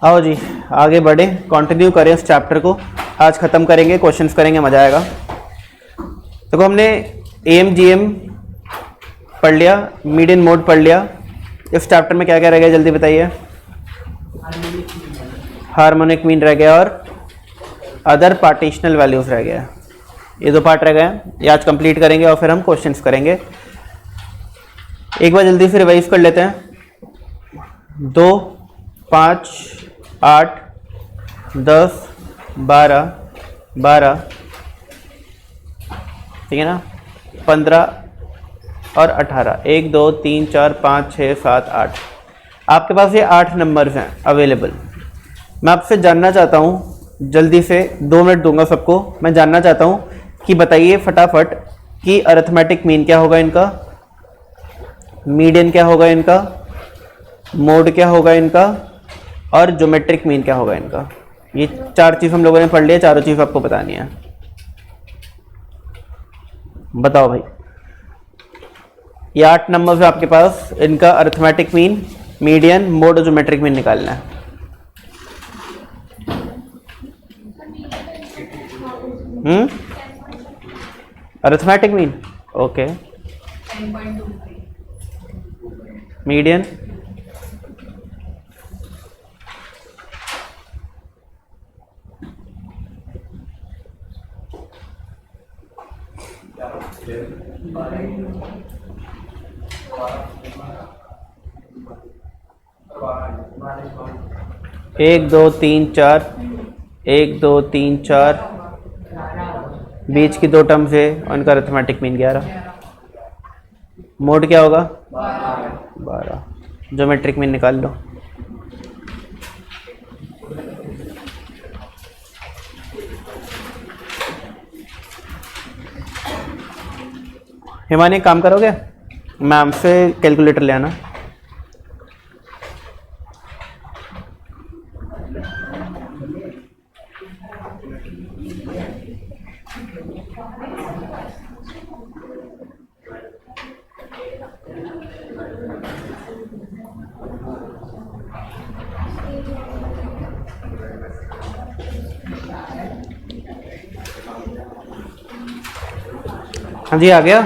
आओ जी आगे बढ़े, कंटिन्यू करें इस चैप्टर को। आज ख़त्म करेंगे, क्वेश्चंस करेंगे, मज़ा आएगा। देखो हमने AMGM पढ़ लिया, मीडियन मोड पढ़ लिया। इस चैप्टर में क्या क्या रह गया जल्दी बताइए। हार्मोनिक मीन रह गया और अदर पार्टिशनल वैल्यूज रह गया। ये दो पार्ट रह गए, ये आज कंप्लीट करेंगे और फिर हम क्वेश्चंस करेंगे। एक बार जल्दी से रिवाइज कर लेते हैं। 2, 5, 8, 10, 12, 12, ठीक है ना, 15 और 18। 1, 2, 3, 4, 5, 6, 7, 8। आपके पास ये 8 नंबर्स हैं अवेलेबल। मैं आपसे जानना चाहता हूँ जल्दी से, 2 मिनट दूंगा सबको। मैं जानना चाहता हूँ कि बताइए फटाफट कि अरिथमेटिक मीन क्या होगा इनका, मीडियन क्या होगा इनका, मोड क्या होगा इनका और ज्योमेट्रिक मीन क्या होगा इनका। ये 4 चीज़ हम लोगों ने पढ़ लिया, चारों चीज़ आपको बतानी है। बताओ भाई, ये 8 नंबर्स है आपके पास, इनका अरिथमेटिक मीन, मीडियन, मोड और ज्योमेट्रिक मीन निकालना है। अरिथमेटिक मीन ओके, मीडियन, एक दो तीन चार, 1 2 3 4, बीच की 2 टर्म्स है, उनका अरिथमेटिक मीन 11। मोड क्या होगा 12। ज्योमेट्रिक मीन निकाल लो। हिमानी काम करोगे, मैम से कैलकुलेटर ले आना। हाँ जी आ गया।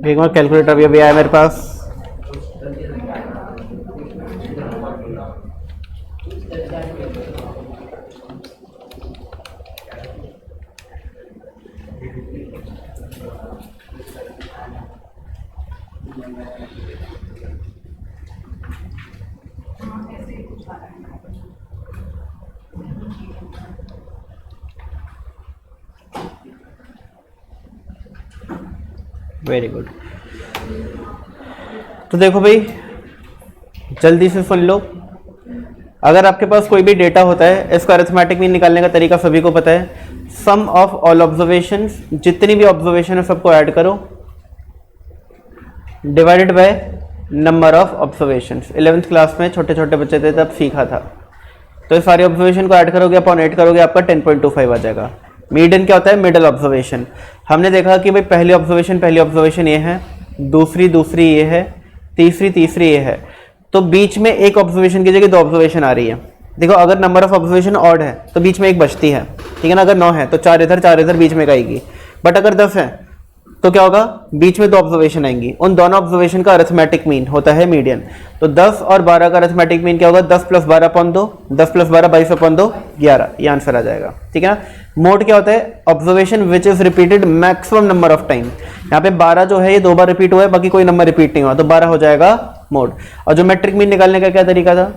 एक बार कैलकुलेटर भी अभी आया मेरे पास। Very good. तो देखो भाई जल्दी से सुन लो, अगर आपके पास कोई भी डेटा होता है, इसका अरिथमेटिक मीन निकालने का तरीका सभी को पता है। सम ऑफ ऑल ऑब्जर्वेशंस, जितनी भी ऑब्जर्वेशन है सबको ऐड करो, divided by number of observations. 11th class में छोटे छोटे बच्चे थे तब सीखा था। तो इस सारी ऑब्जर्वेशन को ऐड करोगे अपॉन 8 करोगे, आपका 10.25 आ जाएगा। मीडियन क्या होता है, मिडल ऑब्जर्वेशन। हमने देखा कि भाई पहली ऑब्जर्वेशन ये है, दूसरी ये है, तीसरी ये है। तो बीच में एक ऑब्जर्वेशन की जगह 2 ऑब्जर्वेशन आ रही है। देखो अगर नंबर ऑफ ऑब्जर्वेशन ऑड है तो बीच में एक बचती है, ठीक है ना। अगर 9 है तो 4 इधर बीच में एक आएगी। बट अगर 10 है तो क्या होगा, बीच में 2 ऑब्जर्वेशन आएंगी। उन दोनों ऑब्जर्वेशन का अरिथमेटिक मीन होता है मीडियन। तो 10 और 12 का अरिथमेटिक मीन क्या होगा, 10 + 12 अपॉन 2, 10 + 12 22 अपॉन 2 11। ये आंसर आ जाएगा, ठीक है ना। मोड क्या होता है, observation which is repeated maximum number of time. यहाँ पे 12 जो है ये 2 बार रिपीट हुआ है, बाकी कोई नंबर रिपीट नहीं हुआ, तो 12 हो जाएगा मोड। और ज्योमेट्रिक मीन निकालने का क्या तरीका था,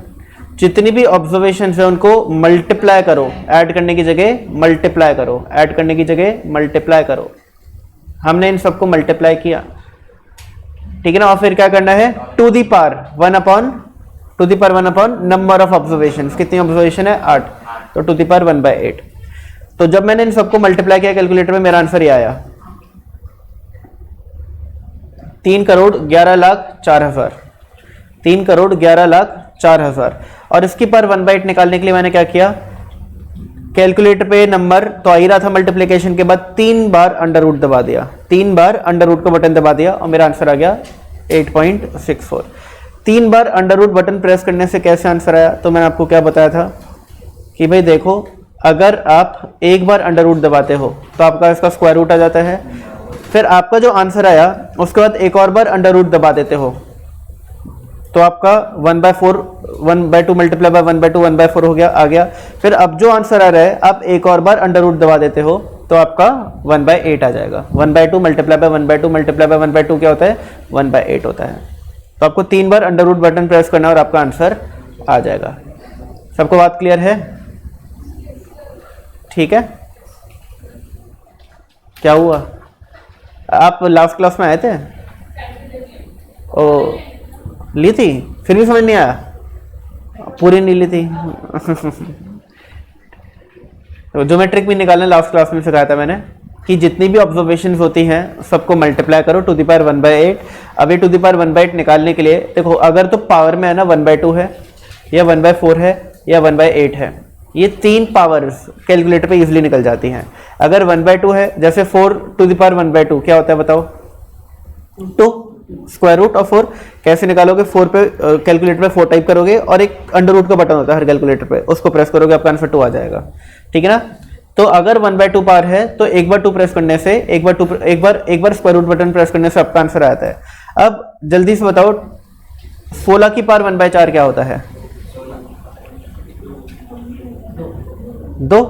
जितनी भी ऑब्जर्वेशन है उनको मल्टीप्लाई करो, ऐड करने की जगह मल्टीप्लाई करो, ऐड करने की जगह मल्टीप्लाई करो। हमने इन सबको मल्टीप्लाई किया, ठीक है ना। और फिर क्या करना है, to the power 1 upon number of observation. कितनी ऑब्जर्वेशन है 8, तो टू दी पावर 1/8। तो जब मैंने इन सबको मल्टीप्लाई किया कैलकुलेटर में, मेरा आंसर ये आया 3,11,04,000। 3,11,04,000। और इसकी पावर 1/8 निकालने के लिए मैंने क्या किया, कैलकुलेटर पे नंबर तो आ ही रहा था मल्टीप्लिकेशन के बाद 3 बार अंडर रूट दबा दिया, 3 बार अंडर रूट का बटन दबा दिया और मेरा आंसर आ गया 8.64। 3 बार अंडर रूट बटन प्रेस करने से कैसे आंसर आया, तो मैंने आपको क्या बताया था कि भाई देखो, अगर आप एक बार अंडर रूट दबाते हो तो आपका इसका स्क्वायर रूट आ जाता है, फिर आपका जो आंसर आया उसके बाद एक और बार अंडर रूट दबा देते हो तो आपका 1/4 1/2 मल्टीप्लाई बाय 1/2 1/4 हो गया, आ गया। फिर अब जो आंसर आ रहा है आप एक और बार अंडर रूट दबा देते हो तो आपका 1/8 आ जाएगा। 1/2 मल्टीप्लाई बाय 1/2 मल्टीप्लाई बाय 1/2 क्या होता है, 1/8 होता है। तो आपको 3 बार अंडर रूट बटन प्रेस करना है और आपका आंसर आ जाएगा। सबको बात क्लियर है? ठीक है, क्या हुआ, आप लास्ट क्लास में आए थे? ओ, ली थी, फिर भी समझ नहीं आया, पूरी नहीं ली थी। तो जो मैं ट्रिक भी निकालना लास्ट क्लास में सिखाया था मैंने कि जितनी भी ऑब्जर्वेशंस होती हैं सबको मल्टीप्लाई करो टू द पावर 1/8। अब ये टू द पावर 1/8 निकालने के लिए देखो, अगर तो पावर में है ना 1/2 है या 1/4 है या 1/8 है, ये 3 पावर्स कैलकुलेटर पे इजीली निकल जाती हैं। अगर 1/2 है, जैसे 4 टू द पावर 1/2 क्या होता है बताओ, 2 स्क्वायर रूट ऑफ 4 कैसे निकालोगे, 4 पे कैलकुलेटर पे 4 टाइप करोगे और एक अंडर रूट का बटन होता है हर कैलकुलेटर पे, उसको प्रेस करोगे आपका आंसर 2 आ जाएगा। ठीक है ना? तो अगर 1/2 पावर है तो एक बार 2 प्रेस करने से, एक bar square root button press करने से आपका आंसर आता है। अब जल्दी से बताओ 16 की पावर 1/4 क्या होता है, 2,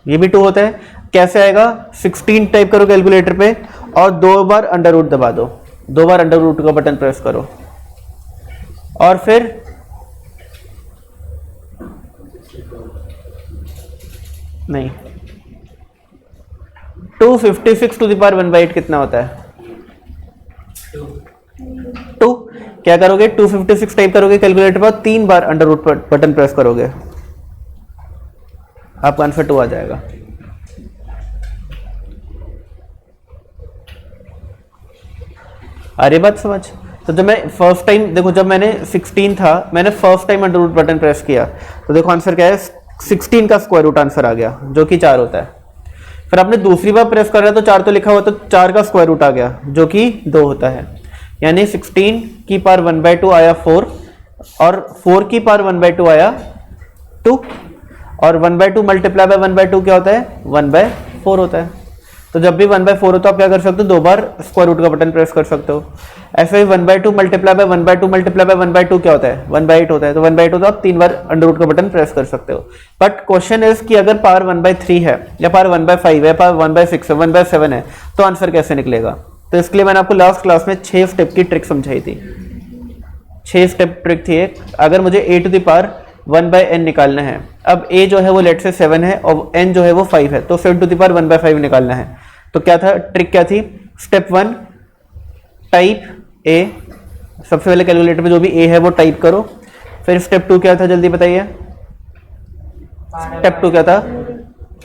ये भी 2 होता है। कैसे आएगा, 16 टाइप करो कैलकुलेटर पे और 2 बार अंडर रूट दबा दो, 2 बार अंडर रूट का बटन प्रेस करो और फिर नहीं, 256 टू द पावर 1/8 कितना होता है, 2। क्या करोगे, 256 टाइप करोगे कैलकुलेटर पर, 3 बार अंडर रूट बटन प्रेस करोगे, आपका आंसर 2 आ जाएगा। अरे बात समझ। तो जब मैं फर्स्ट टाइम, देखो जब मैंने 16 था, मैंने first time under root button press किया तो देखो आंसर क्या है, 16 का स्क्वायर रूट आंसर आ गया जो कि 4 होता है। फिर आपने दूसरी बार प्रेस कर रहा है तो 4 तो लिखा हुआ, तो 4 का स्क्वायर रूट आ गया जो कि 2 होता है। यानी 16 की पावर 1/2 आया 4 और 4 की पावर 1/2 आया 2 और 1/2 मल्टीप्लाई बाय 1/2 क्या होता है, 1/4 होता है। तो जब भी 1/4 हो तो आप क्या कर सकते हो, 2 बार स्क्वायर रूट का बटन प्रेस कर सकते हो। ऐसे ही 1/2 मल्टीप्लाई बाय 1/2 मल्टीप्लाई बाय 1/2 क्या होता है, 1/8 होता है। तो 1/8 तो आप 3 बार अंडर रूट का बटन प्रेस कर सकते हो। बट क्वेश्चन इज कि अगर पावर 1/3 है या पावर 1/5 है, पावर 1/6 है, 1/7 है, तो आंसर कैसे निकलेगा। तो इसके लिए मैंने आपको लास्ट क्लास में 6 स्टेप की ट्रिक समझाई थी। 6 स्टेप ट्रिक थी एक, अगर मुझे a to the power 1/n निकालना है, अब a जो है वो लेट से 7 है और n जो है वो 5 है, तो 7 टू द पावर 1/5 निकालना है। तो क्या था, ट्रिक क्या थी, स्टेप 1 टाइप a, सबसे पहले कैलकुलेटर में जो भी a है वो टाइप करो। फिर स्टेप 2 क्या था, जल्दी बताइए। स्टेप 2 क्या था,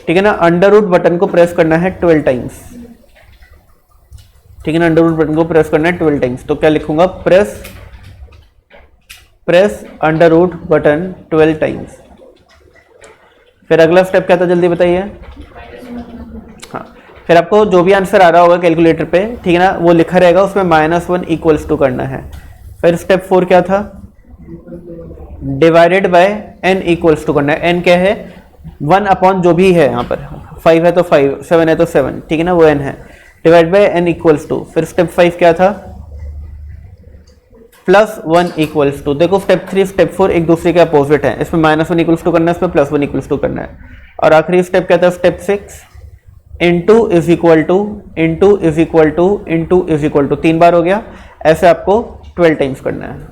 ठीक है ना, अंडर रूट बटन को प्रेस करना है 12 टाइम्स। ठीक है ना, अंडर रूट बटन को प्रेस करना है 12 टाइम्स। तो क्या लिखूंगा, press under root button 12 times. फिर अगला स्टेप क्या था, जल्दी बताइए। हाँ, फिर आपको जो भी आंसर आ रहा होगा कैलकुलेटर पे, ठीक है ना, वो लिखा रहेगा, उसमें -1 इक्वल्स टू करना है। फिर स्टेप 4 क्या था, divided by n equals to करना है। n क्या है, 1 अपॉन जो भी है, यहाँ पर 5 है तो 5, 7 है तो 7, ठीक है ना, वो n है, divide by n equals to. फिर स्टेप 5 क्या था, +1 इक्वल्स टू। देखो स्टेप 3 स्टेप 4 एक दूसरे के अपोजिट है, इसमें -1 इक्वल्स टू करना है, इसमें +1 इक्वल्स टू करना है। और आखिरी स्टेप क्या था, step 6 into is equal to, into is equal to, into is equal to, 3 बार हो गया। ऐसे आपको 12 टाइम्स करना है।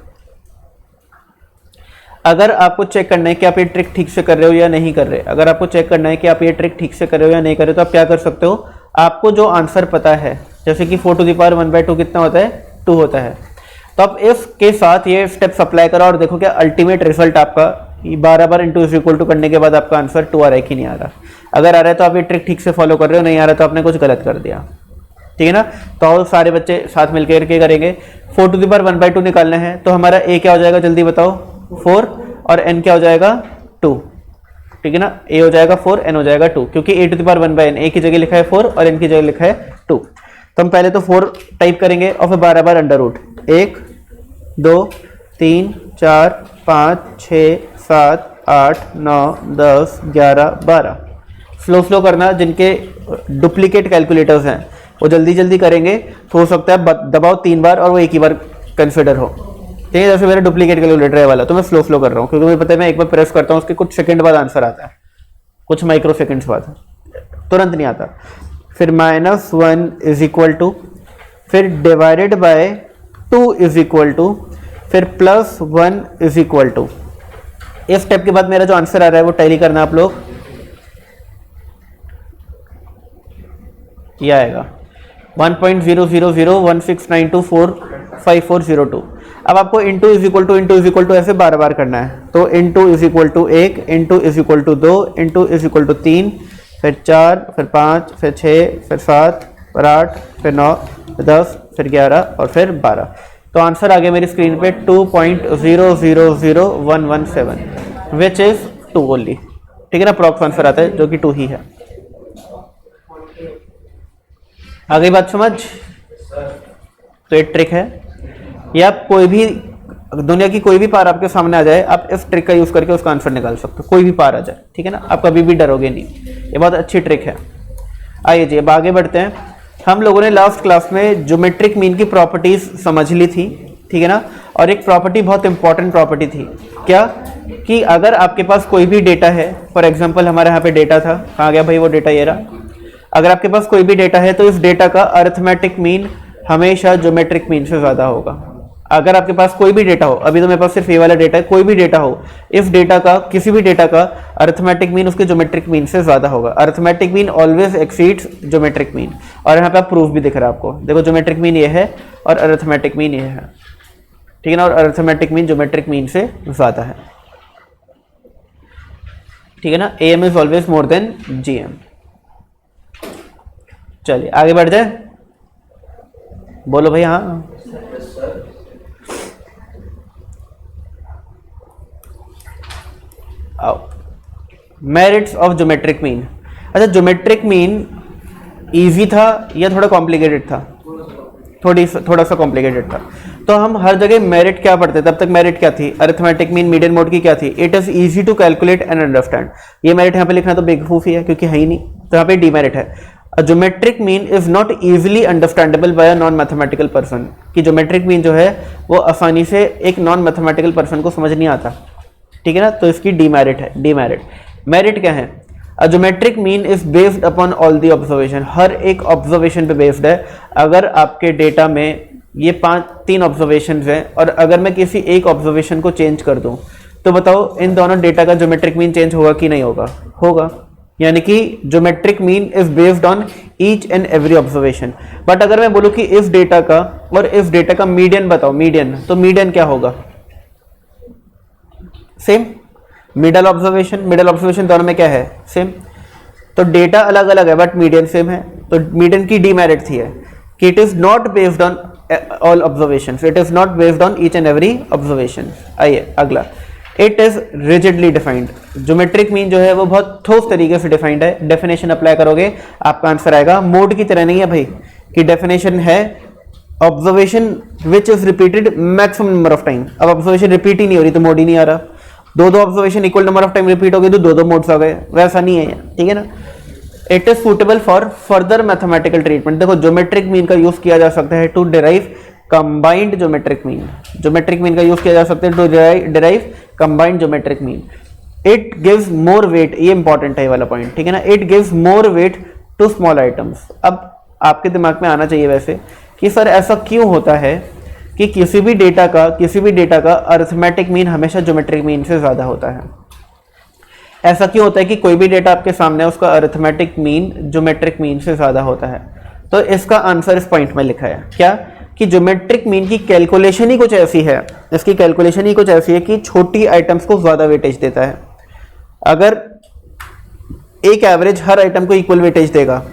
अगर आपको चेक करना है कि आप ये ट्रिक ठीक से कर रहे हो या नहीं कर रहे, अगर आपको चेक करना है कि आप ये ट्रिक ठीक से कर रहे हो या नहीं कर रहे, तो आप क्या कर सकते हो, आपको जो आंसर पता है, जैसे कि 4 टू द पावर 1/2 कितना होता है, 2 होता है, तो आप इसके साथ ये स्टेप्स अप्लाई करो और देखो क्या अल्टीमेट रिजल्ट आपका 12 bar into is equal to करने के बाद आपका आंसर 2 आ रहा है कि नहीं आ रहा। अगर आ रहा है तो आप ये ट्रिक ठीक से फॉलो कर रहे हो, नहीं आ रहा तो आपने कुछ गलत कर दिया। ठीक है ना, तो सारे बच्चे साथ मिलकर के करेंगे। 4 टू द पावर 1/2 निकालना है, तो हमारा a क्या हो जाएगा, जल्दी बताओ, 4, और n क्या हो जाएगा 2, ठीक है ना। a हो जाएगा 4, n हो जाएगा 2, क्योंकि a to the power 1/n a की जगह लिखा है 4 और n की जगह लिखा है 2। तो हम पहले तो 4 टाइप करेंगे और फिर 12 बार अंडर रूट 1 2 3 4 5 6 7 8 9 10 11 12। स्लो करना, जिनके डुप्लीकेट कैलकुलेटर्स हैं वो जल्दी जल्दी करेंगे, तो हो सकता है दबाओ 3 बार और वो एक ही बार कंसिडर हो, ठीक है। जैसे मेरा डुप्लीकेट कैलकुलेटर है वाला, तो मैं स्लो कर रहा हूँ क्योंकि मुझे पता है मैं एक बार प्रेस करता हूँ उसके कुछ सेकंड बाद आंसर आता है, कुछ माइक्रो सेकंड्स बाद, तुरंत नहीं आता। फिर -1 इज इक्वल टू, फिर divided by 2 is equal to, फिर +1 इज इक्वल टू। इस स्टेप के बाद मेरा जो आंसर आ रहा है वो टैली करना आप लोग, ये आएगा 1.00016924540 अब आपको इंटू इज इक्वल टू ऐसे बार बार करना है। तो into is equal to 1, into is equal to 2, into is equal to 3, फिर 4, फिर 5, फिर 6, फिर 7, फिर 8, फिर 9, फिर 10, फिर 11 और फिर 12। तो आंसर आ गया मेरी स्क्रीन पे 2.000117 विच इज 2 ओनली, ठीक है ना। अप्रॉक्स आंसर आता है जो कि 2 ही है। आ गई बात समझ? तो एक ट्रिक है, या आप कोई भी दुनिया की कोई भी पार आपके सामने आ जाए, आप इस ट्रिक का यूज करके उसका आंसर निकाल सकते हो। कोई भी पार आ जाए, ठीक है ना, आप कभी भी डरोगे नहीं। ये बहुत अच्छी ट्रिक है। आइए जी अब आगे बढ़ते हैं। हम लोगों ने लास्ट क्लास में ज्योमेट्रिक मीन की प्रॉपर्टीज समझ ली थी, ठीक है ना। और एक प्रॉपर्टी बहुत इंपॉर्टेंट प्रॉपर्टी थी, क्या कि अगर आपके पास कोई भी डेटा है, फॉर एग्जाम्पल हमारे यहाँ पे डेटा था, कहाँ गया भाई वो डेटा, ये रहा। अगर आपके पास कोई भी डेटा है तो इस डेटा का अरिथमेटिक मीन हमेशा ज्योमेट्रिक मीन से ज्यादा होगा। अगर आपके पास कोई भी डेटा हो, अभी तो मेरे पास सिर्फ ये वाला डेटा है, कोई भी डेटा हो, इस डेटा का, किसी भी डेटा का अरिथमेटिक मीन उसके ज्योमेट्रिक मीन से ज्यादा होगा। Arithmetic mean always exceeds geometric mean. और यहाँ पे प्रूफ भी दिख रहा है आपको, देखो ज्योमेट्रिक मीन ये है और अरिथमेटिक मीन ये है, ठीक है ना। और अरिथमेटिक मीन ज्योमेट्रिक मीन से ज्यादा है, ठीक है ना। AM is always more than GM। चलिए आगे बढ़ जाए, बोलो भाई। हाँ आओ, मेरिट्स ऑफ ज्योमेट्रिक मीन। अच्छा, ज्योमेट्रिक मीन इजी था या थोड़ा कॉम्प्लिकेटेड था? थोड़ा सा कॉम्प्लिकेटेड था। तो हम हर जगह मेरिट क्या पढ़ते, तब तक मेरिट क्या थी, अरिथमेटिक मीन मीडियन मोड की क्या थी, it is easy to calculate and understand. ये मेरिट यहाँ पे लिखना तो बेवकूफी है क्योंकि है ही नहीं, तो यहाँ पे डीमेरिट है। A geometric mean is not easily understandable by a non mathematical person, कि ज्योमेट्रिक मीन जो है वो आसानी से एक नॉन मैथमेटिकल पर्सन को समझ नहीं आता, ठीक है ना। तो इसकी डीमेरिट है। डीमेरिट, मेरिट क्या है, a geometric mean is based upon all the observation, हर एक ऑब्जर्वेशन पे बेस्ड है। अगर आपके डेटा में ये 3 ऑब्जर्वेशन हैं और अगर मैं किसी एक ऑब्जर्वेशन को चेंज कर दूं, तो बताओ इन दोनों डेटा का ज्योमेट्रिक मीन चेंज होगा कि नहीं होगा? होगा। यानी कि geometric mean is based on each and every observation. But अगर मैं बोलूं कि इस डेटा का और इस डेटा का मीडियन बताओ, मीडियन, तो मीडियन क्या होगा? सेम। मिडल ऑब्जर्वेशन दोनों में क्या है? सेम। तो डेटा अलग अलग है बट मीडियन सेम है। तो मीडियन की डीमेरिट थी है कि it is not based on all observations, it is not based on each and every observation. आइए अगला, it is rigidly defined. Geometric mean जो है वो बहुत ठोस तरीके से डिफाइंड है। डेफिनेशन अप्लाई करोगे आपका आंसर आएगा, मोड की तरह नहीं है भाई कि डेफिनेशन है observation which is repeated maximum number of time. अब ऑब्जर्वेशन रिपीट ही नहीं हो रही तो मोड ही नहीं आ रहा। दो observation equal number of time repeat हो गई तो दो मोड्स आ गए, वैसा नहीं है, ठीक है ना। It is suitable for further mathematical treatment. देखो ज्योमेट्रिक मीन का यूज किया जा सकता है to derive combined geometric mean. Geometric mean का यूज किया जा सकता है to derive combined geometric mean. It gives more weight, ये इंपॉर्टेंट है ये वाला पॉइंट, ठीक है ना। It gives more weight to small items. अब आपके दिमाग में आना चाहिए वैसे कि सर ऐसा क्यों होता है कि किसी भी डेटा का अरिथमेटिक मीन हमेशा ज्योमेट्रिक मीन से ज्यादा होता है। ऐसा क्यों होता है कि कोई भी डेटा आपके सामने है उसका अरिथमेटिक मीन ज्योमेट्रिक मीन से ज्यादा होता है? तो इसका आंसर इस पॉइंट में लिखा है, क्या कि ज्योमेट्रिक मीन की कैलकुलेशन ही कुछ ऐसी है, इसकी कैलकुलेशन ही कुछ ऐसी है कि छोटी आइटम्स को ज्यादा वेटेज देता है। अगर एक एवरेज हर आइटम को इक्वल वेटेज देगा,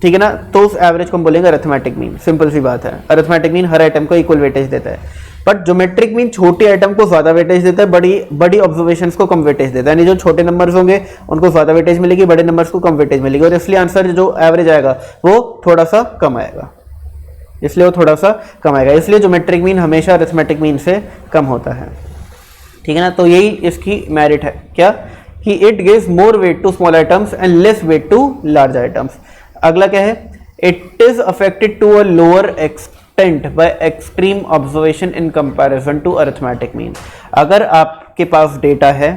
ठीक है ना, तो उस एवरेज को हम बोलेंगे अरिथमेटिक मीन। सिंपल सी बात है, अरिथमेटिक मीन हर आइटम को इक्वल वेटेज देता है। बट ज्योमेट्रिक मीन छोटी आइटम को ज्यादा वेटेज देता है, बड़ी बड़ी ऑब्जर्वेशंस को कम वेटेज देता है। यानी जो छोटे नंबर्स होंगे उनको ज्यादा वेटेज मिलेगी, बड़े नंबर्स को कम वेटेज मिलेगी, और इसलिए आंसर जो एवरेज आएगा वो थोड़ा सा कम आएगा, इसलिए वो थोड़ा सा कम आएगा। इसलिए ज्योमेट्रिक मीन हमेशा अरिथमेटिक मीन से कम होता है, ठीक है ना। तो यही इसकी मेरिट है, क्या कि it gives more weight to small items and less weight to large items. अगला क्या है, it is affected to a lower extent by extreme observation in comparison to arithmetic mean. अगर आपके पास डेटा है,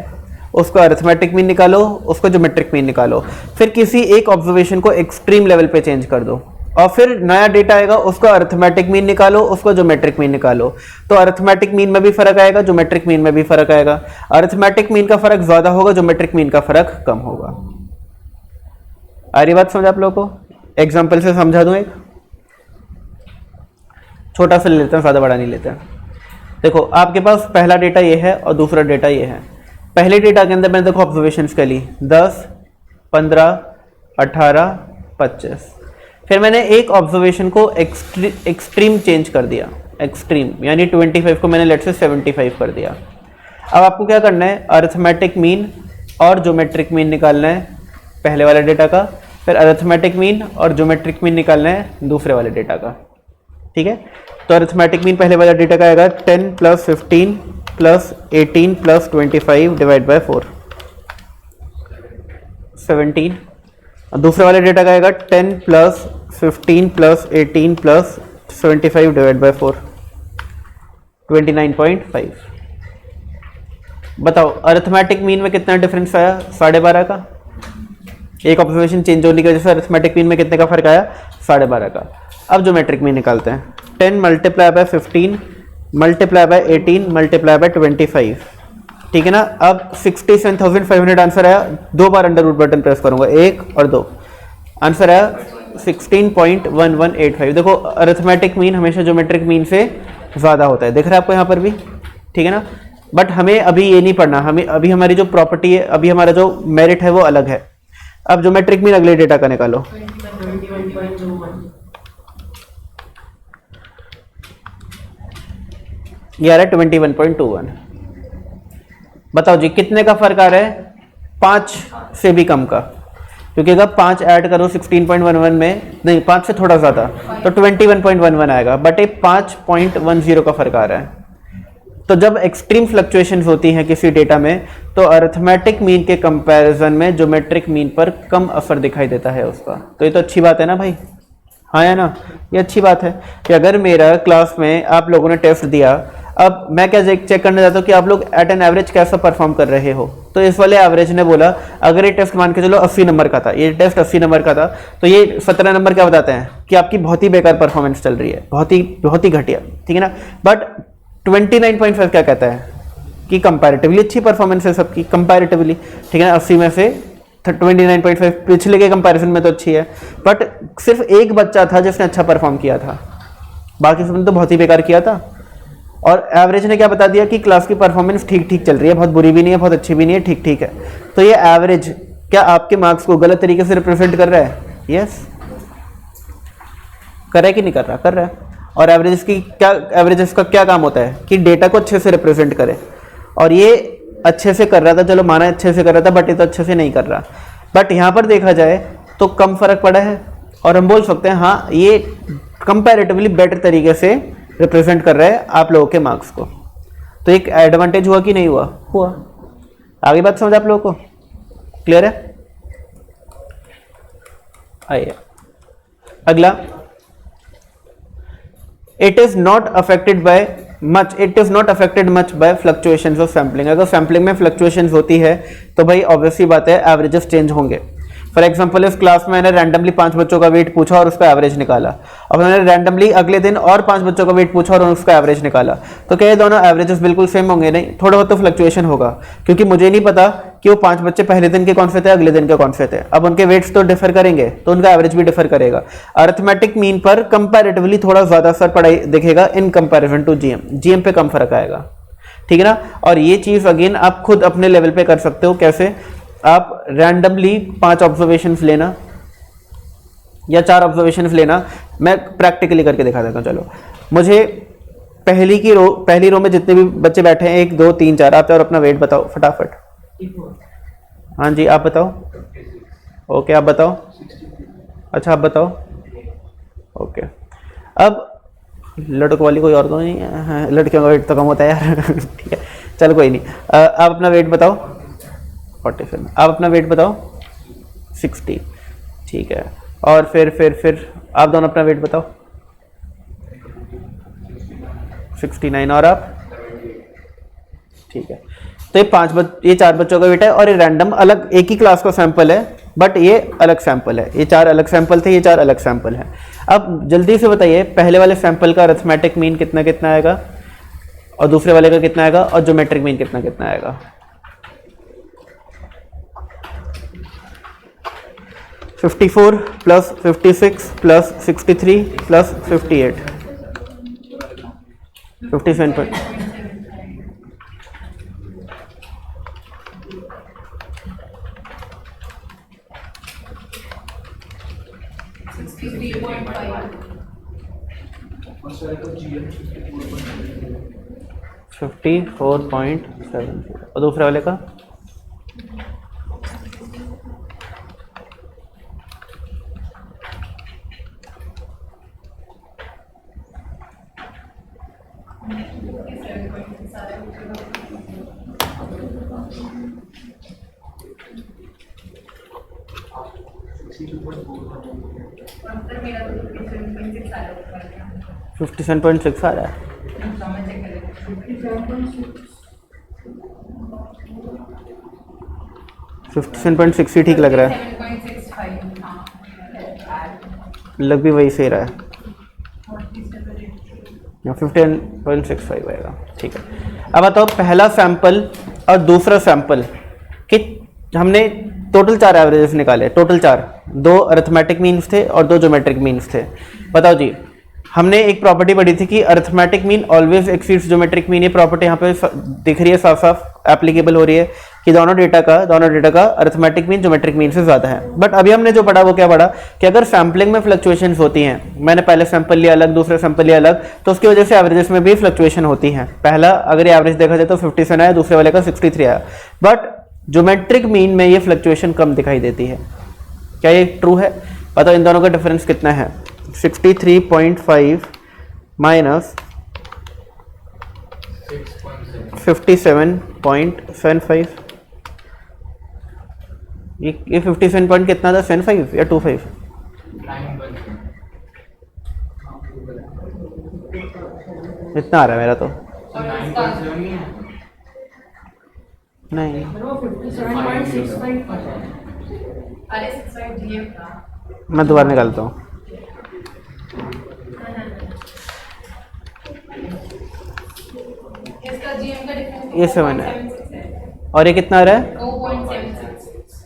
उसको अरिथमेटिक मीन निकालो, उसको geometric mean निकालो, फिर किसी एक ऑब्जर्वेशन को एक्सट्रीम लेवल पे चेंज कर दो, और फिर नया डेटा आएगा, उसको अरिथमेटिक मीन निकालो, उसको ज्योमेट्रिक मीन निकालो, तो अरिथमेटिक मीन में भी फर्क आएगा, ज्योमेट्रिक मीन में भी फर्क आएगा। अरिथमेटिक मीन का फर्क ज्यादा होगा, ज्योमेट्रिक मीन का फर्क कम होगा। आ रही बात समझ आप लोगों को? एग्जाम्पल से समझा दूं, एक छोटा सा ले लेते हैं, ज्यादा बड़ा नहीं लेते हैं। देखो आपके पास पहला डेटा ये है और दूसरा डेटा ये है। पहले डेटा के अंदर मैंने देखो ऑब्जर्वेशंस कर ली 10, 15, 18, 25। फिर मैंने एक ऑब्जर्वेशन को एक्सट्रीम चेंज कर दिया, एक्सट्रीम यानी 25 को मैंने लेट से 75 कर दिया। अब आपको क्या करना है, अरिथमेटिक मीन और ज्योमेट्रिक मीन निकालना है पहले वाले डेटा का, फिर अरिथमेटिक मीन और ज्योमेट्रिक मीन निकालना है दूसरे वाले डेटा का, ठीक है। तो अरिथमेटिक मीन पहले वाला डेटा का आएगा 10 + 15 + 18 + 25 डिवाइड बाय 4, 17। और दूसरे वाले डेटा का आएगा 10 + 15 + 18 + 75 डिवाइड बाय 4, 29.5। बताओ अरिथमेटिक मीन में कितना डिफरेंस आया, 12.5 का। एक ऑब्जर्वेशन चेंज होने की वजह से अरिथमेटिक मीन में कितने का फर्क आया, 12.5 का। अब ज्योमेट्रिक मीन निकालते हैं, 10 × 15 × 18 × 25, ठीक है ना। अब 67,500 आंसर आया। 2 बार अंडर रूट बटन प्रेस करूंगा, 1 और 2, आंसर आया 16.1185। देखो अरिथमेटिक मीन हमेशा ज्योमेट्रिक मीन से ज्यादा होता है, दिख रहा है आपको यहाँ पर भी, ठीक है ना। बट हमें अभी ये नहीं पढ़ना, हमें अभी हमारी जो प्रॉपर्टी है, अभी हमारा जो मेरिट है वो अलग है। अब ज्योमेट्रिक मीन अगले डेटा का निकालो, ये आ रहा है 21.21। बताओ जी कितने का फर्क आ रहा है, 5 से भी कम का, क्योंकि अगर 5 ऐड करो 16.11 में, नहीं 5 से थोड़ा ज़्यादा, तो 21.11 आएगा, बट ये 5.10 का फर्क आ रहा है। तो जब एक्सट्रीम फ्लक्चुएशंस होती हैं किसी डेटा में, तो अरिथमेटिक मीन के कंपैरिजन में ज्योमेट्रिक मीन पर कम असर दिखाई देता है उसका। तो ये तो अच्छी बात है ना भाई, हाँ है ना, ये अच्छी बात है कि अगर मेरा क्लास में आप लोगों ने टेस्ट दिया, अब मैं क्या चेक करने जाता हूँ कि आप लोग एट एन एवरेज कैसा परफॉर्म कर रहे हो। तो इस वाले एवरेज ने बोला अगर ये टेस्ट मान के चलो 80 नंबर का था, ये टेस्ट 80 नंबर का था, तो ये 17 नंबर क्या बताते हैं कि आपकी बहुत ही बेकार परफॉर्मेंस चल रही है, बहुत ही घटिया, ठीक है ना। बट 29.5 क्या कहता है कि कंपैरेटिवली अच्छी परफॉर्मेंस है सबकी, कंपैरेटिवली, ठीक है ना। 80 में से 29.5 पिछले के कंपैरिजन में तो अच्छी है, बट सिर्फ एक बच्चा था जिसने अच्छा परफॉर्म किया था, बाकी सबने तो बहुत ही बेकार किया था। और एवरेज ने क्या बता दिया कि क्लास की परफॉर्मेंस ठीक ठीक चल रही है, बहुत बुरी भी नहीं है, बहुत अच्छी भी नहीं है, ठीक ठीक है। तो ये एवरेज क्या आपके मार्क्स को गलत तरीके से रिप्रेजेंट कर रहा है? यस, कर रहा है कि नहीं कर रहा? कर रहा है। और एवरेज की क्या, एवरेज का क्या काम होता है कि डेटा को अच्छे से रिप्रेजेंट करे, और ये अच्छे से कर रहा था, चलो माना अच्छे से कर रहा था, बट ये तो अच्छे से नहीं कर रहा। बट यहाँ पर देखा जाए तो कम फर्क पड़ा है, और हम बोल सकते हैं हाँ ये कंपैरेटिवली बेटर तरीके से रिप्रेजेंट कर रहा है आप लोगों के मार्क्स को। तो एक एडवांटेज हुआ कि नहीं हुआ? हुआ। आगे बात समझ आप लोगों को? क्लियर है? आइए अगला, it is not affected by much, it is not affected much by fluctuations of sampling. अगर सैम्पलिंग में फ्लक्चुएशंस होती है तो भाई ऑब्वियसली बात है एवरेजेस चेंज होंगे। फॉर एग्जाम्पल इस क्लास में मैंने रैंडमली 5 बच्चों का वेट पूछा और उसका एवरेज निकाला, और मैंने रैंडमली अगले दिन और 5 बच्चों का वेट पूछा और उसका एवरेज निकाला, तो क्या ये दोनों एवरेजेस बिल्कुल सेम होंगे? नहीं, थोड़ा बहुत तो फ्लक्चुएशन होगा, क्योंकि मुझे नहीं पता कि वो 5 बच्चे पहले दिन के कौन से थे, अगले दिन के कौन से थे। अब उनके वेट्स तो डिफर करेंगे, तो उनका एवरेज भी डिफर करेगा। अरिथमेटिक मीन पर कंपैरेटिवली थोड़ा ज्यादा असर पड़ा दिखेगा in comparison to GM, GM पे कम फर्क आएगा, ठीक है ना। और ये चीज अगेन आप खुद अपने लेवल पे कर सकते हो। कैसे? आप रैंडमली 5 ऑब्जर्वेशंस लेना या 4 ऑब्जर्वेशंस लेना, मैं प्रैक्टिकली करके दिखा देता हूँ। चलो, मुझे पहली रो में जितने भी बच्चे बैठे हैं 1 2 3 4, आप और अपना वेट बताओ फटाफट। हाँ जी आप बताओ। ओके आप बताओ। अच्छा आप बताओ। ओके अब लड़कों वाली कोई और तो नहीं है? हाँ, लड़कियों का वेट तो कम होता है यार ठीक है चलो कोई नहीं। आप अपना वेट बताओ। 47। आप अपना वेट बताओ। 60। ठीक है। और फिर आप दोनों अपना वेट बताओ। 69। और आप? ठीक है। तो ये 4 बच्चों का वेट है और ये रैंडम अलग एक ही क्लास का सैंपल है, बट ये अलग सैंपल है। ये 4 अलग सैंपल थे, ये 4 अलग सैंपल हैं। अब जल्दी से बताइए पहले वाले सैंपल का अरिथमेटिक मीन कितना कितना आएगा और दूसरे वाले का कितना आएगा और ज्योमेट्रिक मीन कितना कितना आएगा? 54 प्लस 56 प्लस 63 प्लस 58 57 54.7 और दूसरे वाले का? फिफ्टी 57.6 आ रहा है। 57.6 ही ठीक लग रहा है। लग भी वही सही रहा है। 15.65 आएगा। ठीक है। अब बताओ पहला सैंपल और दूसरा सैंपल कि हमने टोटल 4 एवरेजेस निकाले। टोटल 4, 2 अरिथमेटिक मीन्स थे और 2 ज्योमेट्रिक मीन्स थे। बताओ जी, हमने एक प्रॉपर्टी पढ़ी थी कि arithmetic mean always exceeds geometric mean. ये प्रॉपर्टी यहाँ पे दिख रही है, साफ साफ एप्लीकेबल हो रही है कि दोनों डेटा का अरिथमेटिक मीन ज्योमेट्रिक मीन से ज्यादा है। बट अभी हमने जो पढ़ा वो क्या पढ़ा कि अगर सैम्पलिंग में फ्लक्चुएशंस होती हैं, मैंने पहले सैंपल लिया अलग, दूसरा सैंपल लिया अलग, तो उसकी वजह से एवरेजेस में भी फ्लक्चुएशन होती है। पहला अगर ये एवरेज देखा जाए तो 57 आया, दूसरे वाले का 63 आया। बट ज्योमेट्रिक मीन में ये फ्लक्चुएशन कम दिखाई देती है। क्या ये ट्रू है? बताओ इन दोनों का डिफरेंस कितना है? 63.5 माइनस 57.75। ये 57 पॉइंट कितना था? 75 या 25? इतना आ रहा है मेरा तो। नहीं मैं दोबारा निकालता हूँ। ये 7 है और ये कितना आ रहा है? 2.76।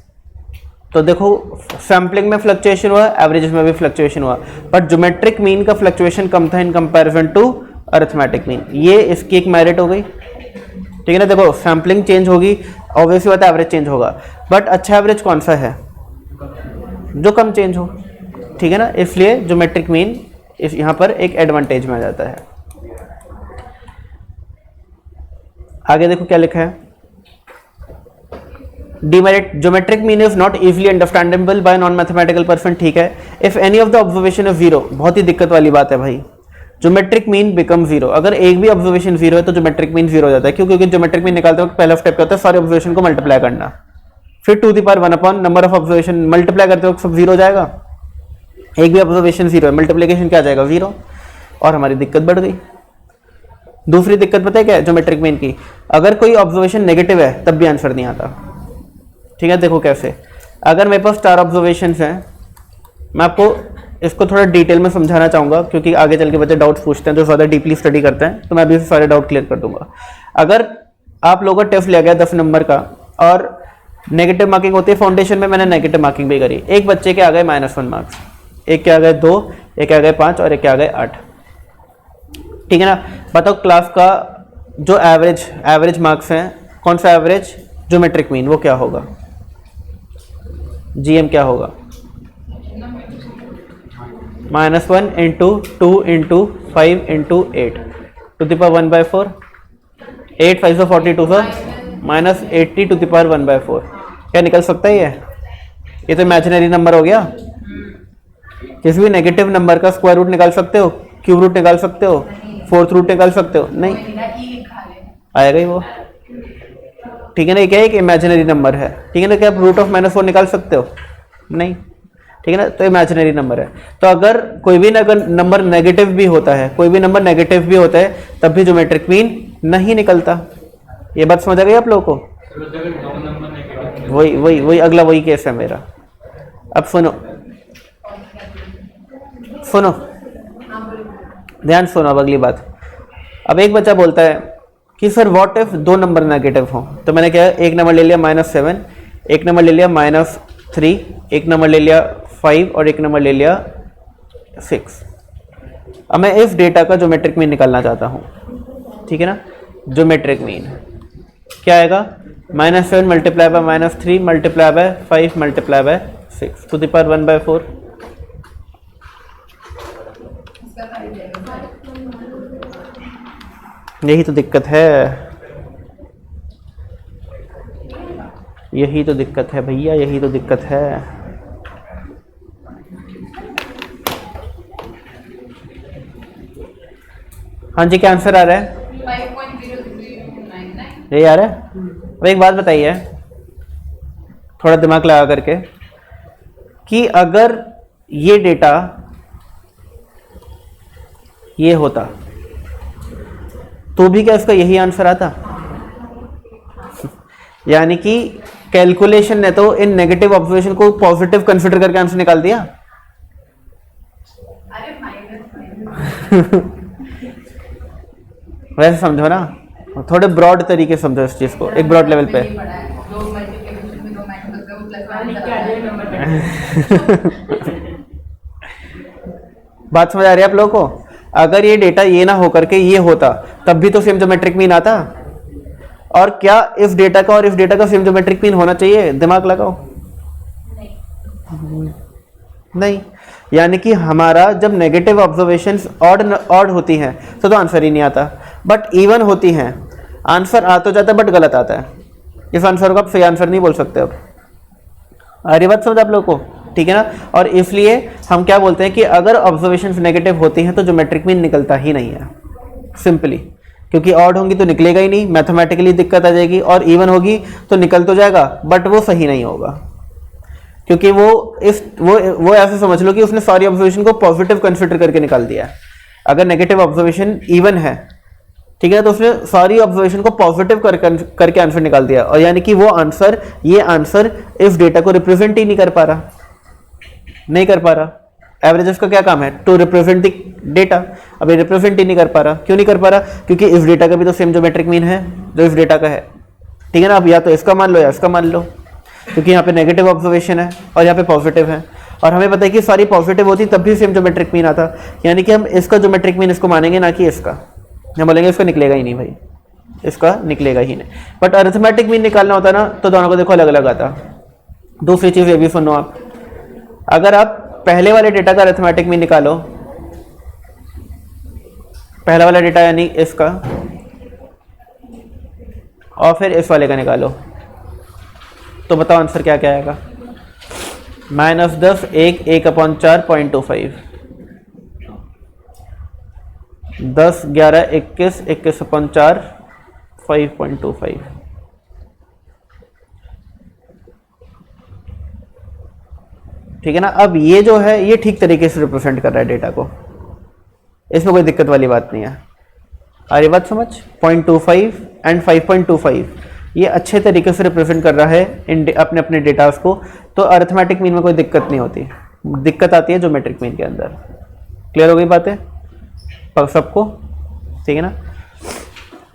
तो देखो सैम्पलिंग में फ्लक्चुएशन हुआ, एवरेजेस में भी फ्लक्चुएशन हुआ, बट ज्योमेट्रिक मीन का फ्लक्चुएशन कम था in comparison to arithmetic mean. ये इसकी एक मेरिट हो गई। ठीक है ना। देखो सैम्पलिंग चेंज होगी, ऑब्वियसली बात है एवरेज चेंज होगा, बट अच्छा एवरेज कौन सा है? जो कम चेंज हो। ठीक है ना। इसलिए ज्योमेट्रिक मीन इस यहाँ पर एक एडवांटेज में आ जाता है। आगे देखो क्या लिखा है। Demerit, geometric mean is not easily understandable bye non mathematical person. ठीक है। If any of the observation is 0, बहुत ही दिक्कत वाली बात है भाई। Geometric mean become 0। अगर एक भी ऑब्जर्वेशन 0 है तो ज्योमेट्रिक मीन 0 हो जाता है। क्यों? क्योंकि ज्योमेट्रिक मीन निकालते वक्त पहला स्टेप क्या होता है? सारे ऑब्जर्वेशन को मल्टीप्लाई करना, फिर to the power 1 upon number of observation. Multiply करते वक्त सब 0 हो जाएगा। एक भी ऑब्जर्वेशन 0 है, मल्टीप्लीकेशन क्या आ जाएगा? 0। और हमारी दिक्कत बढ़ गई। दूसरी दिक्कत पता है क्या है ज्योमेट्रिक मीन की? अगर कोई ऑब्जर्वेशन नेगेटिव है तब भी आंसर नहीं आता। ठीक है। देखो कैसे, अगर मेरे पास 4 ऑब्जर्वेशंस हैं, मैं आपको इसको थोड़ा डिटेल में समझाना चाहूंगा क्योंकि आगे चल के बच्चे डाउट्स पूछते हैं जो ज़्यादा डीपली स्टडी करते हैं, तो मैं अभी सारे डाउट क्लियर कर दूंगा। अगर आप लोगों का टेस्ट लिया गया 10 नंबर का और नेगेटिव मार्किंग होती है, फाउंडेशन में मैंने नेगेटिव मार्किंग भी करी, एक बच्चे के आ गए -1 मार्क्स, एक के आ गए 2, एक के आ गए 5 और एक के आ गए 8। ठीक है ना। बताओ क्लास का जो एवरेज मार्क्स हैं, कौन सा एवरेज? Geometric mean. वो क्या होगा? जीएम क्या होगा? -1 × 2 × 5 × 8। To the power 1/4, 8 5 42 sir minus 80 to the power 1/4। क्या निकल सकता है ये तो इमेजिनरी नंबर हो गया। किसी भी नेगेटिव नंबर का स्क्वायर रूट निकाल सकते हो, क्यूब रूट निकाल सकते हो, फोर्थ रूट निकाल सकते हो? नहीं आएगा ही वो, ठीक है ना। ये क्या है, एक इमेजिनरी नंबर है, ठीक है ना। क्या आप रूट ऑफ -4 निकाल सकते हो? नहीं, ठीक है ना। तो इमेजिनरी नंबर है। तो अगर कोई भी नंबर नेगेटिव भी होता है, कोई भी नंबर नेगेटिव भी होता है, तब भी ज्योमेट्रिक मीन नहीं निकलता। ये बात समझ आ गई आप लोगों को? वही अगला वही केस है मेरा। अब सुनो ध्यान सुनो, अब अगली बात। अब एक बच्चा बोलता है कि सर व्हाट इफ दो नंबर नेगेटिव हो, तो मैंने क्या, एक नंबर ले लिया -7, एक नंबर ले लिया -3, एक नंबर ले लिया 5 और एक नंबर ले लिया 6। अब मैं इस डेटा का ज्योमेट्रिक मीन निकालना चाहता हूँ, ठीक है ना। ज्योमेट्रिक मीन क्या आएगा, -7 multiply by -3 multiply by 5 multiply by 6 to the power 1/4। यही तो दिक्कत है, यही तो दिक्कत है भैया, यही तो दिक्कत है। हाँ जी, क्या आंसर आ रहा है? 5.0099। यही आ रहा है। अब एक बात बताइए थोड़ा दिमाग लगा करके, कि अगर ये डेटा ये होता तो भी क्या इसका यही आंसर आता? यानी कि कैलकुलेशन ने तो इन नेगेटिव ऑब्जर्वेशन को पॉजिटिव कंसीडर करके आंसर निकाल दिया। वैसे समझो ना, थोड़े ब्रॉड तरीके से समझो इस चीज को, एक ब्रॉड लेवल पे। बात समझ आ रही है आप लोगों को? अगर ये डेटा ये ना होकर के ये होता, तब भी तो सेम ज्योमेट्रिक मीन आता। और क्या इस डेटा का और इस डेटा का सेम ज्योमेट्रिक मीन होना चाहिए? दिमाग लगाओ। नहीं, यानी कि हमारा जब नेगेटिव ऑब्जर्वेशंस ऑड होती हैं तो आंसर ही नहीं आता, बट इवन होती हैं आंसर आ तो जाता है बट गलत आता है। इस आंसर को आप सही आंसर नहीं बोल सकते। अब आ रही बात समझ आप लोगों को, ठीक है ना। और इसलिए हम क्या बोलते हैं कि अगर ऑब्जर्वेशंस नेगेटिव होती हैं तो ज्योमेट्रिक मीन निकलता ही नहीं है, सिंपली। क्योंकि ऑड होंगी तो निकलेगा ही नहीं, मैथमेटिकली दिक्कत आ जाएगी। और इवन होगी तो निकल तो जाएगा बट वो सही नहीं होगा, क्योंकि वो ऐसे समझ लो कि उसने सारी ऑब्जर्वेशन को पॉजिटिव कंसिडर करके निकाल दिया है। अगर नेगेटिव ऑब्जर्वेशन इवन है, ठीक है, तो उसने सारी ऑब्जर्वेशन को पॉजिटिव करके आंसर निकाल दिया। और यानी कि वो आंसर, ये आंसर इस डेटा को रिप्रेजेंट ही नहीं कर पा रहा। एवरेजेस का क्या काम है? To represent the data. अब ये रिप्रेजेंट ही नहीं कर पा रहा। क्यों नहीं कर पा रहा? क्योंकि इस डेटा का भी तो सेम ज्योमेट्रिक मीन है जो इस डेटा का है, ठीक है ना। अब या तो इसका मान लो या इसका मान लो, क्योंकि यहाँ पे नेगेटिव ऑब्जर्वेशन है और यहाँ पे पॉजिटिव है। और हमें पता है कि सारी पॉजिटिव होती तब भी सेम ज्योमेट्रिक मीन आता, यानी कि हम इसका ज्योमेट्रिक मीन इसको मानेंगे, ना कि इसका। हम बोलेंगे इसका निकलेगा ही नहीं भाई, इसका निकलेगा ही नहीं। बट अरिथमेटिक मीन निकालना होता ना तो दोनों को देखो अलग अलग आता। दूसरी चीज़ ये भी सुनो आप, अगर आप पहले वाले डेटा का अरिथमेटिक मीन निकालो, पहला वाला डेटा यानी इसका, और फिर इस वाले का निकालो, तो बताओ आंसर क्या क्या आएगा? -10 1 1/4 0.25, 10 11 21 21/4 5.25। ठीक है ना। अब ये जो है ये ठीक तरीके से रिप्रेजेंट कर रहा है डेटा को, इसमें कोई दिक्कत वाली बात नहीं है। अरे बात समझ, 0.25 एंड 5.25 ये अच्छे तरीके से रिप्रेजेंट कर रहा है अपने अपने डेटास को। तो अरिथमेटिक मीन में कोई दिक्कत नहीं होती, दिक्कत आती है ज्योमेट्रिक मीन के अंदर। क्लियर हो गई बातें सबको? ठीक है ना।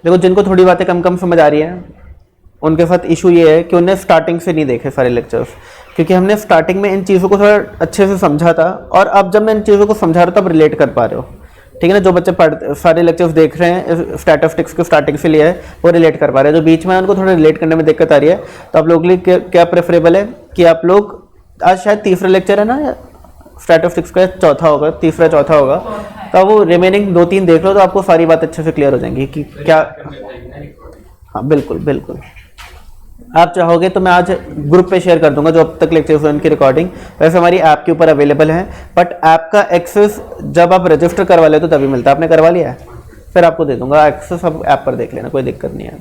देखो, जिनको थोड़ी बातें कम कम समझ आ रही है उनके साथ इशू ये है कि उन्हें स्टार्टिंग से नहीं देखे सारे लेक्चर्स, क्योंकि हमने स्टार्टिंग में इन चीज़ों को थोड़ा अच्छे से समझा था। और अब जब मैं इन चीज़ों को समझा रहा हूँ तब रिलेट कर पा रहे हो, ठीक है ना। जो बच्चे सारे लेक्चर्स देख रहे हैं स्टैटिस्टिक्स को स्टार्टिंग से लिया है वो रिलेट कर पा रहे हैं। जो बीच में उनको थोड़ा रिलेट करने में दिक्कत आ रही है, तो आप लोग के लिए क्या प्रेफरेबल है कि आप लोग, आज शायद तीसरा लेक्चर है ना, स्टैटिस्टिक्स का चौथा होगा, तीसरा चौथा होगा, तो वो रिमेनिंग 2-3 देख लो तो आपको सारी बात अच्छे से क्लियर हो जाएंगी कि क्या। हाँ बिल्कुल बिल्कुल, आप चाहोगे तो मैं आज ग्रुप पे शेयर कर दूंगा जो अब तक लेक्चर्स हुए उनकी रिकॉर्डिंग, वैसे हमारी ऐप के ऊपर अवेलेबल है, बट ऐप का एक्सेस जब आप रजिस्टर करवा लेते हो तभी मिलता है। आपने करवा लिया है, फिर आपको दे दूंगा एक्सेस, आप ऐप पर देख लेना, कोई दिक्कत नहीं है।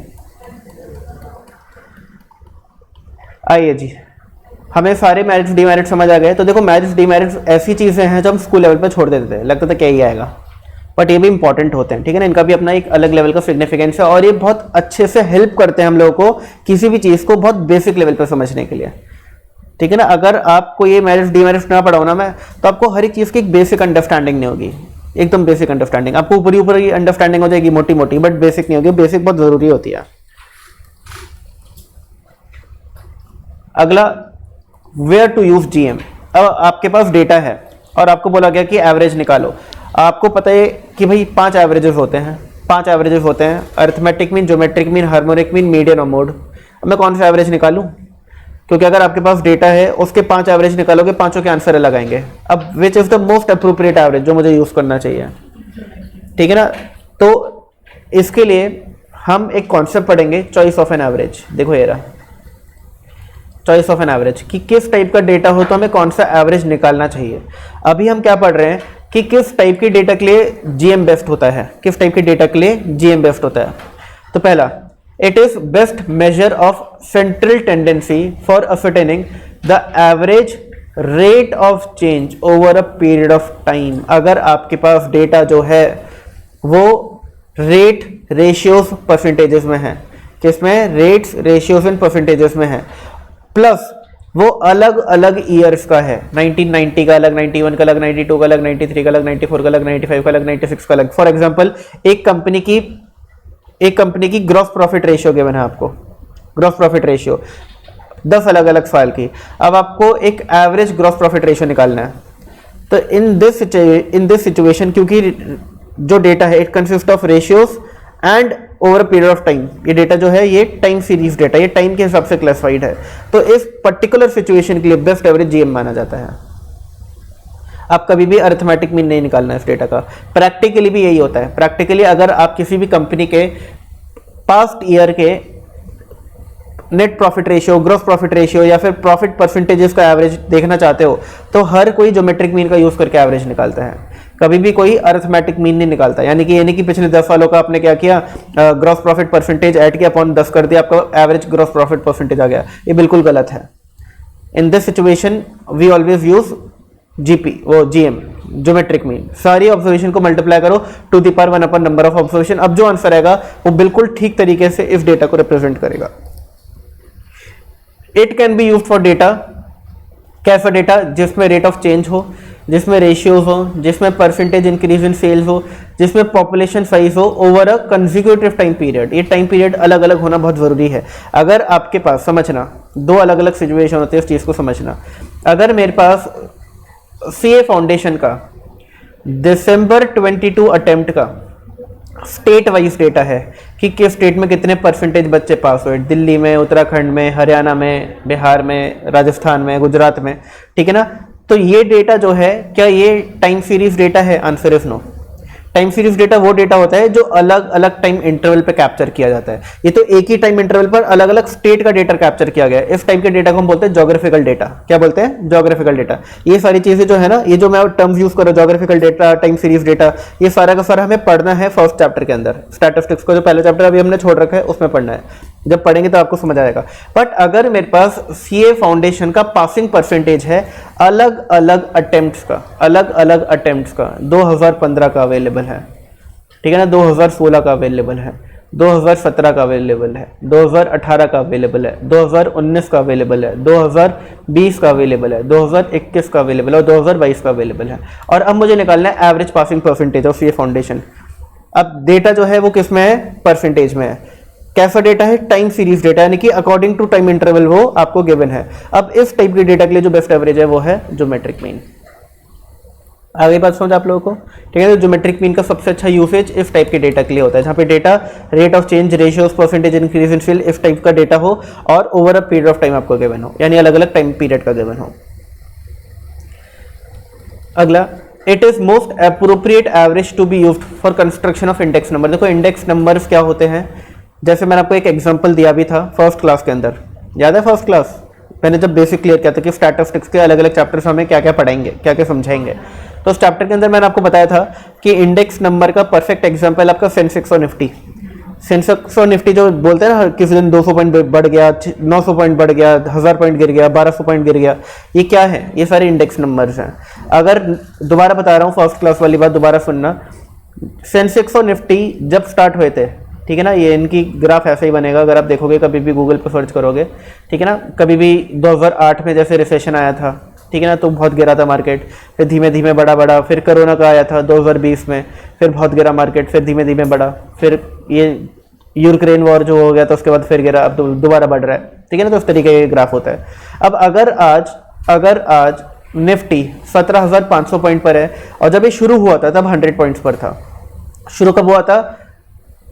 आइए जी, हमें सारे मेरिट्स डीमेरिट्स समझ आ गए। तो देखो मेरिट्स डीमेरिट्स ऐसी चीज़ें हैं जो हम स्कूल लेवल पर छोड़ देते थे, लगता था क्या ही आएगा, बट ये भी इंपॉर्टेंट होते हैं, ठीक है ना। इनका भी अपना एक अलग लेवल का सिग्निफिकेंस है और ये बहुत अच्छे से हेल्प करते हैं हम लोगों को किसी भी चीज़ को बहुत बेसिक लेवल पर समझने के लिए, ठीक है ना। अगर आपको ये मेरिट्स डीमेरिट्स ना पढ़ाऊँ ना मैं, तो आपको हर एक चीज़ की एक बेसिक अंडरस्टैंडिंग नहीं होगी, एकदम बेसिक अंडरस्टैंडिंग। आपको ऊपरी ऊपर की अंडरस्टैंडिंग हो जाएगी मोटी मोटी, बट बेसिक नहीं होगी। बेसिक बहुत ज़रूरी होती है। अगला, वेयर टू यूज जीएम। अब आपके पास डेटा है और आपको बोला गया कि एवरेज निकालो। आपको पता है कि भाई 5 एवरेजेस होते हैं, 5 एवरेजेस होते हैं, arithmetic mean, geometric mean, harmonic mean, median और मोड। अब मैं कौन सा एवरेज निकालूं, क्योंकि अगर आपके पास डेटा है उसके 5 एवरेज निकालोगे, पांचों के आंसर अलग आएंगे। अब which is the most appropriate average जो मुझे यूज करना चाहिए, ठीक है ना। तो इसके लिए हम एक कॉन्सेप्ट पढ़ेंगे, चॉइस ऑफ एन एवरेज। देखो ये रहा चॉइस ऑफ एन एवरेज, कि किस टाइप का डेटा हो तो हमें कौन सा एवरेज निकालना चाहिए। अभी हम क्या पढ़ रहे हैं कि किस टाइप की डेटा के लिए जीएम बेस्ट होता है, किस टाइप के डेटा के लिए जीएम बेस्ट होता है। तो पहला, it is best measure of central tendency for ascertaining the average rate of change over a period of time. अगर आपके पास डेटा जो है वो रेट, रेशियोज, परसेंटेजेस में है, किसमें, रेट्स, रेशियोज एंड परसेंटेजेस में है, प्लस वो अलग अलग ईयर्स का है, 1990 का अलग, 91 का अलग, 92 का अलग, 93 का अलग, 94 का अलग, 95 का अलग, 96 का अलग। फॉर एग्जांपल एक कंपनी की ग्रॉस प्रॉफिट रेशियो गिवन है आपको, ग्रॉस प्रॉफिट रेशियो 10 अलग अलग साल की। अब आपको एक एवरेज ग्रॉस प्रॉफिट रेशियो निकालना है। तो इन दिस सिचुएशन, क्योंकि जो डेटा है it consist of ratios and over period of time, ये डेटा जो है ये टाइम सीरीज डेटा, ये टाइम के हिसाब से क्लासिफाइड है, तो इस पर्टिकुलर सिचुएशन के लिए बेस्ट एवरेज जीएम माना जाता है। आप कभी भी अरिथमेटिक मीन नहीं निकालना इस डेटा का। प्रैक्टिकली भी यही होता है। प्रैक्टिकली अगर आप किसी भी कंपनी के पास्ट ईयर के net profit ratio, gross profit ratio या फिर प्रॉफिट परसेंटेजेस का एवरेज देखना चाहते हो, तो हर कोई ज्योमेट्रिक मीन का यूज करके एवरेज निकालता है, कभी भी कोई अरिथमेटिक मीन नहीं निकालता। यानी कि पिछले 10 सालों का आपने क्या किया, ग्रॉस प्रॉफिट परसेंटेज ऐड किया, अपॉन 10 कर दिया, आपका एवरेज ग्रॉस प्रॉफिट परसेंटेज आ गया। ये बिल्कुल गलत है। In this situation we always use GP, वो जीएम, ज्योमेट्रिक मीन। सारी ऑब्जर्वेशन को मल्टीप्लाई करो to the power 1 upon number of observation. अब जो आंसर आएगा वो बिल्कुल ठीक तरीके से इस डेटा को रिप्रेजेंट करेगा। It can be used for data, कैसा डेटा, जिसमें रेट ऑफ चेंज हो, जिसमें रेशियोज हो, जिसमें परसेंटेज इंक्रीज इन सेल्स हो, जिसमें पॉपुलेशन साइज हो over a consecutive time period. ये टाइम पीरियड अलग अलग होना बहुत जरूरी है। अगर आपके पास, समझना, 2 अलग अलग सिचुएशन होती है, इस चीज को समझना। अगर मेरे पास सीए फाउंडेशन का दिसंबर 22 अटेम्प्ट का स्टेट वाइज डेटा है कि किस स्टेट में कितने परसेंटेज बच्चे पास हुए, दिल्ली में, उत्तराखंड में, हरियाणा में, बिहार में, राजस्थान में, गुजरात में, ठीक है ना। तो ये डेटा जो है, क्या ये टाइम सीरीज डेटा है? Answer is no. Time series data वो डेटा होता है जो अलग अलग टाइम इंटरवल पे कैप्चर किया जाता है। ये तो एक ही टाइम इंटरवल पर अलग अलग स्टेट का डेटा कैप्चर किया गया है। इस टाइप के डेटा को हम बोलते हैं ज्योग्राफिकल डेटा। क्या बोलते हैं? Geographical data. ये सारी चीजें जो है ना, ये जो मैं टर्म्स यूज कर रहा हूं, geographical data, time series data, ये सारा का सारा हमें पढ़ना है फर्स्ट चैप्टर के अंदर। स्टैटिस्टिक्स को जो पहला चैप्टर अभी हमने छोड़ रखा है उसमें पढ़ना है। जब पढ़ेंगे तो आपको समझ आएगा। बट अगर मेरे पास सीए फाउंडेशन का पासिंग परसेंटेज है अलग अलग अटेम्प्ट्स का, अलग अलग अटेम्प्ट्स का, 2015 का अवेलेबल है, ठीक है ना, 2016 का अवेलेबल है, 2017 का अवेलेबल है, 2018 का अवेलेबल है, 2019 का अवेलेबल है, 2020 का अवेलेबल है, 2021 का अवेलेबल है और 2022 का अवेलेबल है। और अब मुझे निकालना है average passing percentage of CA foundation. अब डेटा जो है वो किस में है? परसेंटेज में है। कैसा डेटा है? टाइम सीरीज डेटा, यानी कि अकॉर्डिंग टू टाइम इंटरवल वो आपको गिवन है। अब इस टाइप के डेटा के लिए जो बेस्ट एवरेज है वो है ज्योमेट्रिक मीन। आगे बात समझ आप लोगों को, ठीक है। तो ज्योमेट्रिक मीन का सबसे अच्छा यूसेज इस टाइप के डेटा के लिए होता है, जहाँ पे data rate of change, ratios, percentage increase in sale, इस टाइप का डेटा हो और over a period of time आपको गिवन हो, यानी अलग अलग टाइम पीरियड का गिवन हो। अगला, it is most appropriate average to be used for construction of index number. देखो इंडेक्स नंबर्स क्या होते हैं, जैसे मैंने आपको एक एग्जांपल दिया भी था फर्स्ट क्लास के अंदर, याद है फर्स्ट क्लास मैंने जब बेसिक क्लियर किया था कि स्टैटिस्टिक्स के अलग अलग चैप्टर्स हमें क्या क्या पढ़ाएंगे, क्या क्या समझाएंगे। तो उस चैप्टर के अंदर मैंने आपको बताया था कि इंडेक्स नंबर का परफेक्ट एग्जांपल आपका सेंसेक्स और निफ्टी। सेंसेक्स और निफ्टी जो बोलते हैं ना, किसी दिन 200 पॉइंट बढ़ गया, 900 पॉइंट बढ़ गया, 1000 पॉइंट गिर गया, 1200 पॉइंट गिर गया, ये क्या है? ये सारे इंडेक्स नंबर्स हैं। अगर दोबारा बता रहा हूँ, फर्स्ट क्लास वाली बात दोबारा सुनना, सेंसेक्स और निफ्टी जब स्टार्ट हुए थे, ठीक है ना, ये इनकी ग्राफ ऐसे ही बनेगा अगर आप देखोगे कभी भी गूगल पर सर्च करोगे, ठीक है ना। कभी भी 2008 में जैसे रिसेशन आया था, ठीक है ना, तो बहुत गिरा था मार्केट, फिर धीमे धीमे बढ़ा, फिर कोरोना का आया था 2020 में, फिर बहुत गिरा मार्केट, फिर धीमे धीमे बढ़ा, फिर ये यूक्रेन वॉर जो हो गया तो उसके बाद फिर गिरा, अब तो दोबारा बढ़ रहा है, ठीक है ना। तो उस तरीके का ग्राफ होता है। अब अगर आज निफ्टी 17,500 पॉइंट पर है और जब ये शुरू हुआ था तब 100 पॉइंट्स पर था। शुरू कब हुआ था?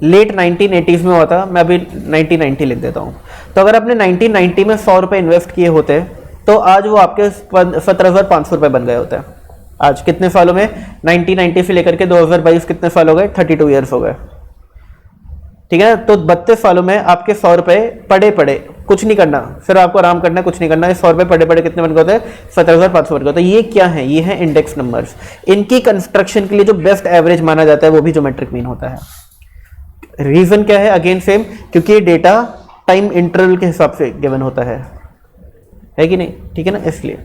लेट 1980s में हुआ था। मैं अभी 1990 लिख देता हूँ। तो अगर आपने 1990 में 100 रुपये इन्वेस्ट किए होते तो आज वो आपके 17,500 रुपये बन गए होते हैं। आज कितने सालों में? 1990 से लेकर के 2022 कितने साल हो गए? 32 ईयर्स हो गए, ठीक है ना। तो 32 सालों में आपके 100 रुपये पड़े कुछ नहीं करना, सिर्फ आपको आराम करना है, कुछ नहीं करना है। 100 रुपये पड़े कितने बन गए होते हैं? 17,500 बन गए होते हैं। ये क्या है? ये है इंडेक्स नंबर्स। इनकी कंस्ट्रक्शन के लिए जो बेस्ट एवरेज माना जाता है वो भी ज्योमेट्रिक मीन होता है। रीजन क्या है? अगेन सेम, क्योंकि ये डेटा टाइम इंटरवल के हिसाब से गिवन होता है कि नहीं, ठीक है ना, इसलिए।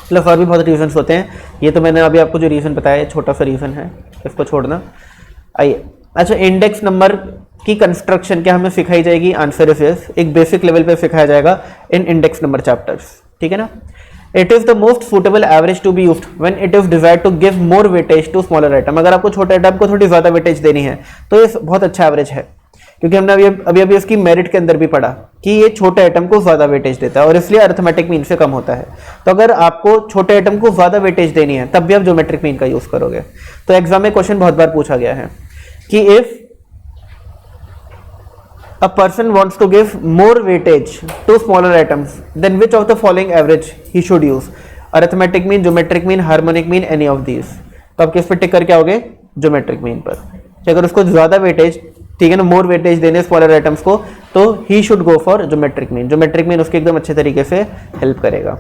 प्लस और भी बहुत रीजंस होते हैं, ये तो मैंने अभी आपको जो रीजन बताया छोटा सा रीजन है, इसको छोड़ना। आइए, अच्छा, इंडेक्स नंबर की कंस्ट्रक्शन क्या हमें सिखाई जाएगी? Answer is yes. एक बेसिक लेवल पे सिखाया जाएगा इन इंडेक्स नंबर चैप्टर्स, ठीक है ना। It is the most suitable average to be used when it is desired to give more weightage to smaller item. अगर आपको छोटे आइटम को थोड़ी ज्यादा वेटेज देनी है तो ये बहुत अच्छा एवरेज है, क्योंकि हमने अभी इसकी मेरिट के अंदर भी पढ़ा कि ये छोटे आइटम को ज्यादा वेटेज देता है और इसलिए अरिथमेटिक मीन से कम होता है। तो अगर आपको छोटे आइटम को ज्यादा वेटेज देनी है तब भी आप ज्योमेट्रिक मीन का यूज करोगे। तो एग्जाम में क्वेश्चन बहुत बार पूछा गया है कि if a person wants to give more weightage to smaller items, then which of the following average he should use? Arithmetic mean, geometric mean, harmonic mean, any of these। तो आप किस पे टिक करके आओगे? ज्योमेट्रिक मीन पर। कि अगर उसको ज्यादा वेटेज, ठीक है ना, मोर वेटेज देने स्मॉलर आइटम्स को, तो he should go for geometric mean. Geometric mean उसके एकदम अच्छे तरीके से हेल्प करेगा,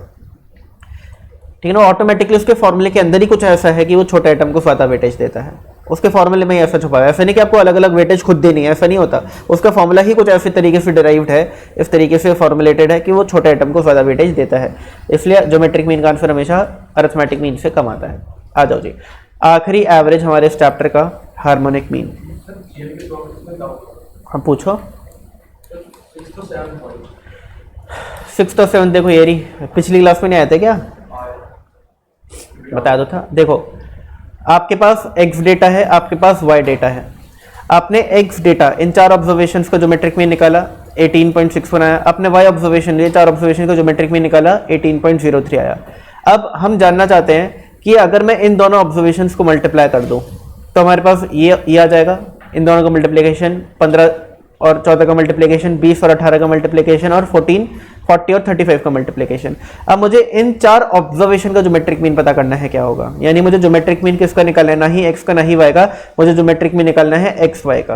ठीक है ना। ऑटोमेटिकली उसके फॉर्मूले के अंदर ही कुछ ऐसा है कि वो छोटे आइटम को ज्यादा वेटेज देता है, उसके फॉर्मूले में ही ऐसा छुपा है। ऐसा नहीं कि आपको अलग अलग वेटेज खुद देनी है, ऐसा नहीं होता। उसका फॉर्मूला ही कुछ ऐसे तरीके से डिराइव्ड है, इस तरीके से फॉर्मुलेटेड है कि वो छोटे आइटम को ज्यादा वेटेज देता है। इसलिए ज्योमेट्रिक मीन का आंसर हमेशा अरिथमेटिक मीन से कम आता है। आ जाओ जी, आखिरी एवरेज हमारे इस चैप्टर का, हार्मोनिक मीन। हाँ पूछो। 6 और 7 देखो, ये पिछली क्लास में नहीं आए थे क्या? बताया तो था। देखो, आपके पास x डेटा है, आपके पास y डेटा है। आपने x डेटा, इन 4 ऑब्जर्वेशंस का ज्योमेट्रिक मीन निकाला, 18.6 बनाया। आपने y ऑब्जर्वेशन, ये 4 ऑब्जर्वेशन का ज्योमेट्रिक मीन निकाला, 18.03 आया। अब हम जानना चाहते हैं कि अगर मैं इन दोनों ऑब्जर्वेशंस को मल्टीप्लाई कर दूं तो हमारे पास ये आ जाएगा। इन दोनों का मल्टीप्लिकेशन 15 और 14 का मल्टीप्लिकेशन, 20 और 18 का मल्टीप्लिकेशन, और 14, 40 और 35 का मल्टीप्लिकेशन। अब मुझे इन 4 ऑब्जर्वेशन का ज्योमेट्रिक मीन पता करना है, क्या होगा? यानी मुझे ज्योमेट्रिक मीन किसका निकालना है? ना ही x का ना ही y का, मुझे ज्योमेट्रिक मीन निकालना है x y का,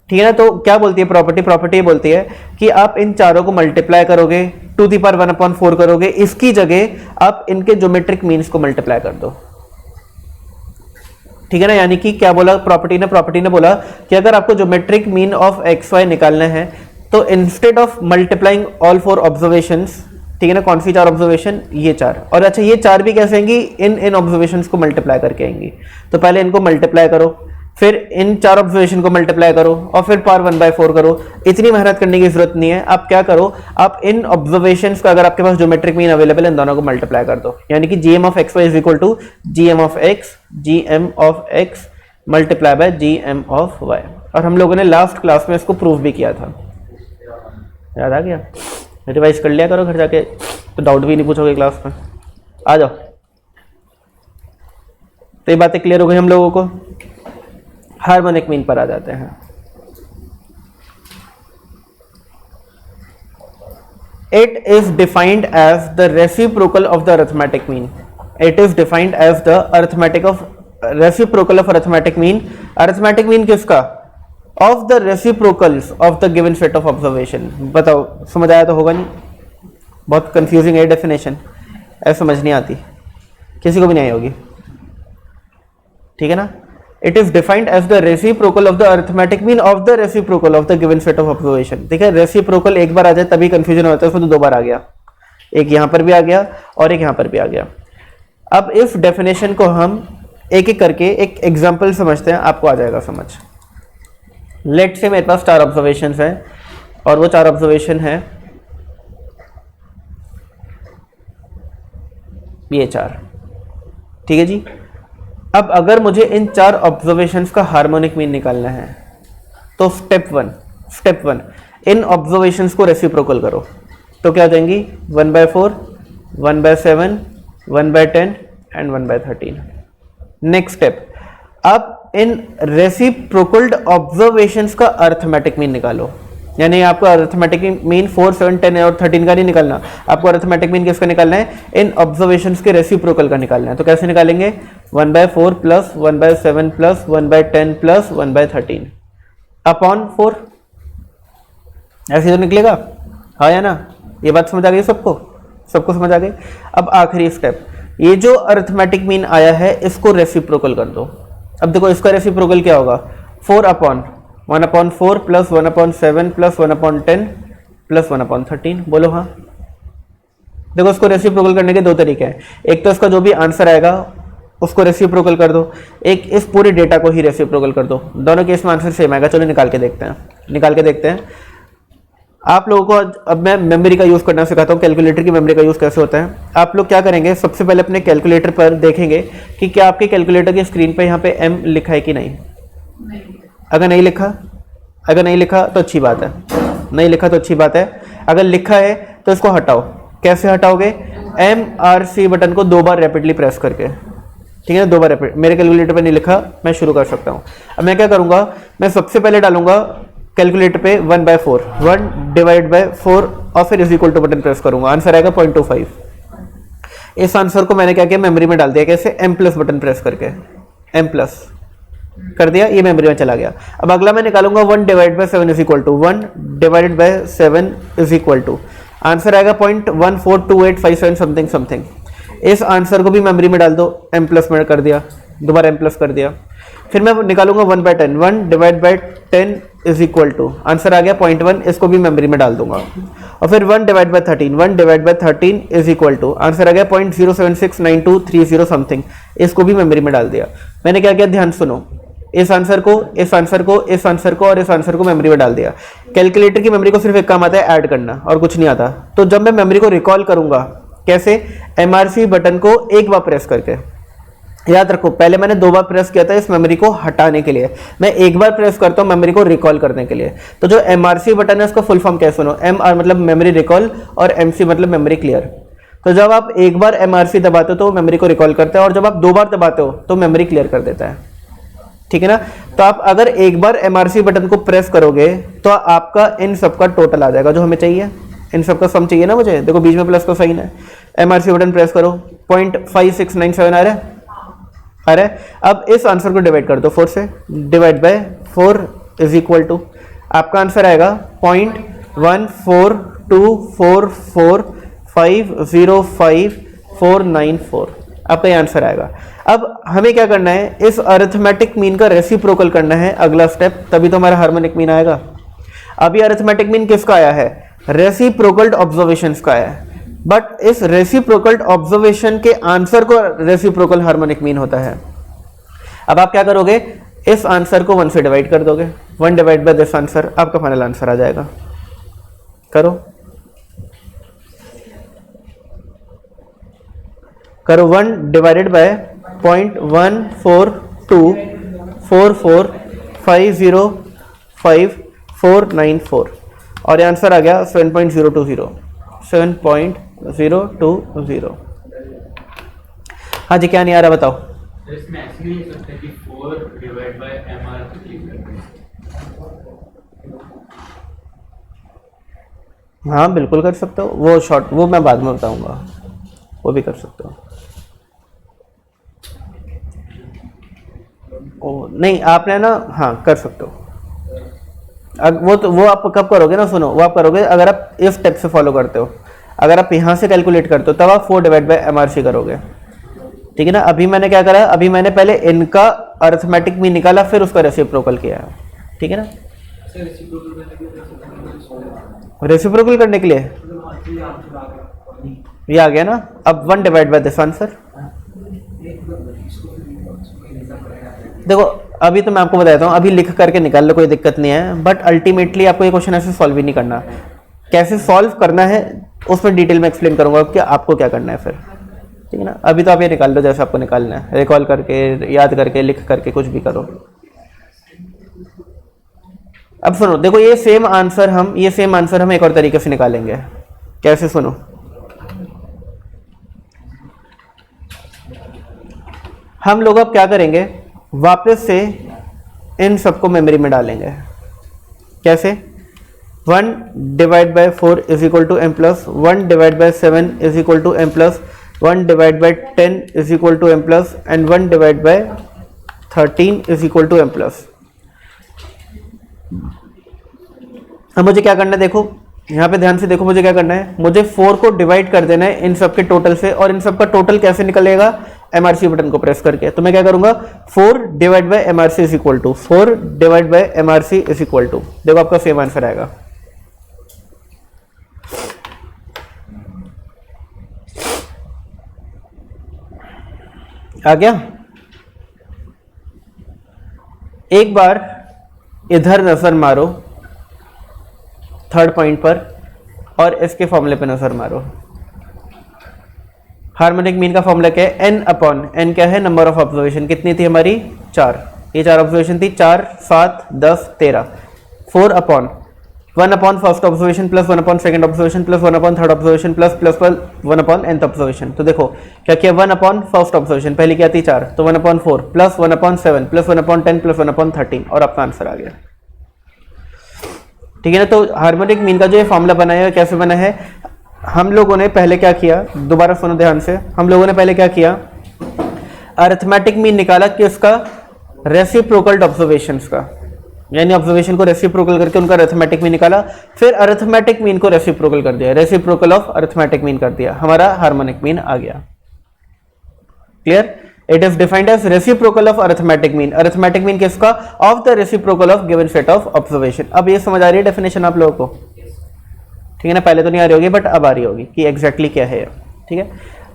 ठीक है ना। तो क्या बोलती है प्रॉपर्टी बोलती है कि आप इन चारों को मल्टीप्लाई करोगे, टू दी पावर 1/4 करोगे, इसकी जगह आप इनके ज्योमेट्रिक मीन्स को मल्टीप्लाई कर दो, ठीक है ना। यानी कि क्या बोला प्रॉपर्टी ने बोला कि अगर आपको geometric mean of X Y निकालना है तो instead of multiplying all 4 observations, ठीक है ना, कौन सी 4 ऑब्जर्वेशन? ये 4। और अच्छा, ये 4 भी कैसे आएंगी? इन ऑब्जर्वेशंस को मल्टीप्लाई करके आएंगी। तो पहले इनको मल्टीप्लाई करो, फिर इन 4 ऑब्जर्वेशन को मल्टीप्लाई करो, और फिर पावर 1/4 करो। इतनी मेहनत करने की जरूरत नहीं है। आप क्या करो, आप इन ऑब्जर्वेशंस का, अगर आपके पास ज्योमेट्रिक मीन अवेलेबल है, इन दोनों को मल्टीप्लाई कर दो। यानी कि gm of X Y is equal to gm of X multiply by gm of Y. और हम लोगों ने लास्ट क्लास में इसको प्रूव भी किया था, याद आ गया? रिवाइज कर लिया करो घर जाके, तो डाउट भी नहीं पूछोगे क्लास में। आ जाओ, तो ये बातें क्लियर हो गई हम लोगों को। हार्मोनिक मीन पर आ जाते हैं। It is defined as the reciprocal of the arithmetic mean. It is defined as the arithmetic of reciprocal of arithmetic mean. Arithmetic mean किसका? Of the reciprocals of the given set of observation. बताओ, समझ आया तो होगा नहीं? बहुत confusing है definition, ऐसे समझ नहीं आती, किसी को भी नहीं आई होगी, ठीक है ना? It is defined as the reciprocal of the arithmetic mean of the reciprocal of the given set of observation. ठीक है, रेसिप्रोकल एक बार आ जाए तभी कंफ्यूजन होता है, उसमें तो दो बार आ गया, एक यहां पर भी आ गया और एक यहां पर भी आ गया। अब इस डेफिनेशन को हम एक एक करके एक एग्जाम्पल समझते हैं, आपको आ जाएगा समझ। लेट से मेरे पास 4 ऑब्जर्वेशन है और वो 4 ऑब्जर्वेशन है ये 4, ठीक है जी। अब अगर मुझे इन 4 ऑब्जर्वेशंस का हार्मोनिक मीन निकालना है तो स्टेप वन इन ऑब्जर्वेशंस को रेसिप्रोकल करो, तो क्या हो जाएंगी? 1/4, 1/7, 1/10 एंड 1/13। नेक्स्ट स्टेप, अब इन रेसिप्रोकल्ड ऑब्जर्वेशंस का अरिथमेटिक मीन निकालो। यानी आपको अरिथमेटिक मीन 4, 7, 10 और 13 का नहीं निकालना, आपको अरिथमेटिक मीन किसका निकालना है? इन ऑब्जर्वेशंस के रेसिप्रोकल का निकालना है। तो कैसे निकालेंगे? 1/4 प्लस 1/7 प्लस 1/10 प्लस 1/13 अपॉन 4, ऐसे तो निकलेगा, हाँ या ना? ये बात समझ आ गई सबको? सबको समझ आ गई? अब आखिरी स्टेप, ये जो अरिथमेटिक मीन आया है इसको रेसिप्रोकल कर दो। अब देखो इसका रेसिप्रोकल क्या होगा? 4/1/4 प्लस 1/7 प्लस 1/10 प्लस 1/13। बोलो हाँ। देखो इसको रेसिप्रोकल करने के 2 तरीके हैं, एक तो इसका जो भी आंसर आएगा उसको रेसिप्रोकल कर दो, एक इस पूरे डेटा को ही रेसिप्रोकल कर दो। दोनों केस में आंसर सेम आएगा। चलो निकाल के देखते हैं। आप लोगों को अब मैं मेमोरी का यूज़ करना सिखाता हूँ, कैलकुलेटर की मेमोरी का यूज़ कैसे होता है। आप लोग क्या करेंगे, सबसे पहले अपने कैलकुलेटर पर देखेंगे कि क्या आपके कैलकुलेटर की स्क्रीन पे यहाँ पे m लिखा है कि नहीं। अगर नहीं लिखा तो अच्छी बात है, नहीं लिखा तो अच्छी बात है। अगर लिखा है तो इसको हटाओ। कैसे हटाओगे? MRC बटन को 2 बार रैपिडली प्रेस करके, ठीक है, 2 बार रैपिड। मेरे कैलकुलेटर पे नहीं लिखा, मैं शुरू कर सकता हूँ। अब मैं क्या करूँगा, मैं सबसे पहले डालूंगा कैलकुलेटर पे 1/4, 1/4 और फिर is equal to button press करूंगा, आंसर आएगा 0.25। इस आंसर को मैंने क्या किया, मेमोरी में डाल दिया। कैसे? M+ बटन प्रेस करके, M+ कर दिया, ये मेमोरी में चला गया। अब अगला मैं निकालूंगा 1/7 is equal to 1/7 is equal to, answer आएगा 0.142857 समथिंग। इस आंसर को भी मेमोरी में डाल दो, M+ में कर दिया, दोबारा M+ कर दिया। फिर मैं निकालूंगा 1/10, 1/10 इज इक्वल टू, आंसर आ गया 0.1, इसको भी मेमोरी में डाल दूंगा। और फिर 1/13, 1/13 इज इक्वल टू, आंसर आ गया 0.0769230 समथिंग, इसको भी मेमोरी में डाल दिया। मैंने क्या किया, ध्यान सुनो, इस आंसर को और इस आंसर को मेमोरी में डाल दिया। कैलकुलेटर की मेमोरी को सिर्फ एक काम आता है, ऐड करना, और कुछ नहीं आता। तो जब मैं मेमोरी को रिकॉल करूंगा, कैसे? MRC बटन को एक बार प्रेस करके। याद रखो, पहले मैंने 2 बार प्रेस किया था इस मेमोरी को हटाने के लिए, मैं एक बार प्रेस करता हूं मेमोरी को रिकॉल करने के लिए। तो जो MRC बटन है उसका फुल फॉर्म क्या, सुनो, MR मतलब मेमोरी रिकॉल और MC मतलब मेमोरी क्लियर। तो जब आप एक बार MRC दबाते हो तो मेमोरी को रिकॉल करता है, और जब आप 2 बार दबाते हो तो मेमोरी क्लियर कर देता है, ठीक है ना? तो आप अगर एक बार MRC बटन को प्रेस करोगे तो आपका इन सब का टोटल आ जाएगा जो हमें चाहिए, इन सब का सम चाहिए ना मुझे। देखो बीच में प्लस का साइन है, MRC बटन प्रेस करो, 0.5697 आ रहा है, अब इस आंसर को डिवाइड कर दो 4 से, divide by 4 is equal to, आपका आंसर आएगा 0.14245059494, आपका ये आंसर आएगा। अब हमें क्या करना है, इस अरिथमेटिक मीन का रेसिप्रोकल करना है, अगला स्टेप, तभी तो हमारा हार्मोनिक मीन आएगा। अभी अरिथमेटिक मीन किसका आया है? रेसिप्रोकल्ड ऑब्जर्वेशंस का आया है, बट इस रेसिप्रोकल्ड ऑब्जर्वेशन के आंसर को रेसिप्रोकल हार्मोनिक मीन होता है। अब आप क्या करोगे, इस आंसर को 1 से डिवाइड कर दोगे, 1 डिवाइड बाय दिस आंसर, आपका फाइनल आंसर आ जाएगा। करो 1 डिवाइडेड बाय 0.14244505494 और ये आंसर आ गया 7.020, 7.020। हाँ जी, क्या नहीं आ रहा बताओ। तो इसमें ऐसे नहीं हो सकता कि 4 डिवाइड बाय MR क्लिक कर दें? हाँ बिल्कुल कर सकते हो, वो शॉर्ट, वो मैं बाद में बताऊंगा, वो भी कर सकते हो। ओ नहीं, आपने ना, हाँ कर सकते हो। वो आप कब करोगे ना, सुनो, वो आप करोगे अगर आप इस स्टेप से फॉलो करते हो। अगर आप यहाँ से कैलकुलेट करते हो तब आप 4 डिवाइड बाई MRC करोगे, ठीक है ना। अभी मैंने क्या करा, अभी मैंने पहले इनका अर्थमेटिक मीन निकाला, फिर उसका रेसिप्रोकल किया है, ठीक है ना। रेसिप्रोकल करने के लिए ये आ गया ना। अब 1 डिवाइड बाय दिस आंसर। देखो अभी तो मैं आपको बताता हूँ, अभी लिख करके निकाल लो, कोई दिक्कत नहीं है, बट अल्टीमेटली आपको ये क्वेश्चन ऐसे सॉल्व ही नहीं करना। कैसे सॉल्व करना है उसमें डिटेल में एक्सप्लेन करूंगा कि आपको क्या करना है फिर, ठीक है ना। अभी तो आप ये निकाल लो जैसे आपको निकालना है, रिकॉल करके, याद करके, लिख करके, कुछ भी करो। अब सुनो, देखो ये सेम आंसर हम एक और तरीके से निकालेंगे। कैसे, सुनो। हम लोग अब क्या करेंगे, वापस से इन सबको मेमोरी में डालेंगे। कैसे, 1 divide by 4 is equal to m plus 1 divide by 7 is equal to m plus 1 divide by 10 is equal to m plus and 1 divide by 13 is equal to m plus. अब मुझे क्या करना है, देखो यहाँ पे ध्यान से देखो, मुझे क्या करना है, मुझे 4 को डिवाइड कर देना है इन सब के टोटल से, और इन सब का टोटल कैसे निकलेगा, MRC बटन को प्रेस करके। तो मैं क्या करूंगा, 4 divide by MRC is equal to 4 divide by MRC is equal to, देखो आपका सेम आंसर आएगा। आ गया। एक बार इधर नजर मारो थर्ड पॉइंट पर, और इसके फॉर्मूले पे नजर मारो। हार्मोनिक मीन का फॉर्मूला क्या है, n अपॉन n क्या है, नंबर ऑफ ऑब्जर्वेशन। कितनी थी हमारी, 4। ये 4 ऑब्जर्वेशन थी, 4 7 10 13। 4 upon 1 upon first observation plus 1 upon second observation plus 1 upon third observation plus 1 upon nth observation. तो देखो क्या किया, 1 अपॉन फर्स्ट ऑब्जर्वेशन, पहले क्या थी 4, तो 1 upon 4 plus 1 upon 7 plus 1 upon 10 plus 1 upon 13, और आपका आंसर आ गया, ठीक है ना। तो हार्मोनिक मीन का जो ये फॉर्मूला बनाया है, कैसे बना है, हम लोगों ने पहले क्या किया, दोबारा सुनो ध्यान से, हम लोगों ने पहले क्या किया, अरिथमेटिक मीन निकाला कि उसका रेसिप्रोकल ऑब्जर्वेशंस का, यानी ऑब्जर्वेशन को रेसिप्रोकल करके उनका अरिथमेटिक मीन निकाला, फिर अरिथमेटिक मीन को रेसिप्रोकल कर दिया, रेसिप्रोकल ऑफ अरिथमेटिक मीन कर दिया, हमारा हार्मोनिक मीन आ गया। Clear, it is defined as reciprocal of arithmetic mean. Arithmetic mean किसका, of the reciprocal of given set of observation. अब ये समझ आ रही है डेफिनेशन आप लोगों को, ठीक है ना। पहले तो नहीं आ रही होगी बट अब आ रही होगी कि एग्जैक्टली क्या है, ठीक है।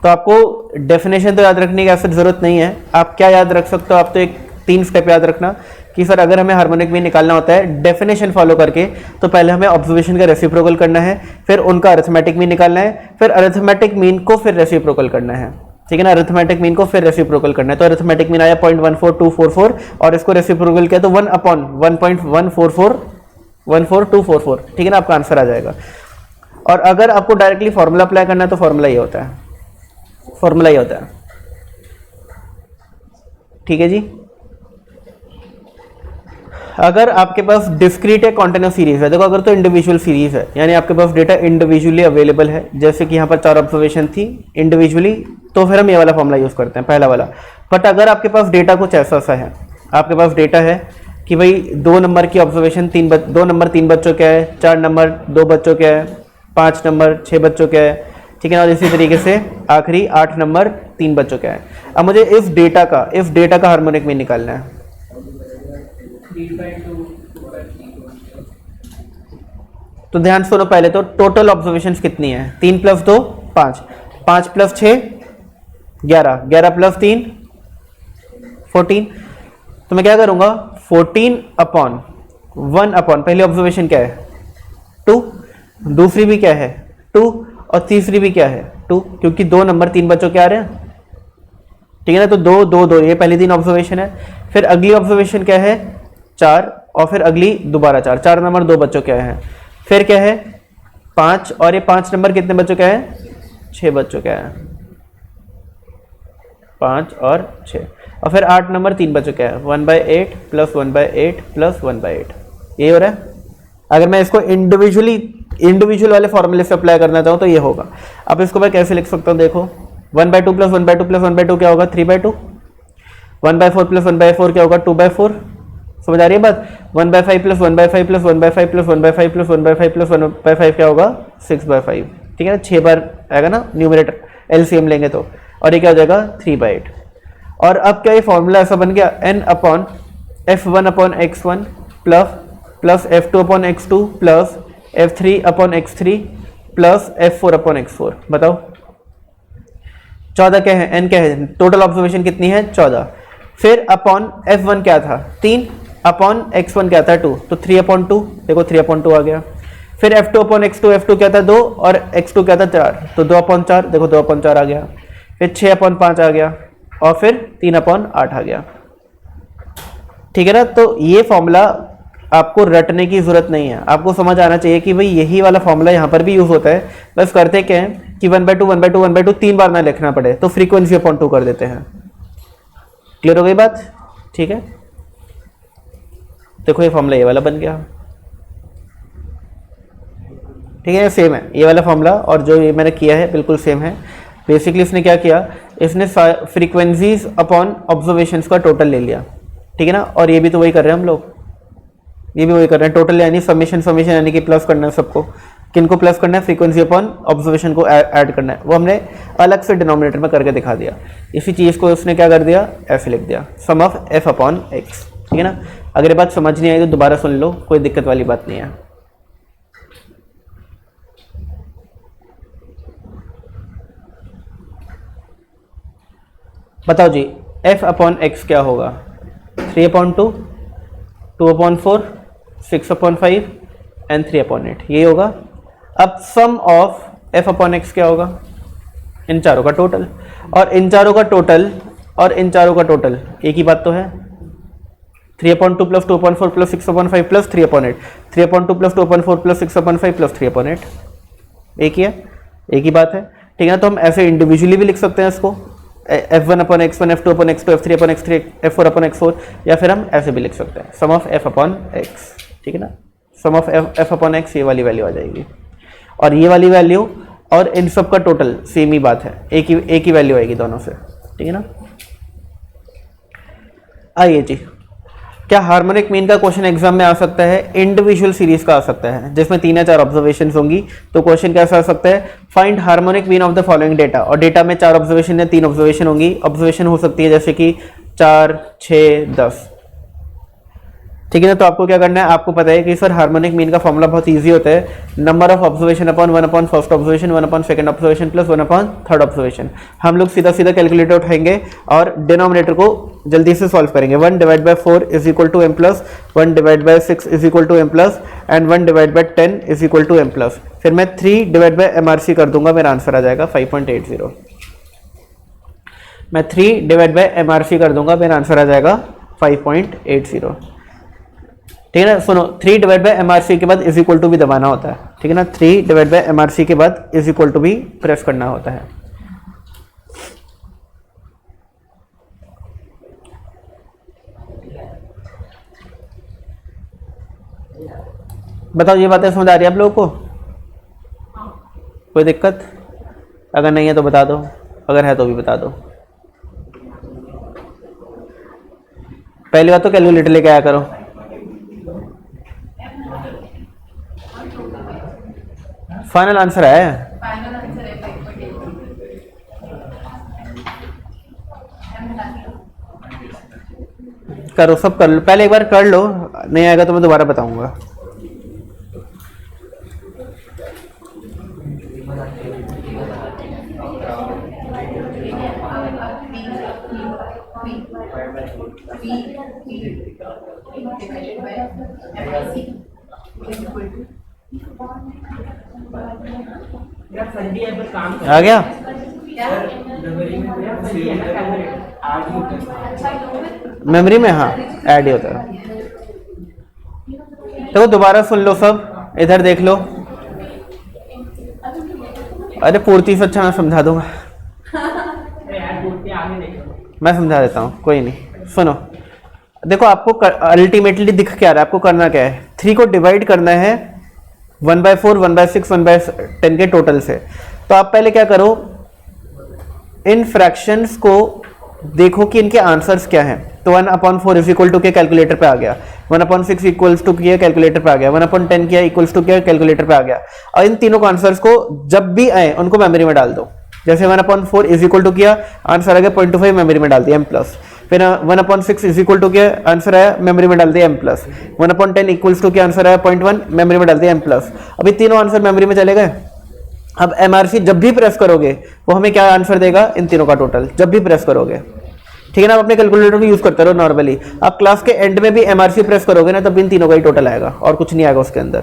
तो आपको डेफिनेशन तो याद रखने की ऐसी जरूरत नहीं है। आप क्या याद रख सकते हो, आप तो एक 3 स्टेप याद रखना कि सर अगर हमें हार्मोनिक मीन निकालना होता है डेफिनेशन फॉलो करके, तो पहले हमें ऑब्जर्वेशन का रेसिप्रोकल करना है, फिर उनका अरिथमेटिक मीन निकालना है, फिर अरिथमेटिक मीन को फिर रेसिप्रोकल करना है, ठीक है ना। अरिथमेटिक मीन को फिर रेसिप्रोकल करना है, तो अरिथमेटिक मीन आया 0.14244 और इसको रेसिप्रोकल किया तो 1 अपॉन 1.14414244, ठीक है ना, आपका आंसर आ जाएगा। और अगर आपको डायरेक्टली फॉर्मूला अप्लाई करना है तो फॉर्मूला ये होता है, फॉर्मूला ये होता है, ठीक है जी। अगर आपके पास डिस्क्रीट है कॉन्टिन्यूस सीरीज है, देखो अगर तो इंडिविजुअल सीरीज है, यानी आपके पास डेटा इंडिविजुअली अवेलेबल है, जैसे कि यहाँ पर 4 ऑब्जर्वेशन थी इंडिविजुअली, तो फिर हम ये वाला फॉर्मूला यूज करते हैं, पहला वाला। बट अगर आपके पास डेटा कुछ ऐसा सा है, आपके पास डेटा है कि भाई 2 नंबर की ऑब्जर्वेशन 2 नंबर 3 बच्चों का है, 4 नंबर 2 बच्चों का है, 5 नंबर 6 बच्चों का है, ठीक है ना, और इसी तरीके से आखिरी 8 नंबर 3 बच्चों का है। अब मुझे इस डेटा का हार्मोनिक मीन निकालना है। तो ध्यान सुनो, पहले तो टोटल ऑब्जर्वेशंस कितनी है, 3 प्लस 2 5, 5 प्लस 6 11, 11 प्लस 3 14। तो मैं क्या करूंगा, 14 अपॉन 1 अपॉन पहली ऑब्जर्वेशन क्या है 2, दूसरी भी क्या है 2, और तीसरी भी क्या है 2, क्योंकि 2 नंबर 3 बच्चों के आ रहे हैं, ठीक है ना। तो 2 2 2 ये पहली 3 ऑब्जर्वेशन है, फिर अगली ऑब्जर्वेशन क्या है 4, और फिर अगली दोबारा 4, 4 नंबर 2 बच्चों के आए हैं, फिर क्या है 5, और ये 5 नंबर कितने बच्चों के हैं 6 बच्चों के हैं, 5 और 6, और फिर 8 नंबर 3 बच्चों के हैं, 1/8 प्लस 1/8 प्लस 1/8, ये हो रहा है। अगर मैं इसको इंडिविजुअल वाले फॉर्मूले से अप्लाई करना चाहूँ तो ये होगा। अब इसको मैं कैसे लिख सकता हूँ, देखो 1/2 प्लस 1/2 प्लस 1/2 क्या होगा 3/2, 1/4 प्लस 1/4 क्या होगा 2/4, समझ आ रही है बात। 1/5 plus 1/5 plus 1/5 plus 1/5 plus 1/5 plus 1/5 क्या होगा 6/5, ठीक है ना, 6 बार आएगा ना न्यूमरेटर, एलसीएम लेंगे तो, और ये क्या हो जाएगा 3/8। और अब क्या ये फॉर्मूला ऐसा बन गया n upon f1 upon x1 plus f2 upon x2 plus f3 upon x3 plus f4 upon x4। बताओ 14 क्या है, n क्या है, टोटल ऑब्जर्वेशन कितनी है 14। फिर अपॉन f1 क्या था 3, अपॉन x1 क्या था 2, तो 3/2, देखो 3/2 आ गया। फिर f2 अपॉन x2, f2 क्या था 2 और x2 क्या था 4, तो 2/4, देखो 2/4 आ गया। फिर 6/5 आ गया और फिर 3/8 आ गया, ठीक है ना। तो ये फॉर्मूला आपको रटने की जरूरत नहीं है, आपको समझ आना चाहिए कि भाई यही वाला फॉर्मूला यहाँ पर भी यूज होता है। बस करते क्या है कि 1/2 1/2 1/2 3 बार ना लिखना पड़े, तो फ्रीक्वेंसी अपॉन 2 कर देते हैं। क्लियर हो गई बात, ठीक है। देखो ये फॉर्मूला ये वाला बन गया, ठीक है, सेम है ये वाला फॉर्मूला और जो ये मैंने किया है बिल्कुल सेम है। बेसिकली इसने क्या किया, इसने फ्रीक्वेंसीज अपॉन ऑब्जर्वेशंस का टोटल ले लिया, ठीक है ना। और ये भी तो वही कर रहे हैं हम लोग, ये भी वही कर रहे हैं, टोटल यानी समेशन यानी कि प्लस करना है सबको। किनको प्लस करना है, फ्रीक्वेंसी अपॉन ऑब्जर्वेशन को ऐड करना है, वो हमने अलग से डिनोमिनेटर में करके दिखा दिया। इसी चीज़ को उसने क्या कर दिया, ऐसे लिख दिया, सम ऑफ f अपॉन x, ठीक है ना। अगर ये बात समझ नहीं आई तो दोबारा सुन लो, कोई दिक्कत वाली बात नहीं है। बताओ जी f अपॉन x क्या होगा, 3/2, 2/4, 6/5 एंड 3/8, ये होगा। अब सम ऑफ f अपॉन x क्या होगा, इन चारों का टोटल, और इन चारों का टोटल और इन चारों का टोटल एक ही बात तो है। 3/2 plus 2/4 plus 6/5 plus 3/8, 3/2 plus 2/4 plus 6/5 plus 3/8, एक ही है, एक ही बात है, ठीक है ना। तो हम ऐसे इंडिविजुअली भी लिख सकते हैं इसको, f1 upon x1, f2 upon x2, f3 upon x3, f4 upon x4, या फिर हम ऐसे भी लिख सकते हैं सम ऑफ f अपॉन x, ठीक है ना। सम ऑफ f अपॉन x, ये वाली वैल्यू आ जाएगी, और ये वाली वैल्यू और इन सब का टोटल सेम ही बात है, एक ही वैल्यू आएगी दोनों से, ठीक है ना। आइए जी, क्या हार्मोनिक मीन का क्वेश्चन एग्जाम में आ सकता है, इंडिविजुअल सीरीज का आ सकता है जिसमें 3 या 4 ऑब्जर्वेशन होंगी। तो क्वेश्चन कैसा आ सकता है, find harmonic mean of the following data, और डेटा में 4 ऑब्जर्वेशन या 3 ऑब्जर्वेशन होंगी। ऑब्जर्वेशन हो सकती है जैसे कि 4, 6, 10, ठीक है ना। तो आपको क्या करना है, आपको पता है कि सर हार्मोनिक मीन का फॉर्मूला बहुत इजी होता है, number of observation upon 1 upon first observation, 1 upon second observation plus 1 upon third observation. हम लोग सीधा सीधा कैलकुलेटर उठाएंगे और डिनोमिनेटर को जल्दी से सॉल्व करेंगे। 1/4 is equal to m plus, 1/6 is equal to m plus, and 1/10 is equal to m plus. फिर मैं 3/MRC कर दूंगा, मेरा आंसर आ जाएगा 5.80। मैं 3/MRC कर दूंगा, मेरा आंसर आ जाएगा 5.80, ठीक है ना। सुनो, 3/MRC के बाद इज इक्वल टू भी दबाना होता है, ठीक है ना। 3/MRC के बाद इज इक्वल टू भी प्रेस करना होता है। बताओ ये बातें समझ आ रही है आप लोगों को, कोई दिक्कत? अगर नहीं है तो बता दो, अगर है तो भी बता दो। पहली बात तो कैलकुलेटर लेके आया करो। फाइनल आंसर है, फाइनल आंसर है 5.8। करो, सब कर लो, पहले एक बार कर लो, नहीं आएगा तो मैं दोबारा बताऊंगा। आ गया? मेमोरी में, हाँ ऐड ही होता है। तो दोबारा सुन लो सब, इधर देख लो। अरे पूर्ति से अच्छा मैं समझा दूंगा, मैं समझा देता हूँ, कोई नहीं। सुनो, देखो आपको अल्टीमेटली दिख क्या रहा है, आपको करना क्या है, 3 को डिवाइड करना है 1/4, 1/6, 1/10 के टोटल से। तो आप पहले क्या करो, इन फ्रैक्शंस को देखो कि इनके आंसर्स क्या हैं। तो 1/4 इज इक्वल टू के कैलकुलेटर पे आ गया, 1/6 इक्वल्स टू किया कैलकुलेटर पे आ गया, 1/10 किया इक्वल्स टू किया कैलकुलेटर पे आ गया। और इन तीनों को आंसर्स को जब भी आए उनको मेमोरी में डाल दो। जैसे 1/4 इज इक्वल टू किया, आंसर आ गया 0.25, मेमोरी में डाल दिया M+। फिर 1/6 इज इक्वल टू किया, आंसर आया, मेमोरी में डाल दिया M+। 1/10 इक्वल्स टू किया, आंसर आया 0.1, मेमोरी में डाल दिया M+। अभी तीनों आंसर मेमोरी में चले गए। अब MRC जब भी प्रेस करोगे वो हमें क्या आंसर देगा, इन तीनों का टोटल जब भी प्रेस करोगे। ठीक है ना, आप अपने कैलकुलेटर को यूज करते रहो नॉर्मली। आप क्लास के एंड में भी MRC प्रेस करोगे ना, तब इन तीनों का ही टोटल आएगा और कुछ नहीं आएगा उसके अंदर।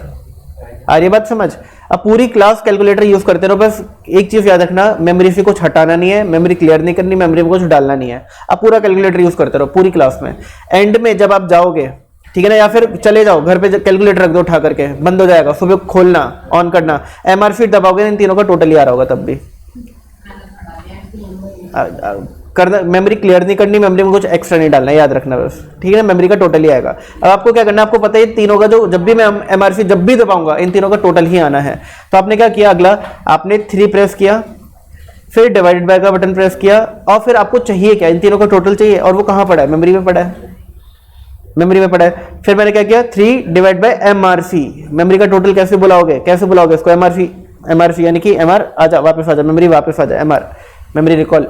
आ रही है बात समझ? अब पूरी क्लास कैलकुलेटर यूज करते रहो, बस एक चीज याद रखना, मेमोरी से कुछ हटाना नहीं है, मेमोरी क्लियर नहीं करनी, मेमोरी में कुछ डालना नहीं है। आप पूरा कैलकुलेटर यूज करते रहो पूरी क्लास में। एंड में जब आप जाओगे, ठीक है ना, या फिर चले जाओ घर पे कैलकुलेटर रख दो उठा करके, बंद हो जाएगा, सुबह खोलना ऑन करना, MRC दबाओगे, इन तीनों का टोटल ही आ रहा होगा तब भी। करना, मेमोरी क्लियर नहीं करनी, मेमोरी में कुछ एक्स्ट्रा नहीं डालना, याद रखना बस। ठीक है ना, मेमोरी का टोटल ही आएगा। अब आपको क्या करना है, आपको पता है तीनों का जो जब भी मैं MRC जब भी दबाऊंगा इन तीनों का टोटल ही आना है। तो आपने क्या किया, अगला आपने 3 प्रेस किया, फिर डिवाइडेड बाय का बटन प्रेस किया, और फिर आपको चाहिए क्या, इन तीनों का टोटल चाहिए, और वो कहाँ पड़ा है, मेमोरी में पड़ा है, मेमोरी में पड़ा है। फिर मैंने क्या किया, 3 डिवाइड बाय MRC, मेमोरी का टोटल कैसे बुलाओगे, कैसे बुलाओगे इसको, MRC यानी कि MR आजा, वापस आजा, मेमोरी वापस आजा, MR मेमोरी रिकॉल।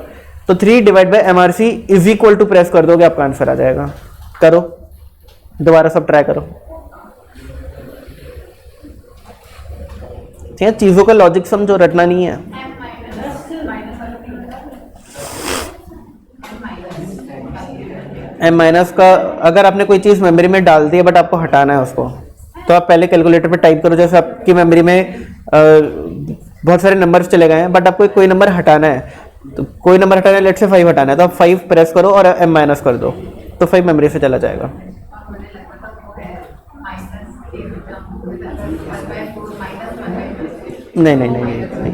तो 3 divide by MRC is equal to press कर दोगे, आपका आंसर आ जाएगा। करो दोबारा सब ट्राई करो। ठीक है, चीजों का लॉजिक समझो, रटना नहीं है। M- का अगर आपने कोई चीज मेमोरी में डाल दी है बट आपको हटाना है उसको, तो आप पहले कैलकुलेटर पे टाइप करो। जैसे आपकी मेमोरी में बहुत सारे नंबर्स चले गए हैं बट आपको कोई नंबर हटाना है, तो कोई नंबर हटाना है, लेट से 5 हटाना है, तो आप 5 प्रेस करो और M- कर दो, तो 5 मेमोरी से चला जाएगा। नहीं नहीं नहीं नहीं, नहीं।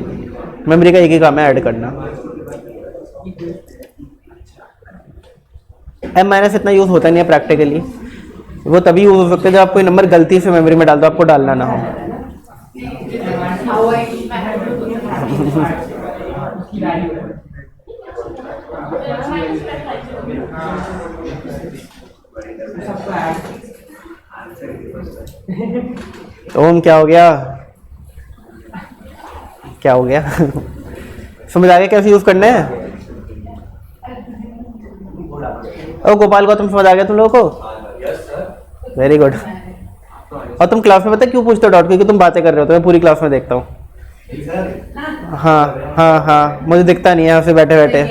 मेमोरी का एक ही काम है, ऐड करना। M- इतना यूज होता नहीं है प्रैक्टिकली, वो तभी यूज हो सकता है जब आप कोई नंबर गलती से मेमोरी में डाल दो, आपको डालना ना हो। ओम क्या हो गया, क्या हो गया? समझ आ गया कैसे यूज करना है? ओ गोपाल को तुम समझ आ गया तुम लोगों को? Very good. और तुम क्लास में पता है क्यों पूछते हो डाउट, क्योंकि तुम बातें कर रहे हो, तो मैं पूरी क्लास में देखता हूँ। हाँ हाँ हाँ, मुझे दिखता नहीं है यहाँ से बैठे बैठे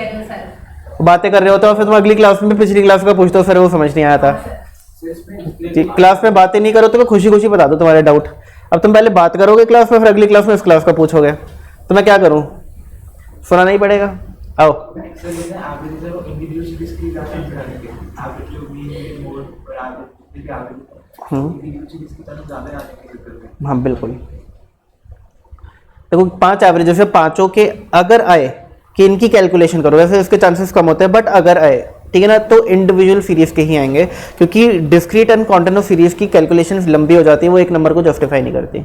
बातें कर रहे होते हो, फिर तुम अगली क्लास में पिछली क्लास का पूछते हो, सर वो समझ नहीं आया था। क्लास में बातें नहीं करो तो मैं खुशी खुशी बता दूं तुम्हारे डाउट। अब तुम पहले बात करोगे क्लास में, फिर अगली क्लास में इस क्लास का पूछोगे, तो मैं क्या करूं, सुनाना ही पड़ेगा। आओ हाँ बिल्कुल। देखो 5 एवरेज से पांचों के अगर आए कि इनकी कैलकुलेशन करो, वैसे इसके चांसेस कम होते हैं बट अगर आए, ठीक है ना, तो इंडिविजुअल सीरीज के ही आएंगे, क्योंकि डिस्क्रीट एंड कॉन्टिन्यूअस सीरीज की कैलकुलेशंस लंबी हो जाती है, वो एक नंबर को जस्टिफाई नहीं करती।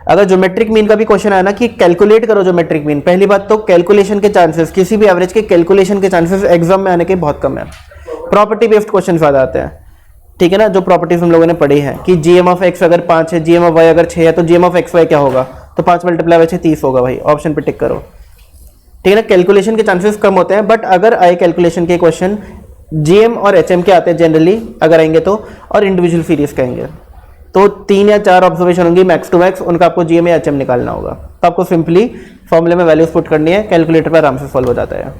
अगर ज्योमेट्रिक मीन का भी क्वेश्चन आया ना कि कैलकुलेट करो ज्योमेट्रिक मीन, पहली बात तो कैलकुलेशन के चांसेस, किसी भी एवरेज के कैलकुलेशन के चांसेस एग्जाम में आने के बहुत कम है। प्रॉपर्टी बेस्ड क्वेश्चन ज्यादा आते हैं, ठीक है ना, जो प्रॉपर्टीज हम लोगों ने पढ़ी है कि जीएम ऑफ एक्स अगर 5 है, जीएम ऑफ वाई अगर 6 है, तो जीएम ऑफ एक्स वाई क्या होगा, तो 5 मल्टीप्लाई 6 30 होगा भाई, ऑप्शन पे टिक करो। ठीक है ना, कैलकुलेशन के चांसेस कम होते हैं, बट अगर आए कैलकुलेशन के क्वेश्चन जीएम और एचएम के आते हैं जनरली, अगर आएंगे तो, और इंडिविजुअल सीरीज के आएंगे, तो 3 या 4 ऑब्जर्वेशन होंगी मैक्स टू मैक्स, उनका आपको जीएम या एचएम निकालना होगा। तो आपको सिंपली फॉर्मूले में वैल्यूज पुट करनी है, कैलकुलेटर पर आराम से सॉल्व हो जाता है।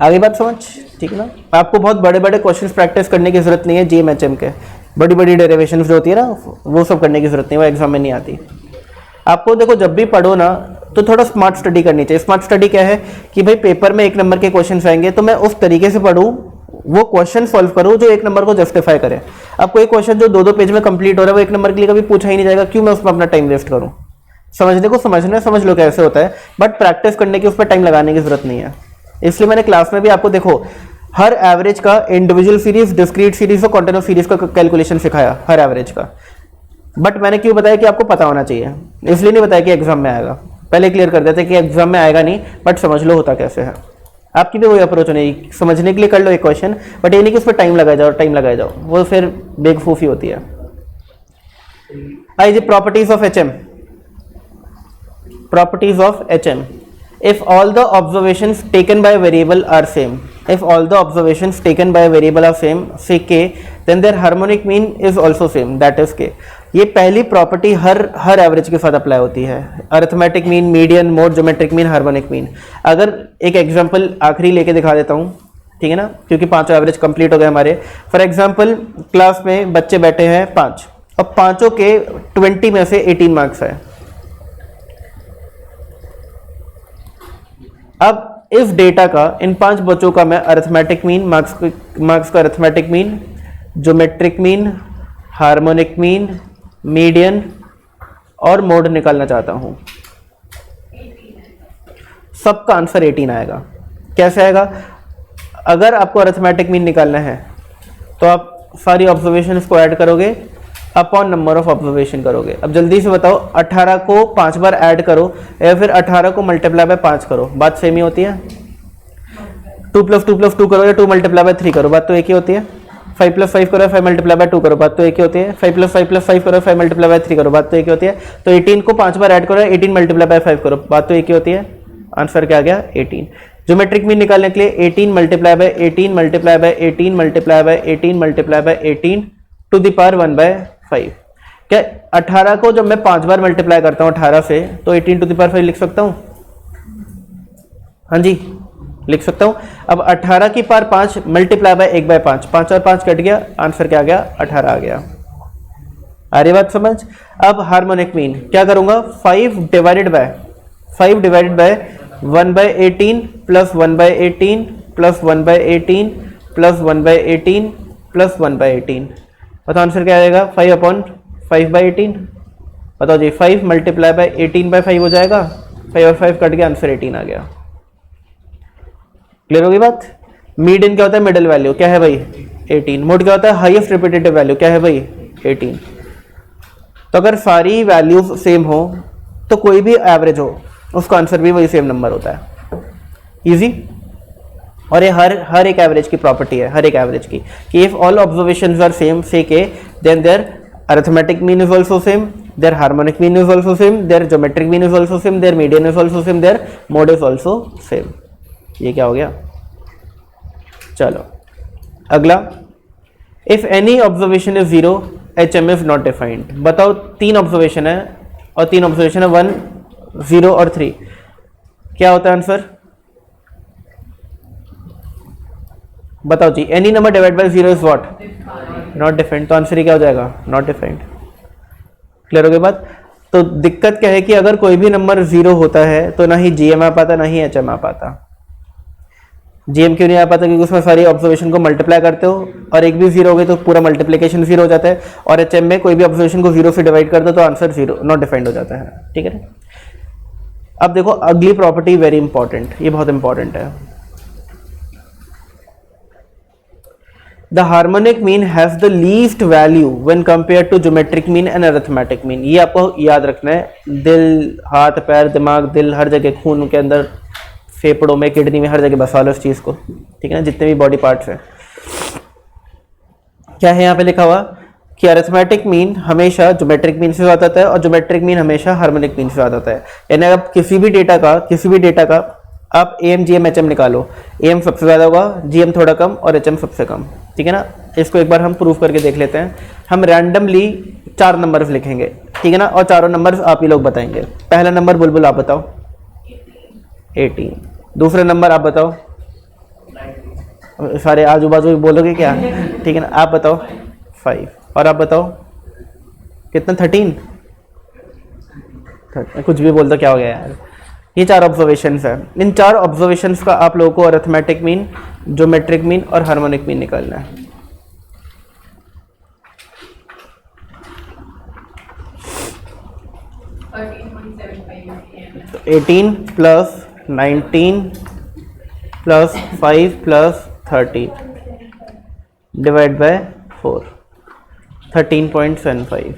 आगे बात समझ, ठीक है ना। आपको बहुत बड़े बड़े क्वेश्चंस प्रैक्टिस करने की जरूरत नहीं है, जीएम एचएम के बड़ी बड़ी डेरिवेशंस जो होती है ना, वो सब करने की जरूरत नहीं है, वो एग्जाम में नहीं आती। आपको देखो जब भी पढ़ो ना तो थोड़ा स्मार्ट स्टडी करनी चाहिए। स्मार्ट स्टडी क्या है कि भाई पेपर में 1 नंबर के क्वेश्चन आएंगे, तो मैं उस तरीके से पढ़ूं, वो क्वेश्चन सॉल्व करूं जो 1 नंबर को जस्टिफाई करे। अब कोई क्वेश्चन जो 2-2 पेज में कंप्लीट हो रहा है, वो 1 नंबर के लिए कभी पूछा ही नहीं जाएगा, क्यों मैं उसमें अपना टाइम वेस्ट करूं। समझने को समझना, समझ लो कैसे होता है, बट प्रैक्टिस करने की उस पर टाइम लगाने की जरूरत नहीं है। इसलिए मैंने क्लास में भी आपको देखो हर एवरेज का इंडिविजुअल सीरीज, डिस्क्रीट सीरीज और कॉन्टिन्यूअस सीरीज का कैलकुलेशन सिखाया, हर एवरेज का। बट मैंने क्यों बताया कि आपको पता होना चाहिए, इसलिए नहीं बताया कि एग्जाम में आएगा। पहले क्लियर कर देते कि एग्जाम में आएगा नहीं, बट समझ लो होता कैसे है। आपकी भी वही अप्रोच होनी है, समझने के लिए कर लो एक क्वेश्चन, बट ये नहीं कि उस पर टाइम लगाए जाओ, वो फिर बेवकूफ़ी होती है। आई जी properties of HM, properties of HM. If all the observations taken by a variable are same, if all the observations taken by a variable are same, say k, then their harmonic mean is also same, that is k. ये पहली property हर average के साथ apply होती है, arithmetic mean, median, mode, geometric mean, harmonic mean. अगर एक example आखिरी लेके दिखा देता हूँ, ठीक है ना, क्योंकि पांचों एवरेज कंप्लीट हो गए हमारे। फॉर एग्जांपल क्लास में बच्चे बैठे हैं 5 और पांचों के 20 में से 18 मार्क्स है। अब इस डेटा का, इन 5 बच्चों का मैं अरिथमेटिक मीन, मार्क्स का arithmetic mean, geometric mean, harmonic mean, median और मोड निकालना चाहता हूं। सबका आंसर 18 आएगा। कैसे आएगा? अगर आपको अरिथमेटिक मीन निकालना है तो आप सारी ऑब्जर्वेशंस को ऐड करोगे अपॉन नंबर ऑफ ऑब्जर्वेशन करोगे। अब जल्दी से बताओ, 18 को 5 बार ऐड करो या फिर 18 को मल्टीप्लाई बाय 5 करो, बात सेम ही होती है। 2 + 2 + 2 करो या 2 मल्टीप्लाई बाय 3 करो, बात तो एक ही होती है। 5 + 5 करो, 5 मल्टीप्लाई बाय 2 करो, बात तो एक ही होती है। 5 + 5 + 5 करो, 5 मल्टीप्लाई बाय 3 करो, बात तो एक ही होती है। तो 18 को 5 बार ऐड करो, 18 मल्टीप्लाई बाय 5 करो, बात तो एक ही होती है। आंसर क्या आ गया? 18। ज्योमेट्रिक मीन निकालने के लिए 18 multiply by 18 multiply by 18 multiply by 18 multiply by 18 to the power 1/5। क्या 18 को जब मैं 5 बार मल्टीप्लाई करता हूँ 18 से, तो 18 टू द पावर 5 लिख सकता हूँ? हाँ जी, लिख सकता हूँ। अब 18 की पावर 5 मल्टीप्लाई बाय 1/5, 5 और 5 कट गया, आंसर क्या आ गया? 18 आ गया। आ रही बात समझ? अब हार्मोनिक मीन क्या करूंगा? 5 divided by 1/18 plus 1/18 plus 1/18 plus 1/18 plus 1/18। बताओ आंसर क्या आएगा? 5/5/18। बताओ जी, 5 मल्टीप्लाई बाय 18/5 हो जाएगा, 5 और 5 कट गया, आंसर 18 आ गया। क्लियर होगी बात? मीडियन क्या होता है? मिडिल वैल्यू, क्या है भाई? 18। मोड क्या होता है? हाईएस्ट रिपीटेटिव वैल्यू, क्या है भाई? 18। तो अगर सारी वैल्यूज सेम हो तो कोई भी एवरेज हो उसका आंसर भी वही सेम नंबर होता है। इजी। और ये हर एक एवरेज की प्रॉपर्टी है, हर एक एवरेज की, कि if all observations are same, से के, then there arithmetic mean is also same, there harmonic mean is also same, there geometric mean is also same, there median is also same, there mode is also same. ये क्या हो गया? चलो अगला, if any observation is 0, HM is not defined. बताओ 3 observation है और 3 observation है 1, 0 और 3, क्या होता है आंसर? बताओ जी, any number divide by 0 is what? Not defined. तो आंसर ही क्या हो जाएगा? Not defined. क्लियर हो गई बात? तो दिक्कत क्या है कि अगर कोई भी नंबर 0 होता है तो ना ही GM आ पाता, ना ही HM आ पाता। GM क्यों नहीं आ पाता? क्योंकि उसमें सारी ऑब्जर्वेशन को मल्टीप्लाई करते हो और एक भी 0 हो गई तो पूरा मल्टीप्लिकेशन 0 हो जाता है, और HM में कोई भी ऑब्जर्वेशन को 0 से डिवाइड कर दो तो आंसर 0, नॉट डिफाइंड हो जाता है। ठीक है ना? अब देखो अगली प्रॉपर्टी वेरी इंपॉर्टेंट, ये बहुत इंपॉर्टेंट है। The harmonic mean has the least value when compare to geometric mean and arithmetic mean. ये आपको याद रखना है। दिल, हाथ, पैर, दिमाग, दिल, हर जगह, खून के अंदर, फेफड़ों में, किडनी में, हर जगह बसा लो इस चीज को। ठीक है ना? जितने भी बॉडी पार्ट्स हैं। क्या है यहाँ पे लिखा हुआ कि अरिथमेटिक मीन हमेशा ज्योमेट्रिक मीन से ज्यादा आता है और ज्योमेट्रिक मीन हमेशा हार्मोनिक मीन से ज्यादा आता है। यानी आप किसी भी डेटा का आप AM, GM, HM निकालो, AM सबसे ज्यादा होगा, GM थोड़ा कम और HM सबसे कम। ठीक है ना? इसको एक बार हम प्रूफ करके देख लेते हैं। हम रैंडमली 4 नंबर्स लिखेंगे, ठीक है ना, और चारों नंबर्स आप ही लोग बताएंगे। पहला नंबर बुलबुल आप बताओ। 18। दूसरा नंबर आप बताओ। सारे आजू बाजू बोलोगे क्या? ठीक है ना? आप बताओ 5। और आप बताओ कितना? 13। कुछ भी बोल दो, क्या हो गया यार? ये 4 ऑब्जर्वेशंस है। इन 4 ऑब्जर्वेशंस का आप लोगों को अरिथमेटिक मीन, ज्योमेट्रिक मीन और हार्मोनिक मीन निकालना है। तो 18 plus 19 plus 5 plus 30 divide by 4, 13.75।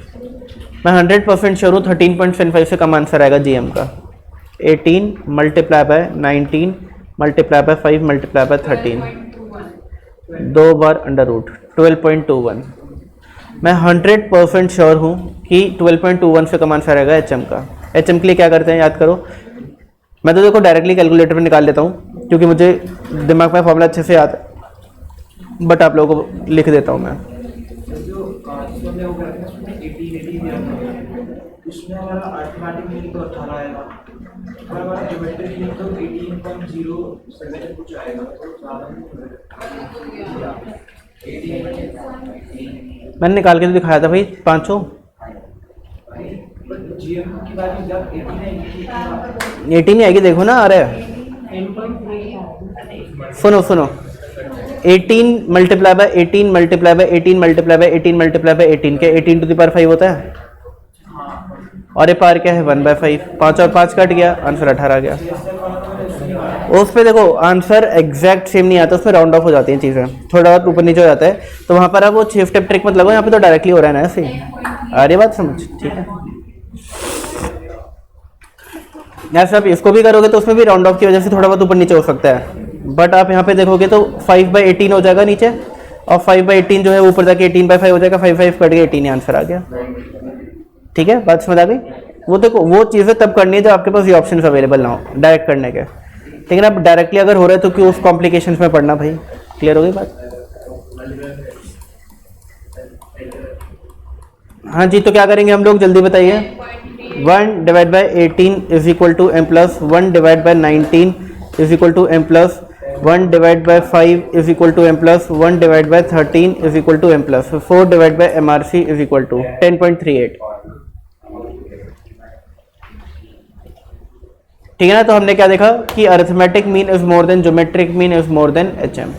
मैं 100% श्योर हूँ 13.75 से कम आंसर आएगा GM का। 18 multiply by 19 multiply by 5 multiply by 13, 12.21. 2 बार अंडर रूट 12.21। मैं 100% श्योर हूँ कि 12.21 से कम आंसर आएगा एच एम का। एच एम के लिए क्या करते हैं याद करो, मैं तो देखो डायरेक्टली कैलकुलेटर में निकाल लेता हूँ क्योंकि मुझे दिमाग में फॉर्मूला अच्छे से याद है, बट आप लोगों को लिख देता हूँ मैं। जो उसमें वो करते हैं उसमें 18 उसमें हमारा अर्थमेटिक मीन तो 18 आएगा और हमारा ज्योमेट्रिक मीन तो 18.07 कुछ आएगा, तो ज़्यादा मैंने निकाल के तो दिखाया था भाई पाँचों। जीएम की बात जब 18 18 ही आएगी, देखो ना आ रहा है। सुनो सुनो, 18 multiply by 18 multiply by 18 multiply by 18 multiply by 18 के 18 टू द पावर 5 होता है, और ये पार क्या है 1/5, 5 और 5 कट गया, आंसर 18 आ गया। उस पे देखो आंसर एग्जैक्ट सेम नहीं आता, उसमें राउंड ऑफ हो जाती हैं चीज़ें, थोड़ा बहुत ऊपर नीचे हो जाता है, तो वहाँ पर आप वो 6 स्टेप ट्रिक मत लगाओ, यहाँ पे तो डायरेक्टली हो रहा है ना ऐसे। आ रही बात समझ, ठीक है। ऐसे आप इसको भी करोगे तो उसमें भी राउंड ऑफ की वजह से थोड़ा बहुत ऊपर नीचे हो सकता है, बट आप यहाँ पे देखोगे तो 5/18 हो जाएगा नीचे, और 5/18 जो है ऊपर जाके 18/5 हो जाएगा, 5 कट गया 18 आंसर आ गया। ठीक है, बात समझ आ गई। वो देखो वो चीज़ें तब करनी है जब आपके पास ये ऑप्शन अवेलेबल ना हो डायरेक्ट करने के, ठीक है ना। डायरेक्टली अगर हो रहा है तो क्यों उस कॉम्प्लिकेशंस में पढ़ना भाई। क्लियर हो गई बात। हाँ जी, तो क्या करेंगे हम लोग जल्दी बताइए। 1 divide by 18 is equal to m plus 1 divide by 19 is equal to m plus 1 divide by 5 is equal to m plus 1 divide by 13 is equal to m plus 4 divide by MRC is equal to 10.38। ठीक है ना। तो हमने क्या देखा कि arithmetic mean is more than geometric mean is more than HM,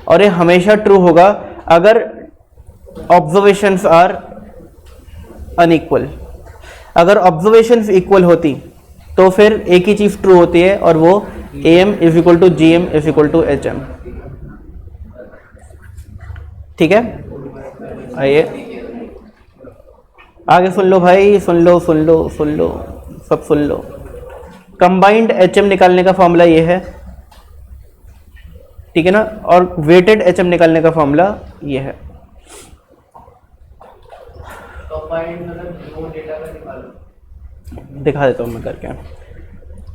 और ये हमेशा ट्रू होगा अगर ऑब्जर्वेशंस आर अनइक्वल। अगर ऑब्जर्वेशंस इक्वल होती तो फिर एक ही चीज ट्रू होती है, और वो AM is equal to GM is equal to HM। ठीक है, आइए आगे सुन लो भाई, सुन लो सुन लो सुन लो, सब सुन लो। कंबाइंड HM निकालने का फॉर्मूला ये है, ठीक है ना, और वेटेड HM निकालने का फॉर्मूला ये है। दिखा देता हूँ मैं करके।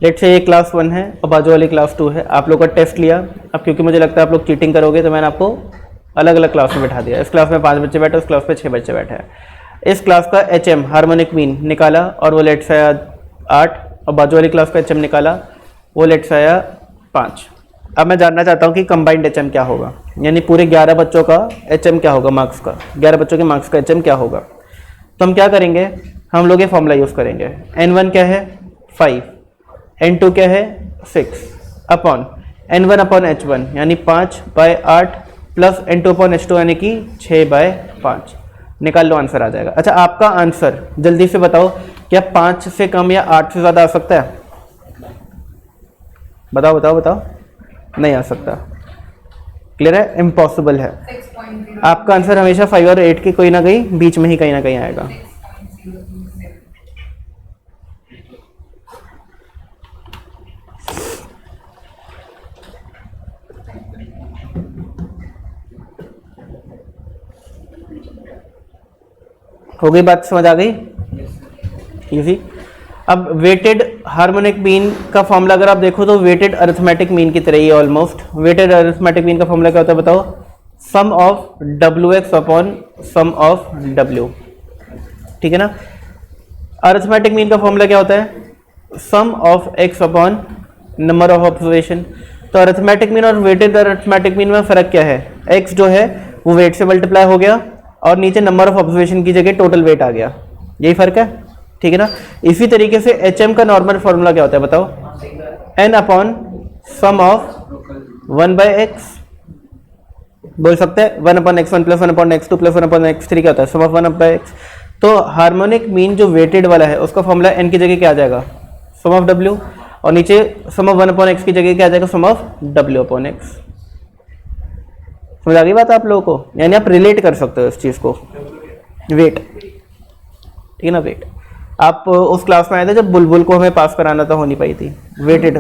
लेट से ये क्लास 1 है और बाजू वाली क्लास 2 है। आप लोग का टेस्ट लिया, अब क्योंकि मुझे लगता है आप लोग चीटिंग करोगे तो मैंने आपको अलग अलग क्लास में बैठा दिया। इस क्लास में 5 बच्चे बैठे, उस क्लास में 6 बच्चे बैठे हैं। इस क्लास का HM हार्मोनिक मीन निकाला और वो लेट से आया 8, और बाजू वाली क्लास का HM निकाला, वो लेट से आया 5। अब मैं जानना चाहता हूँ कि कंबाइंड HM क्या होगा, यानी पूरे 11 बच्चों का HM क्या होगा, मार्क्स का 11 बच्चों के मार्क्स का HM क्या होगा। तो हम क्या करेंगे, हम लोग ये फॉर्मूला यूज़ करेंगे। N1 क्या है 5, N2 क्या है 6 अपॉन N1 अपॉन H1 यानी 5/8 प्लस N2 अपॉन H2 यानी कि 6/5। निकाल लो, आंसर आ जाएगा। अच्छा, आपका आंसर जल्दी से बताओ, क्या 5 से कम या 8 से ज़्यादा आ सकता है? बताओ बताओ बताओ, नहीं आ सकता। क्लियर है, इम्पॉसिबल है। 6.0. आपका आंसर हमेशा 5 और 8 के कोई ना कहीं बीच में ही कहीं ना कहीं आएगा। 6.027. हो गई बात, समझ आ गई, इजी। अब वेटेड हार्मोनिक मीन का फॉर्मूला अगर आप देखो तो वेटेड अरिथमेटिक मीन की तरह ही ऑलमोस्ट। वेटेड अरिथमेटिक मीन का फॉर्मूला क्या होता है बताओ, sum of WX upon sum of W। ठीक है ना। अरिथमेटिक मीन का फॉर्मूला क्या होता है, sum of X upon number of observation. तो अरिथमेटिक मीन और वेटेड अरिथमेटिक मीन में फर्क क्या है, X जो है वो वेट से मल्टीप्लाई हो गया और नीचे नंबर ऑफ ऑब्जर्वेशन की जगह टोटल वेट आ गया, यही फर्क है। ठीक है ना। इसी तरीके से HM का नॉर्मल फॉर्मूला क्या होता है बताओ, N upon sum of 1/X। बोल सकते हैं 1/x1 plus 1/x2 plus 1/x3 क्या होता है, सम ऑफ 1/x। तो हार्मोनिक मीन जो वेटेड वाला है उसका फॉर्मूला N की जगह क्या आ जाएगा, सम ऑफ W, और नीचे सम ऑफ 1/x की जगह क्या आ जाएगा, सम ऑफ W अपॉन X। समझ आ गई बात आप लोगों को, यानी आप रिलेट कर सकते हो इस चीज़ को, वेट। ठीक है ना, वेट। आप उस क्लास में आए थे जब बुलबुल को हमें पास कराना था, हो नहीं पाई थी, वेटेड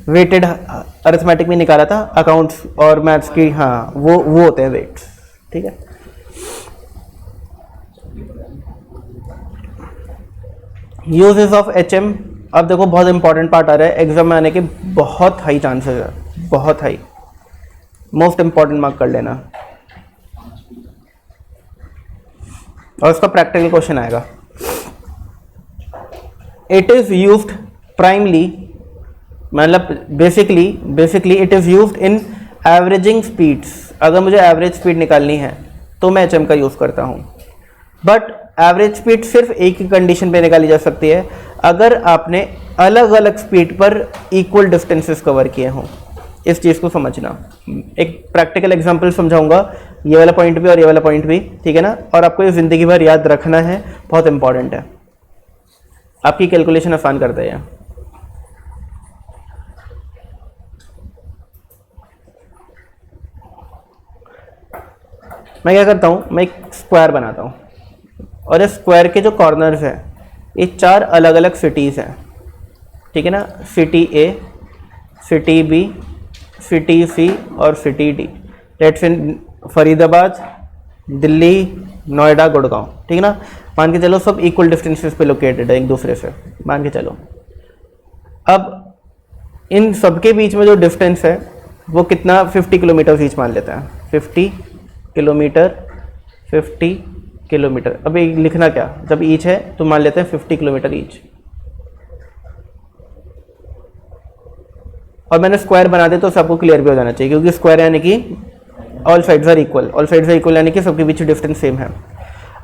वेटेड अरिथमेटिक में निकाला था, अकाउंट्स और मैथ्स की, हाँ वो होते हैं वेट्स, ठीक है। यूजेस ऑफ HM, अब देखो बहुत इंपॉर्टेंट पार्ट आ रहा है, एग्जाम में आने के बहुत हाई चांसेस है, बहुत हाई, मोस्ट इंपॉर्टेंट मार्क कर लेना, और उसका प्रैक्टिकल क्वेश्चन आएगा। इट इज यूज्ड प्राइमली, मतलब basically it is used in averaging speeds. अगर मुझे एवरेज स्पीड निकालनी है तो मैं HM का यूज करता हूँ, बट एवरेज स्पीड सिर्फ एक ही कंडीशन पे निकाली जा सकती है, अगर आपने अलग अलग स्पीड पर इक्वल डिस्टेंसेस कवर किए हों। इस चीज़ को समझना, एक प्रैक्टिकल एग्जांपल समझाऊंगा, ये वाला पॉइंट भी और ये वाला पॉइंट भी, ठीक है ना, और आपको ये ज़िंदगी भर याद रखना है, बहुत इंपॉर्टेंट है, आपकी कैलकुलेशन आसान करता है। मैं क्या करता हूँ, मैं एक स्क्वायर बनाता हूँ, और इस स्क्वायर के जो कॉर्नर्स हैं ये 4 अलग अलग सिटीज़ हैं, ठीक है ना, city A, city B, city C और city D। Let's say Faridabad, Delhi, Noida, Gurgaon, ठीक है ना, मान के चलो सब इक्वल डिस्टेंसेस पे लोकेटेड है एक दूसरे से, मान के चलो। अब इन सबके बीच में जो डिस्टेंस है वो कितना, 50 किलोमीटर ईच मान लेते हैं, 50 किलोमीटर, 50 किलोमीटर। अभी लिखना क्या, जब ईच है तो मान लेते हैं 50 किलोमीटर ईच, और मैंने स्क्वायर बना दिया तो सबको क्लियर भी हो जाना चाहिए, क्योंकि स्क्वायर यानी कि all sides are equal, all sides are equal यानी कि सबके बीच डिस्टेंस सेम है।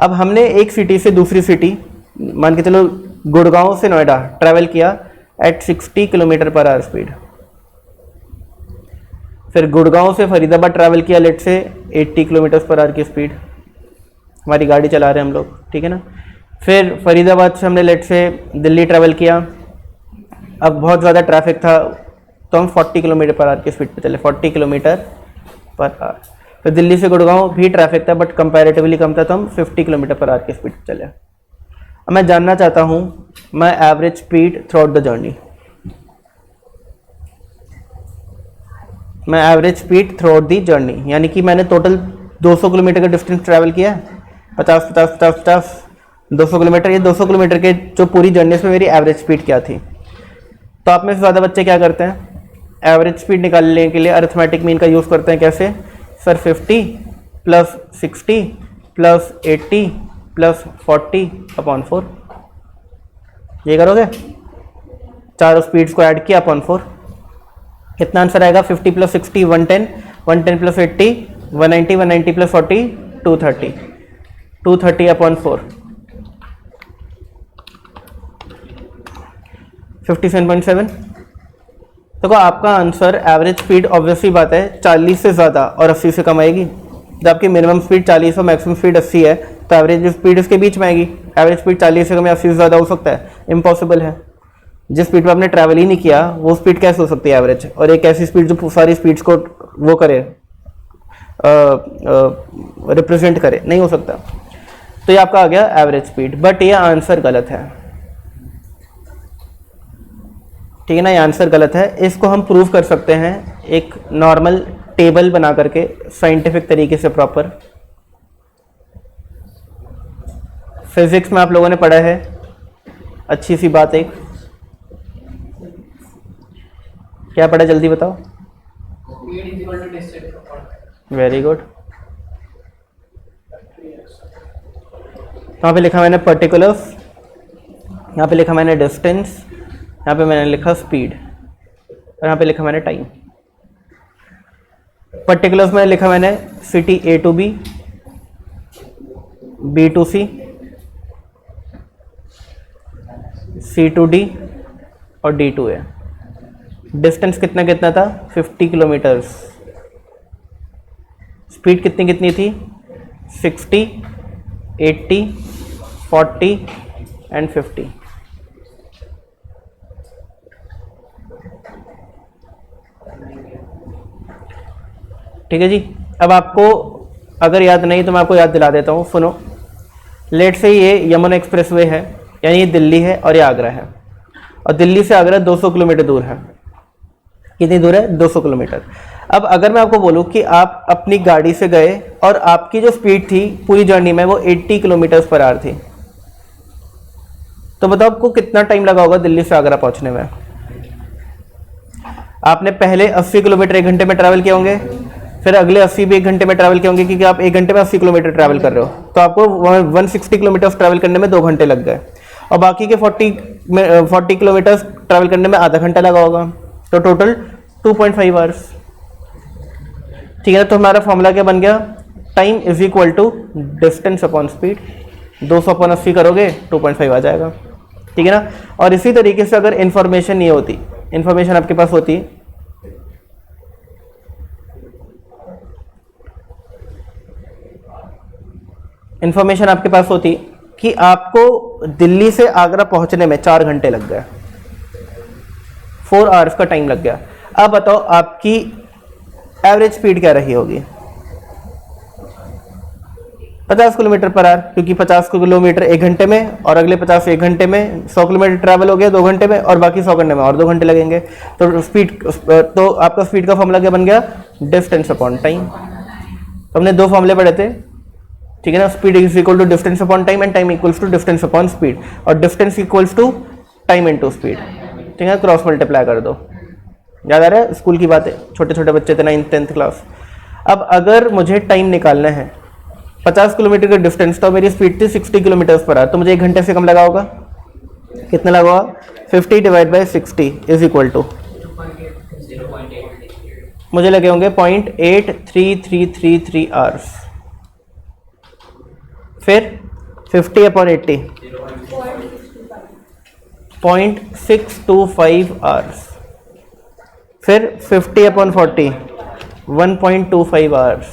अब हमने एक सिटी से दूसरी सिटी, मान के चलो गुड़गांव से नोएडा, ट्रैवल किया at 60 kilometre per hour speed, फिर गुड़गांव से फरीदाबाद ट्रैवल किया लेट से 80 किलोमीटर पर आवर की स्पीड, हमारी गाड़ी चला रहे हैं हम लोग, ठीक है ना। फिर फरीदाबाद से हमने लेट से दिल्ली ट्रैवल किया, अब बहुत ज़्यादा ट्रैफिक था तो हम 40 किलोमीटर पर आवर की स्पीड पे चले, 40 किलोमीटर पर आवर। फिर दिल्ली से गुड़गांव भी ट्रैफिक था बट कंपैरेटिवली कम था, तो हम 50 किलोमीटर पर आवर की स्पीड पे चले। अब मैं जानना चाहता हूँ my average speed throughout the journey, मैं average speed throughout the journey, यानी कि मैंने टोटल 200 किलोमीटर का डिस्टेंस ट्रैवल किया है, 50 200 किलोमीटर, ये 200 किलोमीटर के जो पूरी जर्नी में मेरी एवरेज स्पीड क्या थी। तो आप में से ज़्यादा बच्चे क्या करते हैं, एवरेज स्पीड निकालने के लिए अरिथमेटिक मीन का यूज़ करते हैं। कैसे सर, 50 प्लस 60 प्लस 80 प्लस 40/4, ये करोगे, चारों स्पीड्स को ऐड किया अपॉन 4, कितना आंसर आएगा, 50 प्लस 60 110, 110 प्लस 80 190, 190 प्लस 40 230, 230/4, 57.7। देखो आपका आंसर एवरेज स्पीड ऑब्वियसली बात है 40 से ज़्यादा और 80 से कम आएगी। जब आपकी मिनिमम स्पीड 40 और मैक्सिमम स्पीड 80 है तो एवरेज स्पीड इसके बीच में आएगी। एवरेज स्पीड 40 से कम या 80 से ज़्यादा हो सकता है, इम्पॉसिबल है। जिस स्पीड पर आपने ट्रैवल ही नहीं किया वो स्पीड कैसे हो सकती है एवरेज, और एक ऐसी स्पीड जो सारी स्पीड्स को वो करे, रिप्रेजेंट करे, नहीं हो सकता। तो ये आपका आ गया एवरेज स्पीड, बट ये आंसर गलत है, ठीक है ना, ये आंसर गलत है। इसको हम प्रूव कर सकते हैं एक नॉर्मल टेबल बना करके, साइंटिफिक तरीके से प्रॉपर। फिजिक्स में आप लोगों ने पढ़ा है, अच्छी सी बात एक, क्या पढ़ा जल्दी बताओ। Very good. यहाँ पे लिखा मैंने पर्टिकुलर्स, यहाँ पे लिखा मैंने डिस्टेंस, यहाँ पे मैंने लिखा स्पीड, और यहाँ पे लिखा मैंने टाइम। पर्टिकुलर्स में लिखा मैंने city A to B, B to C, C to D और D to A। डिस्टेंस कितना कितना था, 50 किलोमीटर्स। स्पीड कितनी कितनी थी, 60, 80, 40 एंड 50। ठीक है जी। अब आपको अगर याद नहीं तो मैं आपको याद दिला देता हूँ, सुनो। लेट से ये यमुना एक्सप्रेसवे है, यानी ये दिल्ली है और ये आगरा है, और दिल्ली से आगरा 200 किलोमीटर दूर है। कितनी दूर है? 200 किलोमीटर। अब अगर मैं आपको बोलूँ कि आप अपनी गाड़ी से गए और आपकी जो स्पीड थी पूरी जर्नी में वो 80 किलोमीटर पर आवर थी, तो बताओ आपको कितना टाइम लगा होगा दिल्ली से आगरा पहुंचने में? आपने पहले 80 किलोमीटर 1 घंटे में ट्रैवल किए होंगे, फिर अगले 80 भी 1 घंटे में ट्रैवल किए होंगे, क्योंकि आप 1 घंटे में 80 किलोमीटर ट्रैवल कर रहे हो, तो आपको 160 किलोमीटर ट्रैवल करने में 2 घंटे लग गए, और बाकी के 40 किलोमीटर ट्रैवल करने में आधा घंटा लगा होगा, तो टोटल 2.5 आवर्स। ठीक है ना? तो हमारा फॉर्मूला क्या बन गया? Time is equal to distance upon speed. 200 upon 80 करोगे 2.5 आ जाएगा। ठीक है ना? और इसी तरीके से अगर इंफॉर्मेशन ये होती, इंफॉर्मेशन आपके पास होती, इंफॉर्मेशन आपके पास होती कि आपको दिल्ली से आगरा पहुंचने में 4 घंटे लग गए, 4 आवर्स का टाइम लग गया। अब बताओ आपकी एवरेज स्पीड क्या रही होगी? 50 किलोमीटर पर आवर, क्योंकि 50 किलोमीटर 1 घंटे में और अगले 50 1 घंटे में, 100 किलोमीटर ट्रैवल हो गया 2 घंटे में, और बाकी 100 करने में और 2 घंटे लगेंगे। तो स्पीड, तो आपका स्पीड का फॉर्मूला क्या बन गया? Distance upon time. तो हमने 2 फॉर्मूले पढ़े थे, ठीक है ना? Speed is equal to distance upon time and time equals to distance upon speed, और distance equals to time into speed. ठीक है? क्रॉस मल्टीप्लाई कर दो। याद आ रहा है? स्कूल की बातें, छोटे छोटे बच्चे थे 9th 10th क्लास। अब अगर मुझे टाइम निकालना है, 50 किलोमीटर का डिस्टेंस, तो मेरी स्पीड थी 60 किलोमीटर पर आवर, तो मुझे 1 घंटे से कम लगा होगा। कितना लगा होगा? 50 divide by 60 is equal to, मुझे लगे होंगे 0.8333 आवर्स। फिर 50 अपॉन 80 0.625 आवर्स। फिर 50 अपॉन 40 1.25 आवर्स।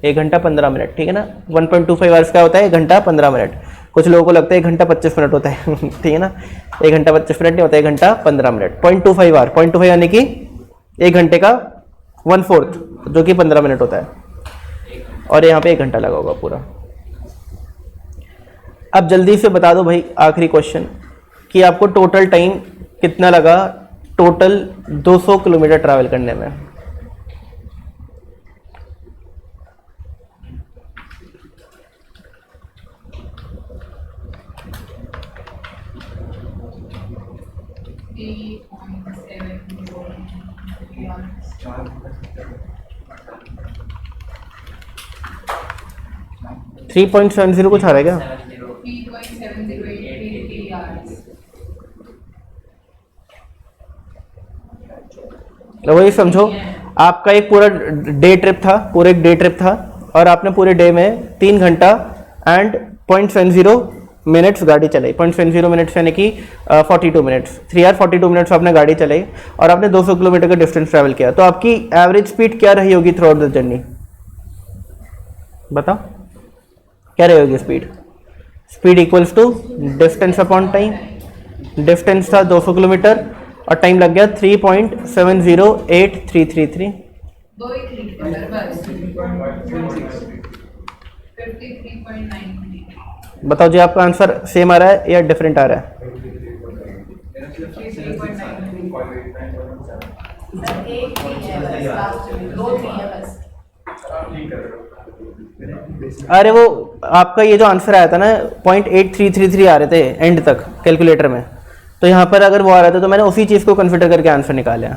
1 घंटा 15 मिनट। ठीक है ना? 1.25 आवर्स क्या होता है? 1 घंटा 15 मिनट। कुछ लोगों को लगता है 1 घंटा 25 मिनट होता है। ठीक है ना? 1 घंटा 25 मिनट नहीं होता, 1 घंटा 15 मिनट। 0.25 आवर, 0.25 यानी कि 1 घंटे का 1/4, जो कि 15 मिनट होता है, और यहाँ पे 1 घंटा लगा होगा पूरा। अब जल्दी से बता दो भाई, आखिरी क्वेश्चन, कि आपको टोटल टाइम कितना लगा टोटल 200 किलोमीटर ट्रैवल करने में? थ्री 3.70 कुछ आ रहा है क्या? 3.7083 hours. तो वही समझो, आपका एक पूरा डे ट्रिप था, पूरा एक डे ट्रिप था, और आपने पूरे डे में 3 घंटा एंड 0.70 मिनट्स गाड़ी चलाई। 0.70 मिनट्स यानी कि 42 मिनट्स, 3 आवर 42 मिनट्स आपने गाड़ी चलाई, और आपने 200 किलोमीटर का डिस्टेंस ट्रैवल किया। तो आपकी एवरेज स्पीड क्या रही होगी थ्रू आउट द जर्नी? बताओ क्या रही होगी speed? Speed equals to distance upon time. Distance था 200 किलोमीटर और टाइम लग गया 3.708333। 2 ही किलोमीटर बस 53.93। बताओ जी, आपका आंसर सेम आ रहा है या डिफरेंट आ रहा है? 53.93। अरे वो आपका ये जो आंसर आया था ना 0.8333 आ रहे थे एंड तक कैलकुलेटर में, तो यहाँ पर अगर वो आ रहा था तो मैंने उसी चीज़ को कन्सिडर करके आंसर निकाला।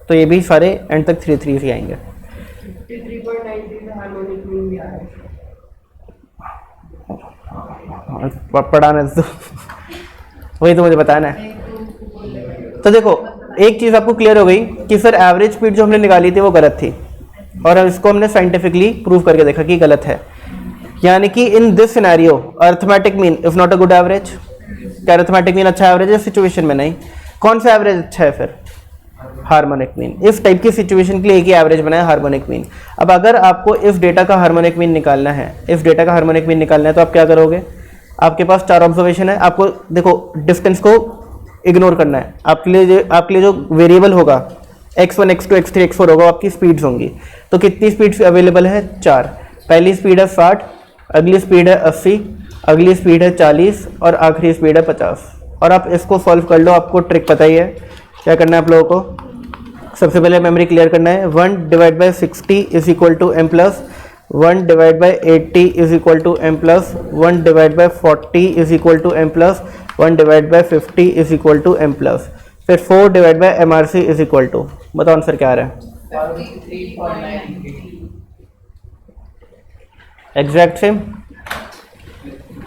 तो ये भी सारे एंड तक 33 ही आएंगे। 53.93 का हार्मोनिक मीन भी आ रहा है। पढ़ाने तो वही तो मुझे बताना है। तो देखो, एक चीज़ आपको क्लियर हो गई कि सर एवरेज स्पीड जो हमने निकाली थी वो गलत थी, और इसको हमने साइंटिफिकली प्रूव करके देखा कि गलत है। यानी कि in this scenario arithmetic mean if not a good average. क्या अर्थमेटिक मीन अच्छा एवरेज है सिचुएशन में? नहीं। कौन सा एवरेज अच्छा है फिर? Harmonic mean. इस टाइप की सिचुएशन के लिए एक ही एवरेज बनाया, हार्मोनिक मीन। अब अगर आपको इस डेटा का हार्मोनिक मीन निकालना है, इस डेटा का हार्मोनिक मीन निकालना है, तो आप क्या करोगे? आपके पास 4 ऑब्जर्वेशन है, आपको देखो डिस्टेंस को इग्नोर करना है। आपके लिए जो वेरिएबल होगा x1 x2 x3 x4 होगा, आपकी स्पीड्स होंगी। तो कितनी स्पीड्स अवेलेबल है? 4। पहली स्पीड है 60, अगली स्पीड है 80, अगली स्पीड है 40, और आखिरी स्पीड है 50। और आप इसको सॉल्व कर लो, आपको ट्रिक पता ही है क्या करना है आप लोगों को। सबसे पहले मेमोरी क्लियर करना है। 1 divide by 60 is equal to M plus 1 divide by 80 is equal to M plus 1 divide by 40 is equal to M plus 1 divide by 50 is equal to M plus, फिर 4 divide by M R C is equal to, बताओ answer क्या आ रहा है? 53.93. Exact same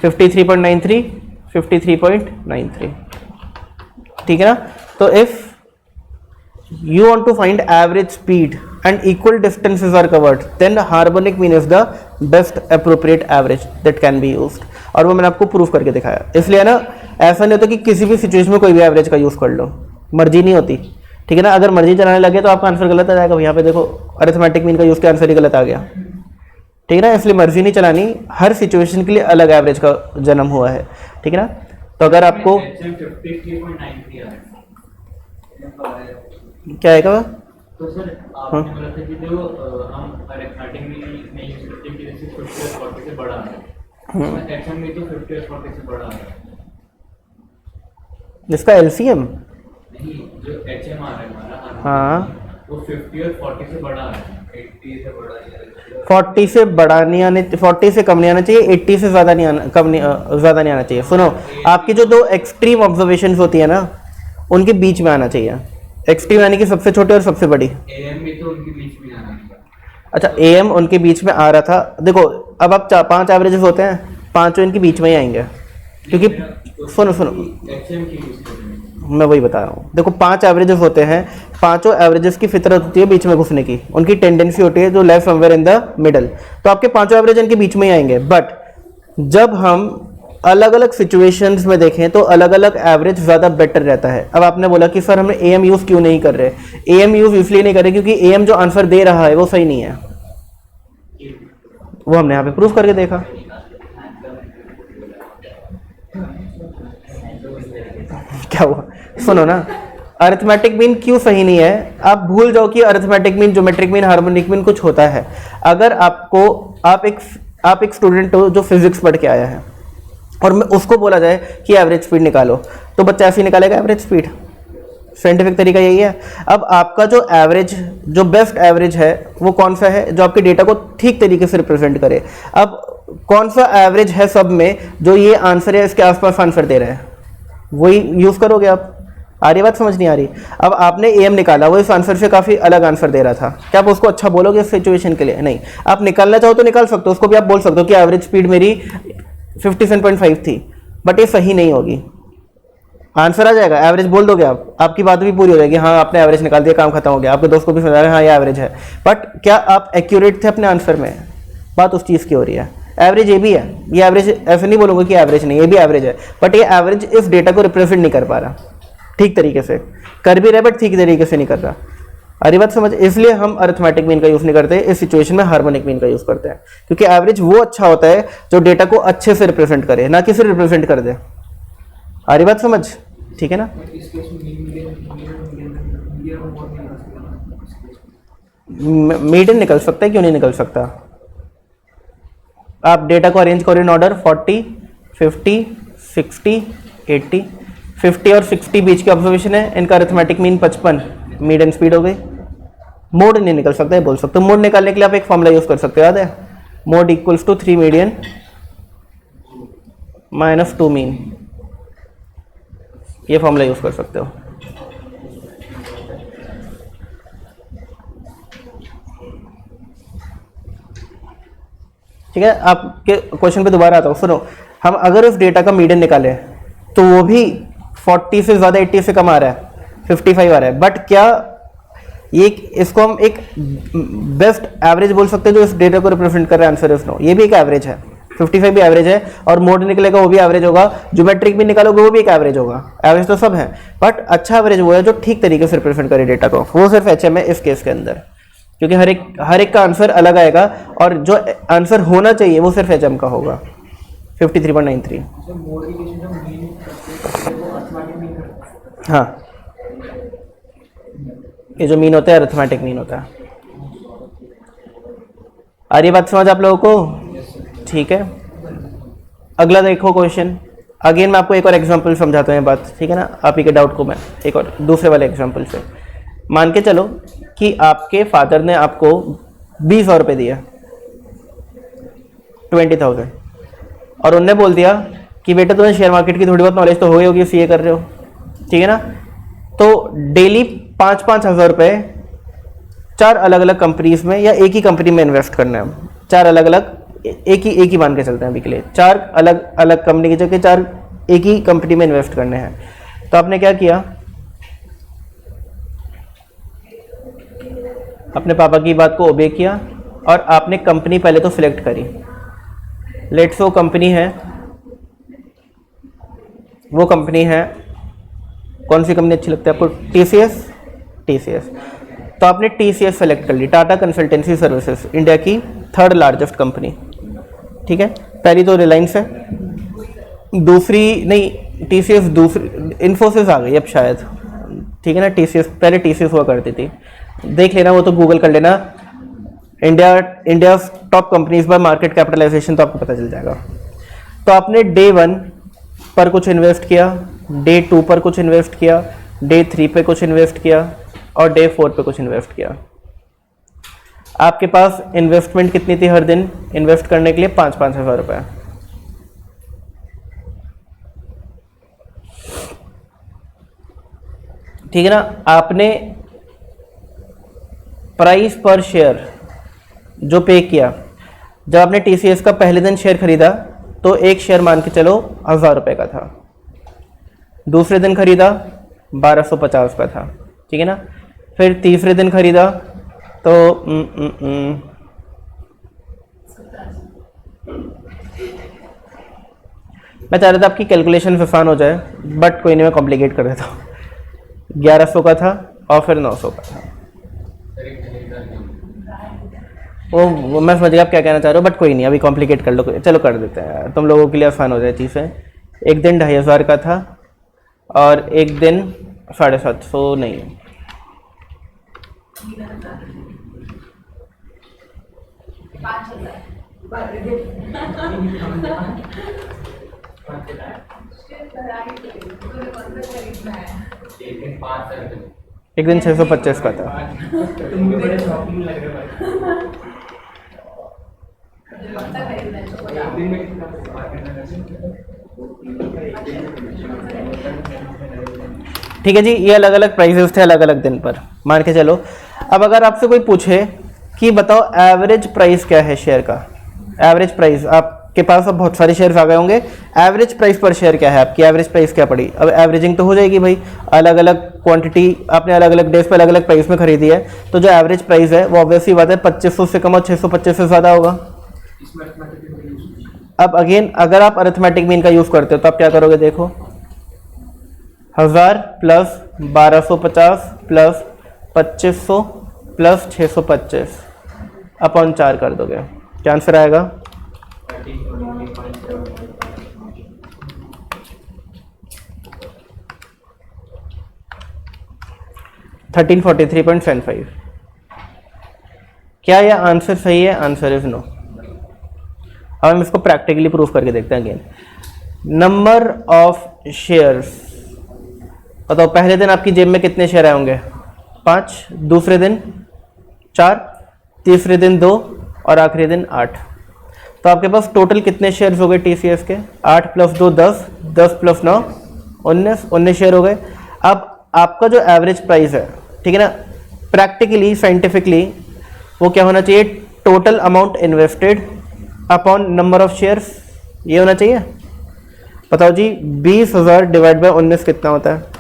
53.93 53.93, ठीक है ना। तो if you want to find average speed and equal distances are covered, then harmonic mean is the best appropriate average that can be used, और वो मैंने आपको प्रूफ करके दिखाया। इसलिए ना ऐसा नहीं होता कि किसी भी सिचुएशन में कोई भी एवरेज का यूज़ कर लो, मर्जी नहीं होती, ठीक है ना। अगर मर्जी चलाने लगे तो आपका आंसर गलत आ जाएगा। यहाँ पे देखो अरिथमेटिक मीन का यूज़ किया, आंसर ही गलत आ गया, ठीक है ना। इसलिए मर्जी नहीं चलानी, हर सिचुएशन के लिए अलग एवरेज का जन्म हुआ है, ठीक है ना। तो अगर आपको क्या आएगा, तो सर आपने बोला था कि जो हम अरिथमेटिक में यूज करते हैं कि जैसे 50 और 40 से बड़ा है, तो एचएम में तो 50 और 40 से बड़ा है, इसका एलसीएम नहीं जो एचएम आ रहा है हमारा, हाँ वो 50 और 40 से बड़ा है, 80 से बड़ा है, 40 से बड़ा नहीं आने, 40 से कम नहीं आना चाहिए, 80 से ज़्यादा नहीं आना, कम नहीं ज़्यादा नहीं आना चाहिए। सुनो, आपकी जो दो एक्सट्रीम ऑब्जर्वेशंस होती है ना, उनके बीच में आना चाहिए। एक्सट्रीम यानी कि सबसे छोटी और सबसे बड़ी, एएम में तो उनके बीच में आना है। अच्छा एएम उनके बीच में आ रहा था। देखो अब आप 5 एवरेजेस होते हैं, पांचों इनके बीच में ही आएंगे, क्योंकि सुनो एचएम की यूज कर रहे हैं, मैं वही बता रहा हूँ। देखो 5 एवरेजेस होते हैं, पांचों एवरेजेस की फितरत होती है बीच में घुसने की, उनकी टेंडेंसी होती है जो left somewhere in the middle, तो आपके पांचों एवरेज इनके बीच में ही आएंगे। बट जब हम अलग अलग सिचुएशंस में देखें तो अलग अलग एवरेज ज़्यादा बेटर रहता है। अब आपने बोला कि सर हमने एएम यूज़ क्यों नहीं कर रहे, एएम यूज़ इसलिए नहीं कर रहे क्योंकि एएम जो आंसर दे रहा है वो सही नहीं है, वो हमने यहाँ पे प्रूफ करके देखा। क्या हुआ, सुनो ना, अरिथमेटिक मीन क्यों सही नहीं है, आप भूल जाओ कि arithmetic mean, geometric mean, harmonic mean कुछ होता है। अगर आपको आप एक स्टूडेंट हो जो फिजिक्स पढ़ के आया है और मैं उसको बोला जाए कि एवरेज स्पीड निकालो, तो बच्चा ऐसे ही निकालेगा एवरेज स्पीड, साइंटिफिक तरीका यही है। अब आपका जो एवरेज, जो बेस्ट एवरेज है वो कौन सा है, जो आपके डेटा को ठीक तरीके से रिप्रेजेंट करे। अब कौन सा एवरेज है सब में जो ये आंसर है इसके आसपास आंसर दे रहा है, वही यूज़ करोगे आप। आ रही बात, समझ नहीं आ रही? अब आपने एम निकाला, वो इस आंसर से काफ़ी अलग आंसर दे रहा था, क्या आप उसको अच्छा बोलोगे इस सिचुएशन के लिए? नहीं। आप निकालना चाहो तो निकाल सकते हो, उसको भी आप बोल सकते हो कि एवरेज स्पीड मेरी 57.5 थी, बट ये सही नहीं होगी। आंसर आ जाएगा, एवरेज बोल दोगे आप, आपकी बात भी पूरी हो जाएगी, हाँ आपने एवरेज निकाल दिया, काम खत्म हो गया, आपके दोस्त को भी समझा रहे हाँ ये एवरेज है। बट क्या आप एक्यूरेट थे अपने आंसर में? बात उस चीज़ की हो रही है। एवरेज ये भी है, ये एवरेज ऐसे नहीं बोलूँगा कि एवरेज नहीं, ये भी एवरेज है, बट ये एवरेज इस डेटा को रिप्रेजेंट नहीं कर पा रहा ठीक तरीके से, कर भी रहा है बट ठीक तरीके से नहीं कर रहा। अरे बात समझ, इसलिए हम अरिथमेटिक मीन का यूज़ नहीं करते, इस सिचुएशन में हार्मोनिक मीन का यूज़ करते हैं, क्योंकि एवरेज वो अच्छा होता है जो डेटा को अच्छे से रिप्रेजेंट करे, ना कि सिर्फ रिप्रेजेंट कर दे। अरे बात समझ, ठीक है ना। मीडियन निकल सकता है, क्यों नहीं निकल सकता? आप डेटा को अरेंज करो इन ऑर्डर 40, 50, 60, 80। 50 और 60 बीच के ऑब्जर्वेशन है, इनका अरिथमेटिक मीन 55, मीडियन स्पीड हो गई। मोड नहीं निकल सकता है, बोल सकते हो। मोड निकालने के लिए आप एक फॉर्मूला यूज कर सकते हो, याद है? Mode equals to 3 median minus 2 mean, ये फॉर्मूला यूज कर सकते हो। ठीक है, आपके क्वेश्चन पे दोबारा आता हूँ, सुनो। हम अगर उस डेटा का मीडियन निकालें तो वो भी 40 से ज़्यादा, 80 से कम आ रहा है, 55 आ रहा है, बट क्या ये इसको हम एक बेस्ट एवरेज बोल सकते हैं जो इस डेटा को रिप्रेजेंट कर रहा है? Answer is no. ये भी एक एवरेज है, 55 भी एवरेज है, और मोड निकलेगा वो भी एवरेज होगा, ज्योमेट्रिक भी निकालोगे वो भी एक एवरेज होगा। एवरेज तो सब है, बट अच्छा एवरेज वो है जो ठीक तरीके से रिप्रेजेंट करे डेटा को, वो सिर्फ HM है इस केस के अंदर, क्योंकि हर एक का आंसर अलग आएगा और जो आंसर होना चाहिए वो सिर्फ HM का होगा। 53.93। हाँ, ये जो मीन होता है अरिथमेटिक मीन होता है। आ रही बात समझ आप लोगों को? ठीक है, अगला देखो क्वेश्चन। अगेन मैं आपको एक और एग्जांपल समझाता हूँ ये बात, ठीक है ना, आप ही के डाउट को मैं एक और दूसरे वाले एग्जांपल से। मान के चलो कि आपके फादर ने आपको 20,000 रुपये दिया, 20,000, और उनने बोल दिया कि बेटा तुम्हें शेयर मार्केट की थोड़ी बहुत नॉलेज तो हो गई होगी, सीए कर रहे हो, ठीक है ना। तो डेली 5-5 हज़ार रुपये 4 अलग अलग कंपनीज में या एक ही कंपनी में इन्वेस्ट करना है। 4 अलग अलग, एक ही मान के चलते हैं अभी के लिए, 4 अलग अलग कंपनी की जगह 4 एक ही कंपनी में इन्वेस्ट करने हैं। तो आपने क्या किया, अपने पापा की बात को ओबे किया और आपने कंपनी पहले तो सिलेक्ट करी। लेट्स वो कंपनी है, वो कंपनी है, कौन सी कंपनी अच्छी लगती है आपको? टीसीएस। तो आपने टीसीएस सेलेक्ट कर ली, टाटा कंसल्टेंसी सर्विसेज, इंडिया की 3rd लार्जेस्ट कंपनी, ठीक है। पहली तो रिलायंस है, दूसरी नहीं टीसीएस, दूसरी इन्फोसिस आ गई अब शायद, ठीक है ना। टीसीएस पहले टीसीएस हुआ करती थी, देख लेना वो तो गूगल कर लेना, India top companies by market capitalisation, तो आपको पता चल जाएगा। तो आपने डे 1 पर कुछ इन्वेस्ट किया, डे 2 पर कुछ इन्वेस्ट किया, डे 3 पे कुछ इन्वेस्ट किया और डे 4 पे कुछ इन्वेस्ट किया। आपके पास इन्वेस्टमेंट कितनी थी हर दिन इन्वेस्ट करने के लिए? 5-5 हज़ार रुपये। ठीक है ना। आपने प्राइस पर शेयर जो पे किया, जब आपने टीसीएस का पहले दिन शेयर खरीदा तो एक शेयर मान के चलो 1,000 रुपये का था, दूसरे दिन खरीदा 1250 का था, ठीक है ना। फिर तीसरे दिन खरीदा तो मैं चाह रहा था आपकी कैलकुलेशन आसान हो जाए, बट कोई नहीं, मैं कॉम्प्लिकेट कर देता हूँ। 1100 का था और फिर 900 का था। वो मैं समझ गया आप क्या कहना चाह रहे हो, बट कोई नहीं, अभी कॉम्प्लिकेट कर लो, चलो कर देते हैं, तुम लोगों के लिए आसान हो जाए चीज़ें। एक दिन 2,500 का था और एक दिन 750 नहीं, एक दिन 625 का था। तुम भी बड़े शौकीन लग रहे हो ठीक है जी, ये अलग अलग प्राइसेस थे अलग अलग दिन पर, मान के चलो। अब अगर आपसे कोई पूछे कि बताओ एवरेज प्राइस क्या है शेयर का, एवरेज प्राइस, आपके पास अब बहुत सारे शेयर्स आ गए होंगे, एवरेज प्राइस पर शेयर क्या है आपकी, एवरेज प्राइस क्या पड़ी? अब एवरेजिंग तो हो जाएगी भाई, अलग अलग क्वांटिटी आपने अलग अलग डेज पर अलग अलग प्राइस में खरीदी है, तो जो एवरेज प्राइस है वो ऑब्वियसली बात है 2500 से कम और 625 से ज़्यादा होगा। अब अगेन अगर आप अरिथमेटिक मीन का यूज़ करते हो तो आप क्या करोगे, देखो 1000 प्लस 1250 प्लस 2500 प्लस 625 अपॉन 4 कर दोगे, क्या आंसर आएगा? 1343.75। क्या यह आंसर सही है? Answer is no. अब हम इसको प्रैक्टिकली प्रूफ करके देखते हैं अगेन। नंबर ऑफ शेयर्स, बताओ पहले दिन आपकी जेब में कितने शेयर आए होंगे? 5, दूसरे दिन 4, तीसरे दिन 2 और आखिरी दिन 8। तो आपके पास टोटल कितने शेयर्स हो गए टीसीएस के? 8 प्लस 2 10, 10 प्लस 9 19 शेयर हो गए। अब आपका जो एवरेज प्राइस है, ठीक है ना, प्रैक्टिकली साइंटिफिकली वो क्या होना चाहिए? Total amount invested upon number of shares, ये होना चाहिए। बताओ जी 20,000 डिवाइड बाय 19 कितना होता है?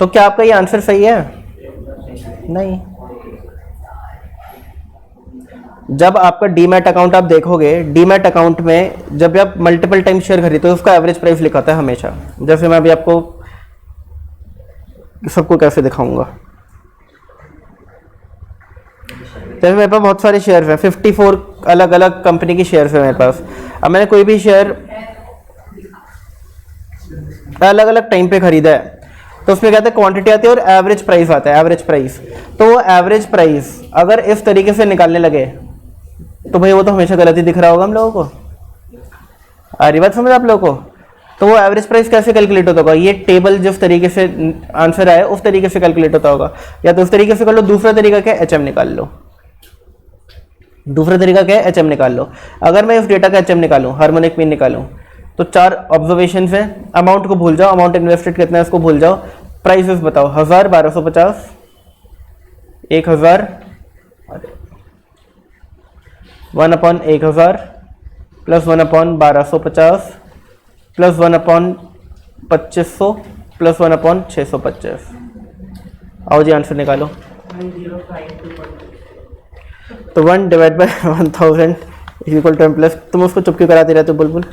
तो क्या आपका ये आंसर सही है? नहीं। जब आपका डीमैट अकाउंट आप देखोगे, डीमैट अकाउंट में जब आप मल्टीपल टाइम शेयर खरीदते हो उसका एवरेज प्राइस लिखा होता है हमेशा। जैसे मैं अभी आपको सबको कैसे दिखाऊंगा, जैसे मेरे पास बहुत सारे शेयर्स हैं, 54 अलग अलग कंपनी की शेयर्स है मेरे पास। अब मैंने कोई भी शेयर अलग अलग टाइम पे खरीदा है तो उसमें कहते हैं क्वांटिटी आती है और एवरेज प्राइस आता है, एवरेज प्राइस। तो वो एवरेज प्राइस अगर इस तरीके से निकालने लगे, तो भाई वो तो हमेशा गलत ही दिख रहा होगा हम लोगों को। आ रही बात समझ आप लोगों को? तो वो एवरेज प्राइस कैसे कैलकुलेट होता होगा? ये टेबल जिस तरीके से आंसर आया उस तरीके से कैलकुलेट होता होगा, या तो उस तरीके से कर लो। दूसरा तरीका क्या है? HM निकाल लो। दूसरा तरीका क्या है? HM निकाल लो। अगर मैं इस डेटा का HM निकालूं, हार्मोनिक मीन निकालूं, तो 4 ऑब्जर्वेशन है। अमाउंट को भूल जाओ, अमाउंट इन्वेस्टेड कितना है उसको भूल जाओ। प्राइसेस बताओ, 1000, 1250, 1000, 1/1000 प्लस 1/1250 प्लस 1/2500 प्लस 1/625। आओ जी आंसर निकालो। 1052. तो 1 divide by 1000 equal to m plus. तुम उसको चुपके कराते रहते हो बुलबुल।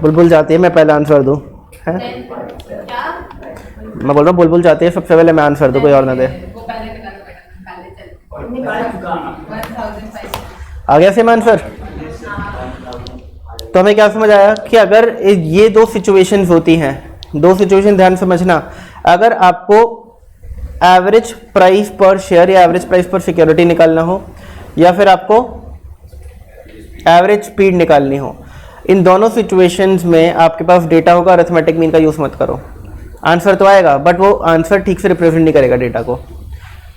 बुलबुल जाती है मैं पहले आंसर दूं, है? क्या? मैं बोल रहा हूँ बुलबुल जाती है सबसे पहले मैं आंसर दूं, कोई और ना दे। वो पहले निकालो बेटा, पहले चल। निकाल चुका। 1500। आ गया सेम आंसर? तो हमें क्या समझ आया कि अगर ये दो सिचुएशंस होती हैं, दो सिचुएशन ध्यान समझना। अगर आपको एवरेज प्राइस पर शेयर या एवरेज प्राइस पर सिक्योरिटी निकालना हो, या फिर आपको एवरेज स्पीड निकालनी हो, इन दोनों सिचुएशंस में आपके पास डेटा होगा। अरिथमेटिक मीन का यूज मत करो, आंसर तो आएगा बट वो आंसर ठीक से रिप्रेजेंट नहीं करेगा डेटा को।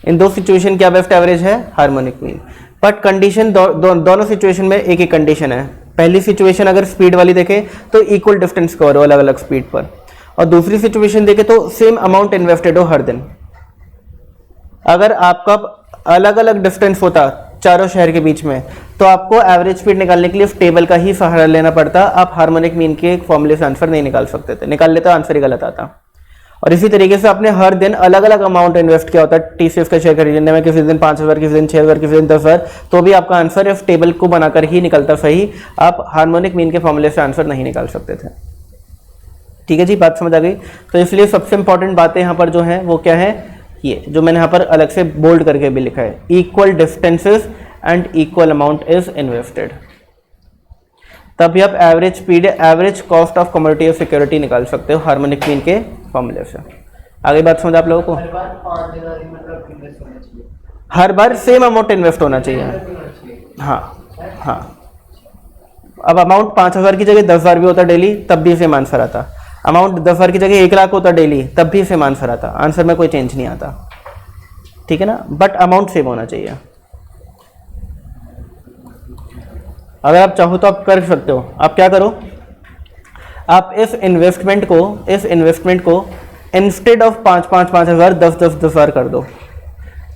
इन दो सिचुएशन क्या बेस्ट एवरेज है? Harmonic mean. बट कंडीशन दोनों सिचुएशन में एक ही कंडीशन है। पहली सिचुएशन अगर स्पीड वाली देखे तो इक्वल डिस्टेंस कवर हो अलग अलग स्पीड पर, और दूसरी सिचुएशन देखे तो सेम अमाउंट इन्वेस्टेड हो हर दिन। अगर आपका अलग अलग डिस्टेंस होता चारों शहर के बीच में, तो आपको एवरेज स्पीड निकालने के लिए उस टेबल का ही सहारा लेना पड़ता। आप हार्मोनिक मीन के फॉर्मूले से आंसर नहीं निकाल सकते थे, निकाल लेते आंसर ही गलत आता। और इसी तरीके से आपने हर दिन अलग अलग अमाउंट इन्वेस्ट किया होता है TCS का शेयर खरीदने में, किसी दिन 5000, किसी दिन 6000, किसी दिन 10000, तो भी आपका आंसर इस टेबल को बनाकर ही निकलता सही। आप हार्मोनिक मीन के फॉर्मूले से आंसर नहीं निकाल सकते थे। ठीक है जी, बात समझ आ गई? तो इसलिए सबसे इंपॉर्टेंट बातें यहाँ पर जो है वो क्या है, ये जो मैंने यहाँ पर अलग से बोल्ड करके भी लिखा है, equal distances and equal amount is invested. तभी आप average speed, average cost of commodity और सिक्योरिटी निकाल सकते हो हार्मोनिक मीन के फॉर्मूले से। आगे बात समझ आप लोगों को? हर बार सेम अमाउंट इन्वेस्ट होना चाहिए। हाँ हाँ। अब अमाउंट 5000 की जगह 10,000 भी होता डेली, तब भी सेम आंसर आता। अमाउंट 10,000 की जगह 1 लाख होता डेली, तब भी सेम आंसर आता। आंसर में कोई चेंज नहीं आता, ठीक है ना? बट अमाउंट सेम होना चाहिए। अगर आप चाहो तो आप कर सकते हो। आप क्या करो, आप इस इन्वेस्टमेंट को इंस्टेड ऑफ 5,000 10,000 कर दो।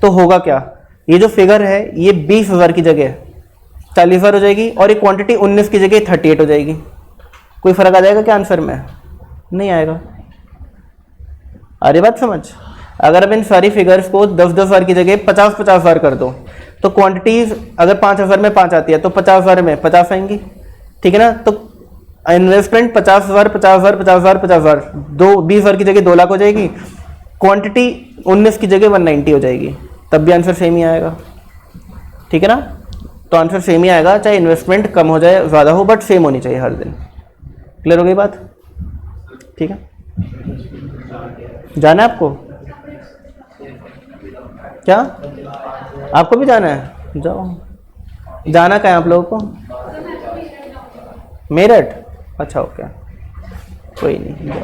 तो होगा क्या, ये जो फिगर है ये 20,000 की जगह 40,000 हो जाएगी, और ये क्वांटिटी 19 की जगह 38 हो जाएगी। कोई फर्क आ जाएगा क्या आंसर में? नहीं आएगा। अरे बात समझ। अगर अब इन सारी फिगर्स को 10,000 की जगह 50,000 कर दो, तो क्वांटिटीज अगर 5,000 में 5 आती है तो 50,000 में 50 आएंगी, ठीक है ना? तो इन्वेस्टमेंट 50,000 50,000 50,000 50,000, 20,000 की जगह 2 लाख हो जाएगी। क्वांटिटी 19 की जगह 190 हो जाएगी, तब भी आंसर सेम ही आएगा, ठीक है ना? तो आंसर सेम ही आएगा, चाहे इन्वेस्टमेंट कम हो जाए ज़्यादा हो, बट सेम होनी चाहिए हर दिन। क्लियर हो गई बात? ठीक है, जाना है आपको? क्या आपको भी जाना है? जाओ। जाना कहाँ है आप लोगों को? मेरठ? अच्छा ओके, कोई नहीं, जाओ।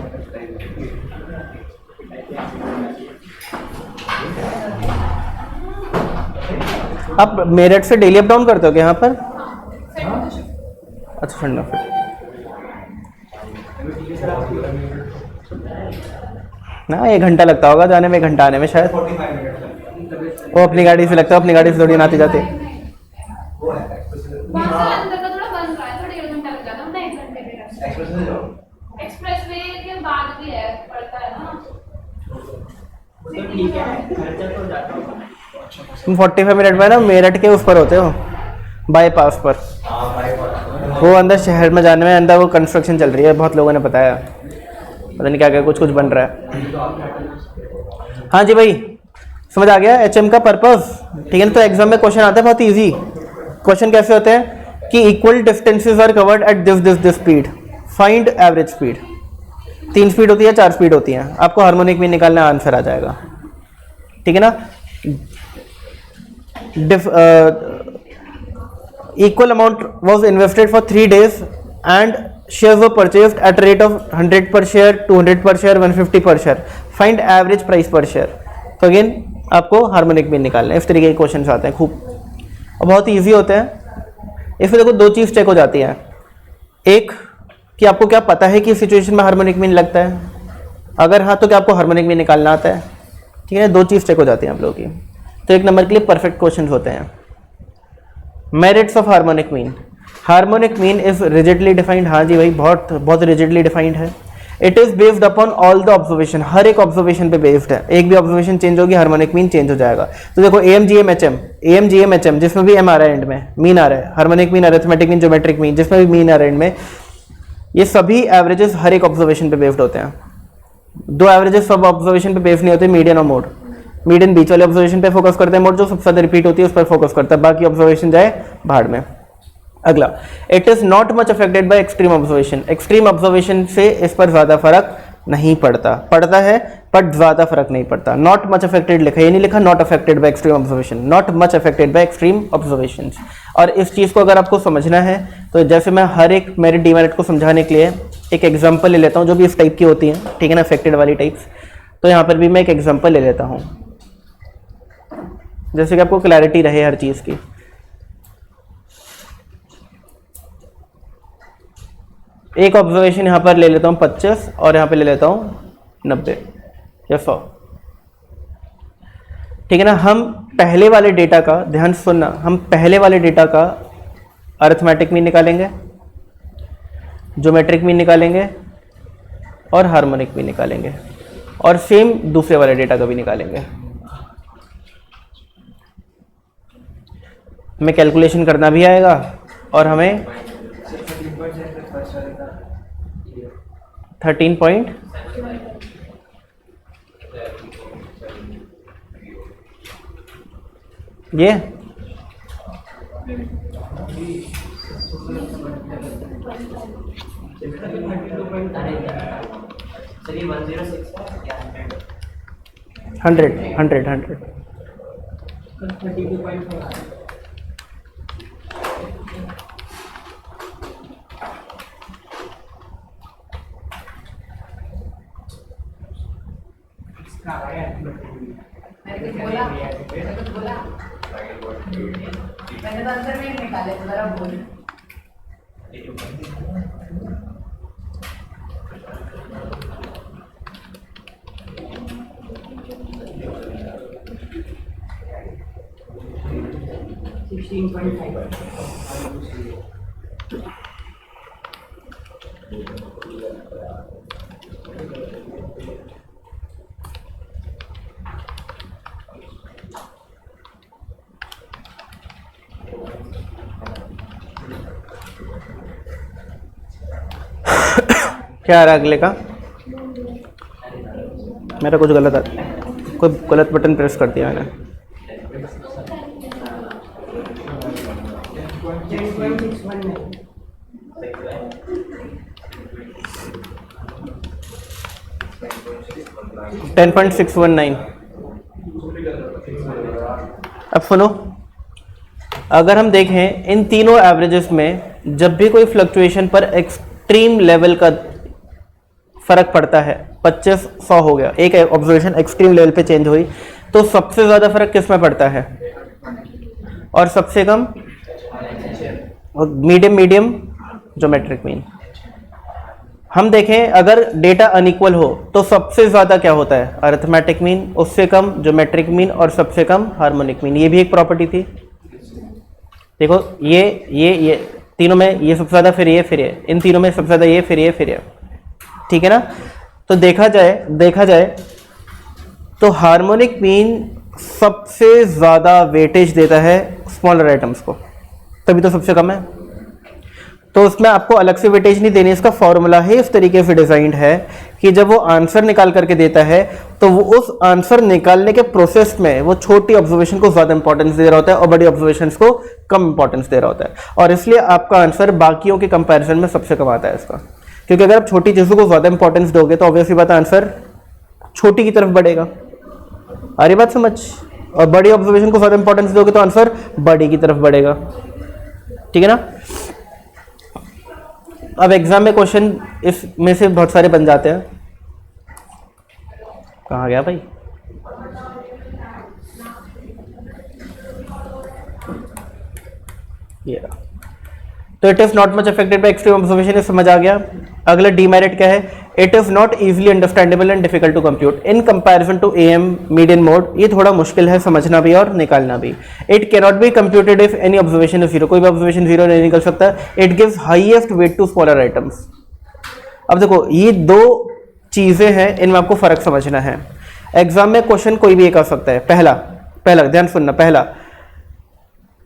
आप मेरठ से डेली अप डाउन करते हो क्या यहाँ पर? अच्छा, संडे फिर ना 1 घंटा लगता होगा जाने में, 1 घंटा आने में शायद। वो अपनी गाड़ी से लगता है, अपनी गाड़ी से थोड़ी आती जाती। अंदर का थोड़ा बन रहा है, थोड़ा 1 घंटा लग जाता है, 1 घंटे में। एक्सप्रेसवे के बाद भी है, पड़ता है ना। ठीक है, खर्चा तो जाता होगा। तुम 45 मिनट में ना मेरठ के उस पर होते हो, बाईपास पर। वो अंदर शहर में जाने में, अंदर वो कंस्ट्रक्शन चल रही है, बहुत लोगों ने बताया, पता नहीं क्या क्या कुछ बन रहा है। हाँ जी भाई, समझ आ गया HM का पर्पस, ठीक है ना? तो एग्जाम में क्वेश्चन आता है बहुत इजी। क्वेश्चन कैसे होते हैं कि equal distances are covered at this speed, find average speed. 3 speed होती है, 4 स्पीड होती है, आपको हार्मोनिक मीन निकालना, आंसर आ जाएगा। ठीक है ना। Equal amount was invested for 3 days and shares were purchased at a rate of 100 per share, 200 per share, 150 per share. Find average price per share. तो अगेन आपको हार्मोनिक मीन निकालना है। इस तरीके के क्वेश्चन आते हैं खूब और बहुत ईजी होते हैं। इसमें देखो दो चीज़ चेक हो जाती है, एक कि आपको क्या पता है कि इस सिचुएशन में हार्मोनिक मीन लगता है, अगर हाँ तो क्या आपको हार्मोनिक मीन निकालना आता है, ठीक है। दो चीज़ चेक हो जाती हैं आप लोगों की, तो एक नंबर के लिए परफेक्ट क्वेश्चन होते हैं। Merits of harmonic mean. Harmonic mean is rigidly defined, हाँ जी भाई बहुत बहुत रिजिडली डिफाइंड है। It is based upon all the observation, हर एक ऑब्जर्वेशन पे बेस्ड है। एक भी ऑब्जर्वेशन चेंज होगी हार्मोनिक मीन चेंज हो जाएगा। तो देखो AMGM जिसमें भी एम आ रहा है एंड में, मीन आ रहा है, harmonic mean, arithmetic mean, geometric mean, जिसमें भी मीन आ रहा है एंड में, ये सभी एवरेजेस हर एक ऑब्जर्वेशन पे बेस्ड होते हैं। दो एवरेजेस सब ऑब्जर्वेशन पे बेस्ड नहीं होते, मीडियन और मोड। मीडियन बीच वाले ऑब्जर्वेशन पे फोकस करते हैं, मोड जो सबसे ज्यादा रिपीट होती है उस पर फोकस करता है, बाकी ऑब्जर्वेशन जाए भाड़ में। अगला, it is not much affected by extreme observation. Extreme observation से इस पर ज्यादा फर्क नहीं पड़ता, पड़ता है बट ज्यादा फर्क नहीं पड़ता। नॉट मच अफेक्टेड लिखा, ये नहीं लिखा not affected by extreme observation, not much affected by extreme observation. और इस चीज को अगर आपको समझना है तो जैसे मैं हर एक मेरिट डीमेरिट को समझाने के लिए एक एग्जांपल ले लेता हूँ जो भी इस टाइप की होती है, ठीक है ना, अफेक्टेड वाली टाइप्स। तो यहाँ पर भी मैं एक एग्जांपल ले लेता हूँ जैसे कि आपको क्लैरिटी रहे हर चीज की। एक ऑब्जर्वेशन यहाँ पर ले लेता हूँ 25 और यहाँ पे ले लेता हूँ 90 या 100, ठीक है ना। हम पहले वाले डेटा का, ध्यान से सुनना, हम पहले वाले डेटा का अरिथमेटिक मीन निकालेंगे, ज्योमेट्रिक मीन निकालेंगे और हार्मोनिक मीन निकालेंगे, और सेम दूसरे वाले डेटा का भी निकालेंगे। हमें कैलकुलेशन करना भी आएगा और हमें 13 पॉइंट ये हंड्रेड मैंने तो आंसर नहीं निकाले, तो जरा बोल। क्या आ रहा है अगले का? मेरा कुछ गलत कोई गलत बटन प्रेस कर दिया मैंने। 10.619। अब सुनो, अगर हम देखें इन तीनों एवरेजेस में जब भी कोई फ्लक्चुएशन पर एक्सट्रीम लेवल का फर्क पड़ता है, 25-100 हो गया, एक ऑब्जर्वेशन एक्सट्रीम लेवल पे चेंज हुई, तो सबसे ज्यादा फर्क किस में पड़ता है और सबसे कम मीडियम ज्योमेट्रिक मीन। हम देखें अगर डेटा अनइक्वल हो तो सबसे ज्यादा क्या होता है, अरिथमेटिक मीन, उससे कम ज्योमेट्रिक मीन और सबसे कम हार्मोनिक मीन। ये भी एक प्रॉपर्टी थी। देखो ये तीनों में ये सबसे ज्यादा, फिर ये, इन तीनों में सबसे ज्यादा ये, फिर ये, ठीक है ना। तो देखा जाए तो हार्मोनिक मीन सबसे ज्यादा वेटेज देता है स्मॉलर आइटम्स को, तभी तो सबसे कम है। तो उसमें आपको अलग से वेटेज नहीं देनी, इसका फॉर्मूला ही इस तरीके से डिजाइंड है कि जब वो आंसर निकाल करके देता है तो वो उस आंसर निकालने के प्रोसेस में वो छोटी ऑब्जर्वेशन को ज्यादा इंपॉर्टेंस दे रहा होता है और बड़ी ऑब्जर्वेशंस को कम इंपॉर्टेंस दे रहा होता है, और इसलिए आपका आंसर बाकियों के कंपैरिजन में सबसे कम आता है इसका। क्योंकि अगर आप छोटी चीजों को ज्यादा इंपॉर्टेंस दोगे तो ऑब्वियसली बात आंसर छोटी की तरफ बढ़ेगा। आ रही बात समझ? और बड़ी ऑब्जर्वेशन को ज़्यादा इंपॉर्टेंस दोगे तो आंसर बड़ी की तरफ बढ़ेगा, ठीक है ना। अब एग्जाम में क्वेश्चन इसमें से बहुत सारे बन जाते हैं। कहाँ गया भाई? ये रहा। तो it is not much affected by extreme observation, ये समझ आ गया। अगला डीमेरिट क्या है? It is not easily understandable and difficult to compute in comparison to AM median mode. ये थोड़ा मुश्किल है समझना भी और निकालना भी। It can not be computed if any observation is zero, कोई भी ऑब्जर्वेशन जीरो नहीं निकल सकता। It gives highest weight to smaller items. अब देखो ये दो चीजें हैं, इनमें आपको फर्क समझना है। एग्जाम में क्वेश्चन कोई भी एक आ सकता है। पहला ध्यान सुनना, पहला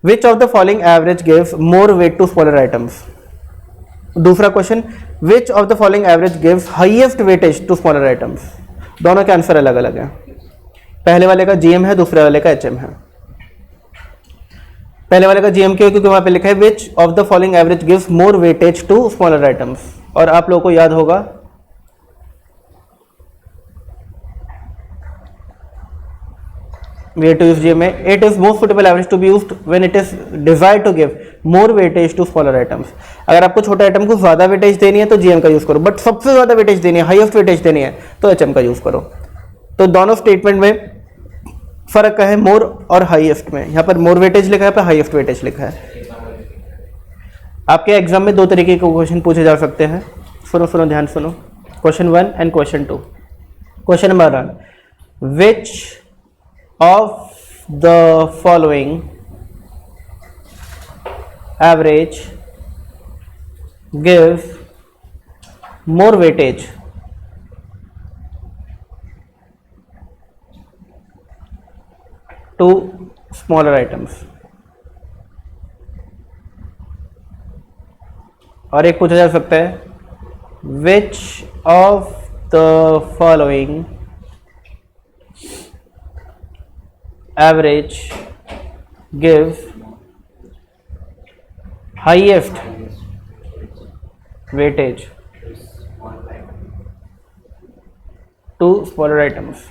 Which of the following average gives more weight to smaller items? दूसरा question, Which of the following average gives highest weightage to smaller items? दोनों के आंसर अलग अलग हैं। पहले वाले का GM है, दूसरे वाले का HM है। पहले वाले का GM क्यों? क्योंकि वहां पे लिखा है Which of the following average gives more weightage to smaller items। और आप लोगों को याद होगा way to use GM में, it is most suitable average to be used when it is desired to give more weightage to smaller items। अगर आपको छोटे आइटम को ज्यादा वेटेज देनी है तो GM का यूज करो, बट सबसे ज्यादा वेटेज देनी है, हाईएस्ट वेटेज देनी है तो HM का यूज करो। तो दोनों स्टेटमेंट में फर्क क्या है? मोर और हाईएस्ट में। यहाँ पर मोर वेटेज लिखा है, पर हाईएस्ट वेटेज लिखा है। आपके एग्जाम में दो तरीके के क्वेश्चन पूछे जा सकते हैं। सुनो ध्यान सुनो, question 1 and question 2। Question number 1, which of the following average gives more weightage to smaller items? और एक पूछा जा सकता है, which of the following average gives highest weightage to smaller items?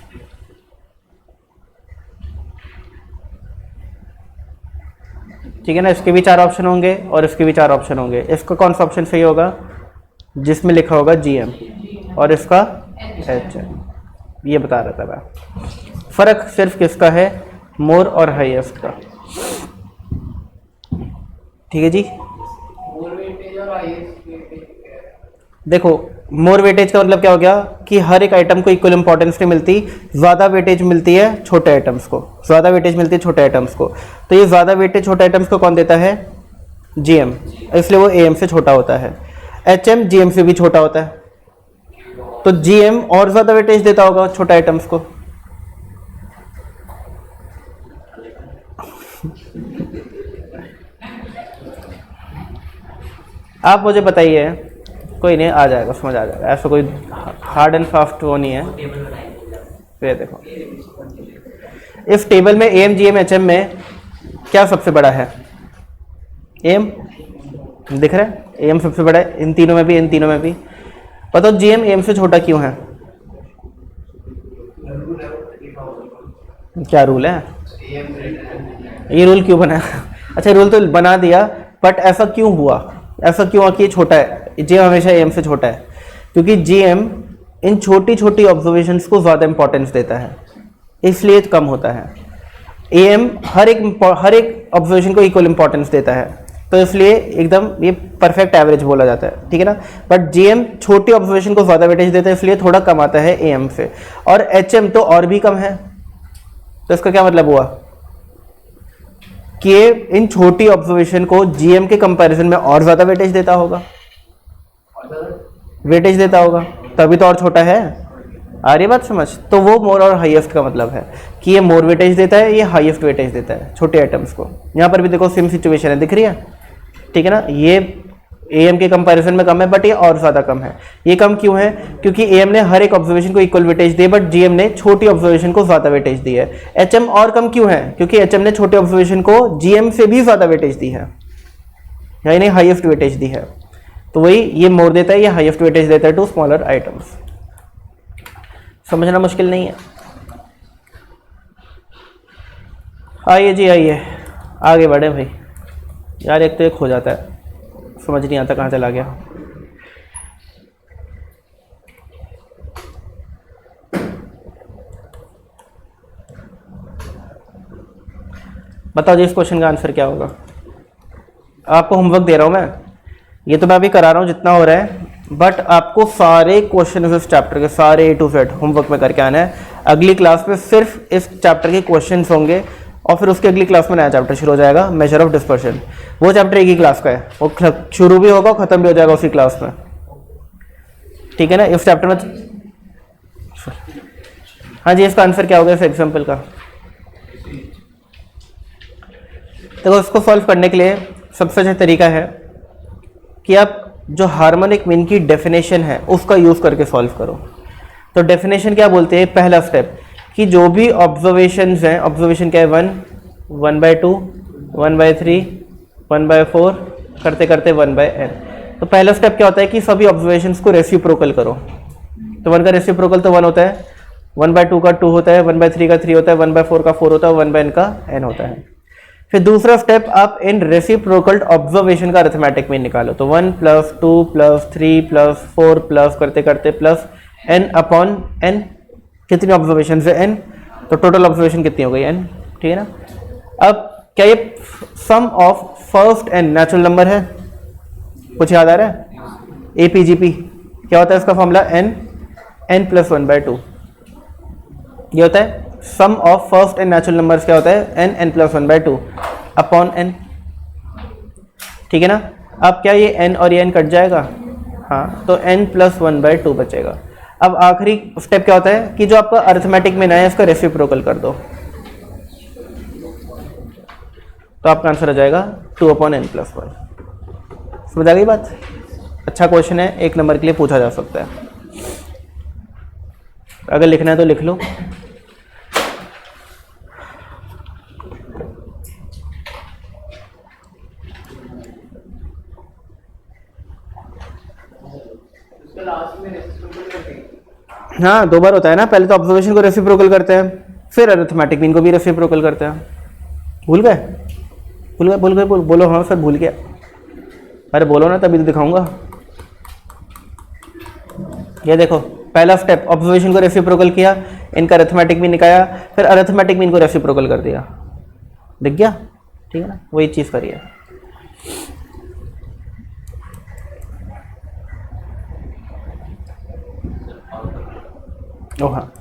ठीक है ना। इसके भी 4 ऑप्शन होंगे और इसके भी 4 ऑप्शन होंगे। इसका कौन सा ऑप्शन सही होगा? जिसमें लिखा होगा GM, और इसका HM। ये बता रहा था मैं। फर्क सिर्फ किसका है? मोर और हाईएस्ट का। ठीक है जी। देखो मोर वेटेज का मतलब क्या हो गया कि हर एक आइटम को इक्वल इंपॉर्टेंस नहीं मिलती, ज्यादा वेटेज मिलती है छोटे आइटम्स को, ज्यादा वेटेज मिलती है छोटे आइटम्स को। तो ये ज्यादा वेटेज छोटे आइटम्स को कौन देता है? GM, इसलिए वो AM से छोटा होता है। HM GM से भी छोटा होता है, तो GM और ज्यादा वेटेज देता होगा छोटे आइटम्स को। आप मुझे बताइए, कोई नहीं, आ जाएगा, समझ आ जाएगा, ऐसा कोई हार्ड एंड फास्ट वो नहीं है। ये देखो, इस टेबल में AM GM HM में क्या सबसे बड़ा है? AM दिख रहा है, AM सबसे बड़ा है इन तीनों में भी, इन तीनों में भी। बताओ GM AM से छोटा क्यों है? क्या रूल है? ये रूल क्यों बना? अच्छा रूल तो बना दिया, बट ऐसा क्यों हुआ? ऐसा क्यों हुआ कि ये छोटा है? GM हमेशा AM से छोटा है क्योंकि GM इन छोटी छोटी ऑब्जर्वेशंस को ज़्यादा इंपॉर्टेंस देता है, इसलिए कम होता है। AM हर एक ऑब्जर्वेशन को इक्वल इंपॉर्टेंस देता है, तो इसलिए एकदम ये परफेक्ट एवरेज बोला जाता है, ठीक है ना। बट GM छोटी ऑब्जर्वेशन को ज़्यादा वेटेज देता है, इसलिए थोड़ा कम आता है AM से। और HM तो और भी कम है, तो इसका क्या मतलब हुआ कि इन छोटी ऑब्जर्वेशन को GM के कंपैरिजन में और ज़्यादा वेटेज देता होगा, वेटेज देता होगा, तभी तो और छोटा है। आ रही बात समझ? तो वो मोर और हाईएस्ट का मतलब है कि ये मोर वेटेज देता है, ये हाईएस्ट वेटेज देता है छोटे आइटम्स को। यहाँ पर भी देखो सेम सिचुएशन है, दिख रही है, ठीक है ना। ये AM के कंपैरिजन में कम है, बट ये और ज़्यादा कम है। ये कम क्यों है? क्योंकि AM ने हर एक ऑब्जर्वेशन को equal weightage the, but GM ने छोटी ऑब्जर्वेशन को ज़्यादा वेटेज दी है। HM और कम क्यों है? क्योंकि HM ने छोटे ऑब्जर्वेशन को GM से भी ज़्यादा वेटेज दी है, यानी हाईएस्ट वेटेज दी है। तो वही ये मोर देता है, ये हाईएस्ट वेटेज देता है टू स्मॉलर आइटम्स। समझना मुश्किल नहीं है। आइए जी आइए, आगे बढ़े भाई। यार एक तो एक हो जाता है, समझ नहीं आता कहाँ चला गया। बताओ जी इस क्वेश्चन का आंसर क्या होगा। आपको होमवर्क दे रहा हूँ मैं, ये तो मैं अभी करा रहा हूँ जितना हो रहा है, बट आपको सारे क्वेश्चन इस चैप्टर के सारे A to Z होमवर्क में करके आना है। अगली क्लास में सिर्फ इस चैप्टर के क्वेश्चंस होंगे और फिर उसके अगली क्लास में नया चैप्टर शुरू हो जाएगा, मेजर ऑफ डिस्पर्शन। वो चैप्टर एक ही क्लास का है, वो शुरू भी होगा और खत्म भी हो जाएगा उसी क्लास में, ठीक है ना। इस चैप्टर में हाँ जी, इसका आंसर क्या होगा इस एग्जाम्पल का। देखो इसको सॉल्व करने के लिए सबसे अच्छा तरीका है कि आप जो हार्मोनिक मीन की डेफिनेशन है उसका यूज़ करके सॉल्व करो। तो डेफिनेशन क्या बोलते हैं, पहला स्टेप कि जो भी ऑब्जर्वेशंस हैं, ऑब्जर्वेशन क्या है 1, 1/2, 1/3, 1/4 करते करते 1/n। तो पहला स्टेप क्या होता है कि सभी ऑब्जर्वेशंस को रेसिप्रोकल करो। तो 1 का रेसिप्रोकल तो 1 होता है, 1/2 का 2 होता है, 1/3 का 3 होता है, 1/4 का 4 होता है, 1/n का n होता है। फिर दूसरा स्टेप, आप इन रेसिप्रोकल ऑब्जर्वेशन का अरिथमेटिक मीन निकालो। तो 1 + 2 + 3 + 4 प्लस करते करते प्लस n/n। कितनी ऑब्जर्वेशन है n, तो टोटल ऑब्जर्वेशन कितनी हो गई n, ठीक है ना। अब क्या ये sum of first n natural number है, कुछ याद आ रहा है। APGP क्या होता है इसका फॉर्मूला, n + 1/2। ये होता है sum of first n natural numbers, क्या होता है n + 1/2 अपॉन n, ठीक है ना। अब क्या ये n और ये n कट जाएगा, हाँ, तो n + 1/2 बचेगा। अब आखिरी स्टेप क्या होता है कि जो आपका अरिथमेटिक में है इसका रेसिप्रोकल कर दो, तो आपका आंसर आ जाएगा 2/n + 1। समझ आ गई बात। अच्छा क्वेश्चन है, 1 नंबर के लिए पूछा जा सकता है। अगर लिखना है तो लिख लो। हाँ 2 बार होता है ना, पहले तो ऑब्जर्वेशन को रेसिप्रोकल करते हैं, फिर अरिथमेटिक मीन को भी रेसिप्रोकल करते हैं। भूल गए बोलो हाँ सर भूल गया। अरे बोलो ना तभी तो दिखाऊंगा। ये देखो पहला स्टेप, ऑब्जर्वेशन को रेसिप्रोकल किया, इनका अरिथमेटिक मीन निकाला, फिर अरिथमेटिक मीन को रेसिप्रोकल कर दिया, दिख गया, ठीक है ना। वही चीज़ करिए। ओह हाँ,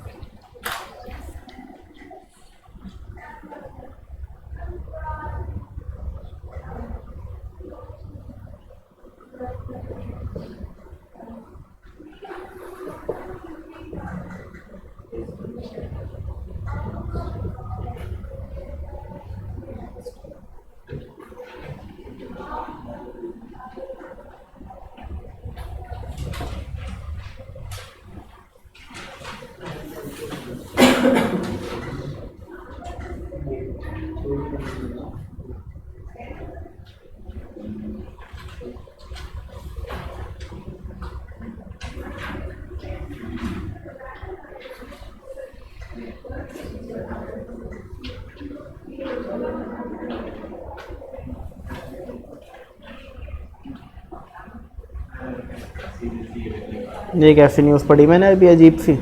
ये एक ऐसी न्यूज़ पढ़ी मैंने अभी अजीब सी,